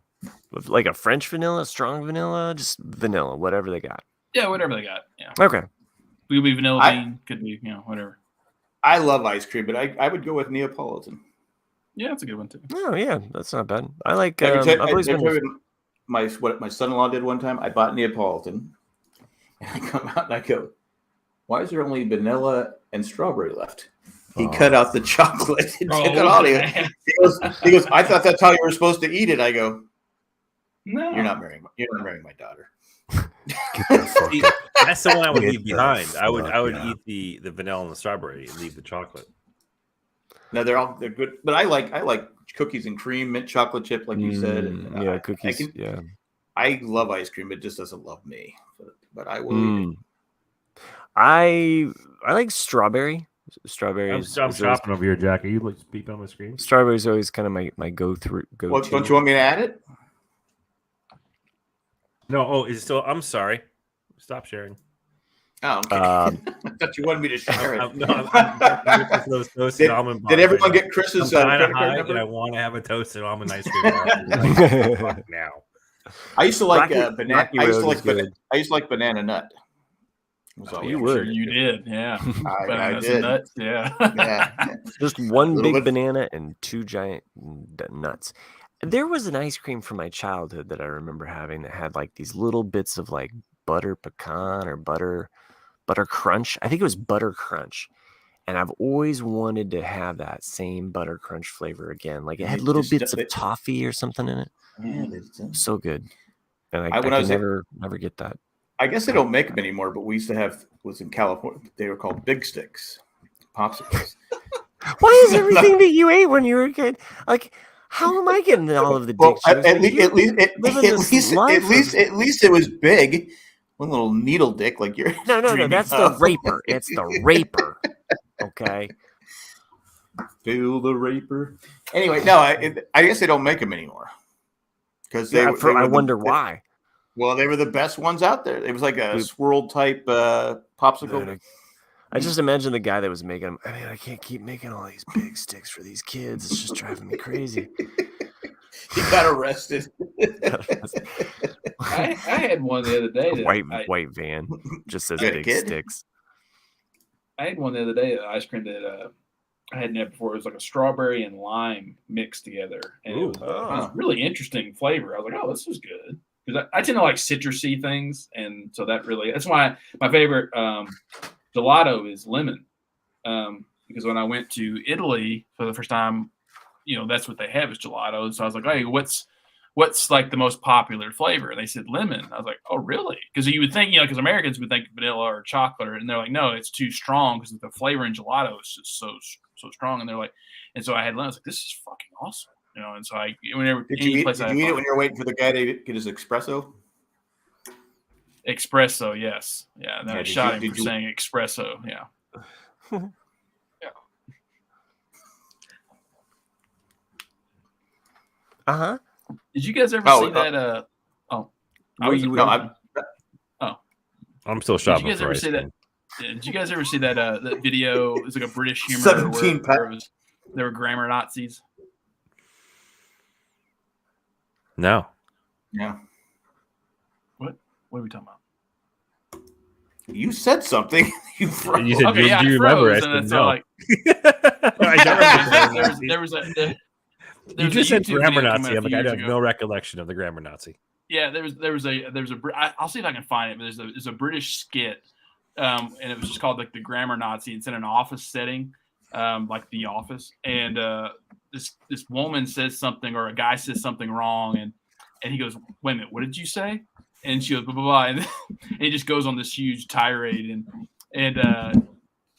Like a French vanilla, strong vanilla, just vanilla, whatever they got. Yeah, whatever they got. Yeah. Okay. Could be vanilla bean. Could be whatever. I love ice cream, but I would go with Neapolitan. Yeah, that's a good one too. Oh yeah, that's not bad. I like. What my son-in-law did one time. I bought Neapolitan, and I come out and I go, "Why is there only vanilla and strawberry left?" He cut out the chocolate and took it all. He goes, "I thought that's how you were supposed to eat it." I go, "No, you're not marrying my daughter." That's the one I would leave behind. I would eat the vanilla and the strawberry and leave the chocolate. No, they're good, but I like cookies and cream, mint chocolate chip, like you said. And, cookies. I love ice cream. It just doesn't love me, but I will eat it. I like strawberry. Strawberries. I'm shopping over here, Jack. Are you like peeping on my screen? Strawberries are always kind of my go-to. Well, don't you want me to add it? No. Oh, is it still? I'm sorry. Stop sharing. Oh, okay. I thought you wanted me to share it. Did everyone get Chris's credit card number? I want to have a toasted almond ice cream bar now. I used to like banana. I used to like banana nut. You would. Sure you did, yeah. I did. Nuts, yeah. Just one big banana and 2 giant nuts. There was an ice cream from my childhood that I remember having that had like these little bits of like butter pecan or butter crunch. I think it was butter crunch. And I've always wanted to have that same butter crunch flavor again. Like it had little bits of toffee or something in it. Yeah, so good. And I never get that. I guess they don't make them anymore, but we used to have, was in California, they were called Big Sticks, popsicles. Why is everything that you ate when you were a kid, like, how am I getting all of the dick jokes? At least it was big. One little needle dick like yours. No, that's the raper. It's the raper. Okay. Bill the Raper. Anyway, no, I guess they don't make them anymore because I wonder why. Well, they were the best ones out there. It was like a swirl type popsicle. I just imagine the guy that was making them. I mean, I can't keep making all these big sticks for these kids. It's just driving me crazy. He got arrested. I had one the other day. White van just says big sticks. I had one the other day. Ice cream that I hadn't had before. It was like a strawberry and lime mixed together, and it was a really interesting flavor. I was like, "Oh, this is good," because I tend to like citrusy things, and so that's why my favorite gelato is lemon. Because when I went to Italy for the first time, that's what they have is gelato. So I was like, "Hey, what's like the most popular flavor?" And they said lemon. I was like, "Oh, really?" Because you would think, because Americans would think vanilla or chocolate, and they're like, "No, it's too strong because the flavor in gelato is just so strong." And they're like, and so I had lemon. I was like, "This is fucking awesome," And so whenever did you eat it when you were waiting for the guy to get his espresso? Espresso, yes, yeah. And then I shot him for saying espresso, yeah. Yeah. Uh-huh. Did you guys ever see that? I'm still shopping. Did you guys ever see that? Did you guys ever see that video? It was like a British humor 17 where there were grammar Nazis. No. Yeah. What are we talking about? You said something. You said, do you remember? I said no. There was a. You just said grammar Nazi. I'm like, I have no recollection of the grammar Nazi. Yeah, there was a. I'll see if I can find it. But there's a British skit, and it was just called like the grammar Nazi. It's in an office setting, like The Office, and this woman says something or a guy says something wrong, and he goes, "Wait a minute, what did you say?" And she goes, blah, blah, blah. And he just goes on this huge tirade and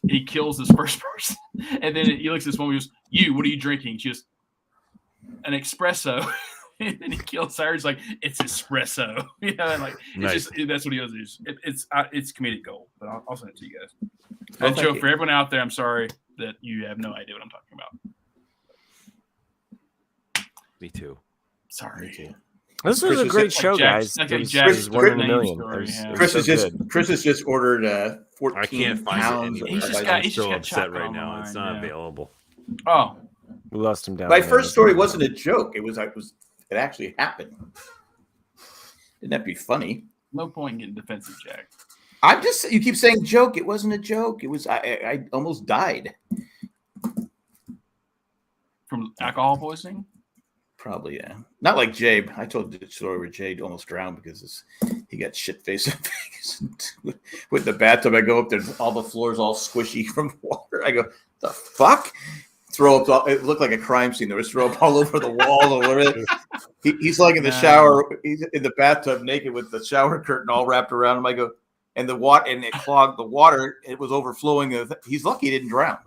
he kills this first person. And then he looks at this woman and goes, "You, what are you drinking?" She goes, "An espresso." And then he kills her. He's like, "It's espresso." And like, nice. That's what he does. It's comedic gold, but I'll send it to you guys. And Joe, for everyone out there, I'm sorry that you have no idea what I'm talking about. Me too. Sorry. Me too. This was a great show, guys. Chris has just ordered 14 I can't find pounds. He's still upset right now. It's not available. Oh, we lost him down. My first story wasn't a joke. It actually happened. Didn't that be funny? No point in getting defensive, Jack. You keep saying joke. It wasn't a joke. It was. I almost died from alcohol poisoning. Probably, yeah. Not like Jabe. I told the story where Jabe almost drowned because he got shit-faced in Vegas. With the bathtub, I go up there, all the floor's all squishy from water. I go, the fuck? Throw up. It looked like a crime scene. There was throw up all over the wall. He's like in the shower. He's in the bathtub naked with the shower curtain all wrapped around him. I go, and the water, and it clogged the water. It was overflowing. He's lucky he didn't drown.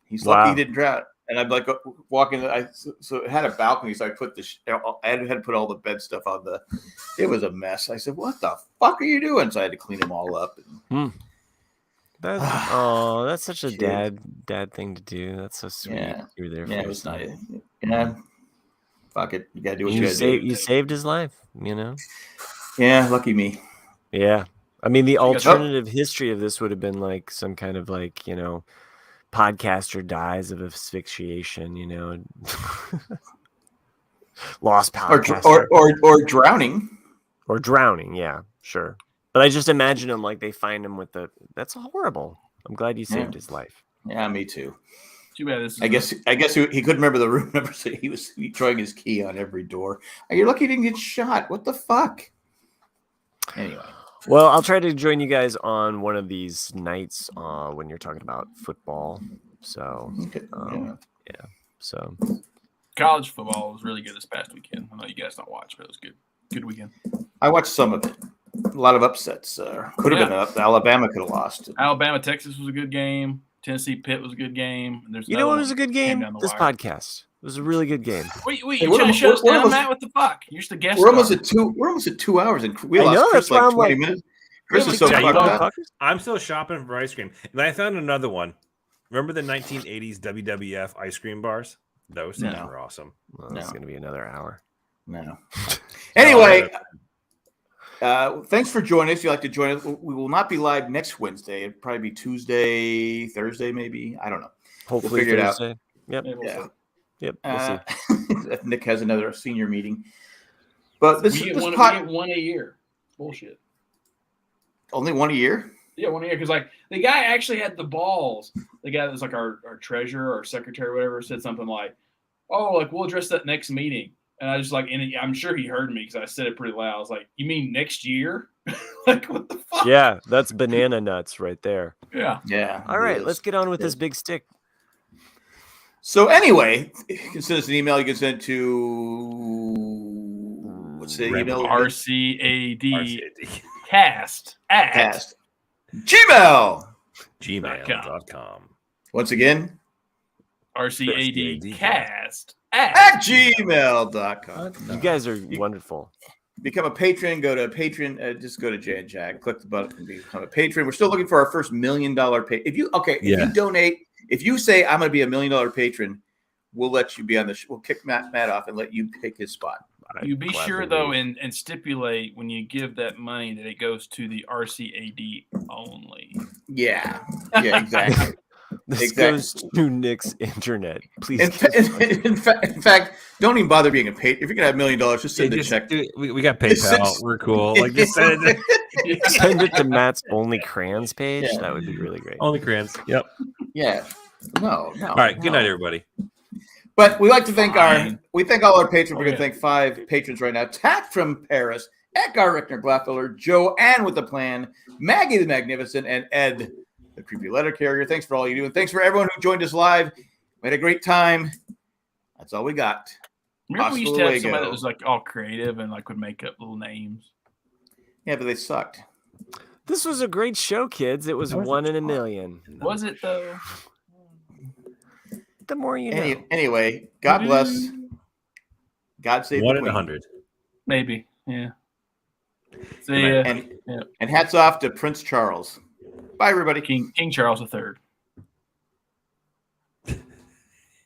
He's lucky he didn't drown. And I'm like walking. So it had a balcony, so I had to put all the bed stuff on the. It was a mess. I said, "What the fuck are you doing?" So I had to clean them all up. That's such a dad thing to do. That's so sweet. Yeah. You were there. Yeah, it was nice. Yeah, fuck it. You gotta do what you gotta do. You saved his life. Yeah, lucky me. Yeah, I mean the alternative history of this would have been like some kind of podcaster dies of asphyxiation, lost podcaster. Or drowning. Or drowning, yeah, sure. But I just imagine him like they find him with that's horrible. I'm glad you saved his life. Yeah, me too. Too bad. I guess he couldn't remember the room number, so he was throwing his key on every door. You're lucky he didn't get shot. What the fuck? Anyway. Well, I'll try to join you guys on one of these nights when you're talking about football. So, yeah. So, college football was really good this past weekend. I know you guys don't watch, but it was good. Good weekend. I watched some of it. A lot of upsets. Could have been up. Alabama could have lost. Alabama, Texas was a good game. Tennessee, Pitt was a good game. What was a good game? This podcast. It was a really good game. Wait, you trying to shut us down, Matt? What the fuck? You're just a guest. We're almost at 2 hours, and we lost Chris like 20 minutes. Chris is so fucked up. I'm still shopping for ice cream, and I found another one. Remember the 1980s WWF ice cream bars? Those things were awesome. Well, it's going to be another hour. No. Anyway, thanks for joining us. If you'd like to join us, we will not be live next Wednesday. It'll probably be Tuesday, Thursday, maybe. I don't know. Hopefully we'll figure Thursday. it out. Yep. Yeah. Yep. We'll see. If Nick has another senior meeting. But we get one a year. Bullshit. Only one a year? Yeah, 1 year. Because like the guy actually had the balls. The guy that was like our treasurer or secretary or whatever said something like, "Oh, like we'll address that next meeting." And I was like, and I'm sure he heard me because I said it pretty loud. I was like, "You mean next year?" Like, what the fuck? Yeah, that's banana nuts right there. Yeah. Yeah. All right, let's get on with this big stick. So anyway, you can send us an email. You can send it to what's the email? RCAD cast at gmail.com. Once again, RCAD cast at gmail.com. You guys are wonderful. Become a patron. Go to Patreon. Just go to Jay and Jack. Click the button and become a patron. We're still looking for our first $1 million pay. If you donate, if you say I'm going to be $1 million patron, we'll let you be on the. We'll kick Matt off and let you pick his spot. You be sure though, and stipulate when you give that money that it goes to the RCAD only. Yeah. Yeah. Exactly. This goes to Nick's internet. Please. In fact, don't even bother being a patron. If you're gonna have $1 million, just send a check. We got PayPal. We're cool. Like just send it to Matt's Only Crayons page. Yeah. That would be really great. Only Crayons. Yep. Yeah. No. All right. Good night, everybody. But we like to thank we thank all our patrons. We're going to thank 5 patrons right now. Tack from Paris, Edgar Rickner Glaffiller, Joe Ann with the Plan, Maggie the Magnificent, and Ed, the Creepy Letter Carrier. Thanks for all you do. And thanks for everyone who joined us live. We had a great time. That's all we got. Remember we used to have somebody that was like all creative and like would make up little names. Yeah, but they sucked. This was a great show, kids. It was 1 in a million. Was it though? The more you know. Anyway, God bless. God save 1 in 100. Maybe. Yeah. See ya. And hats off to Prince Charles. Bye, everybody. King Charles III.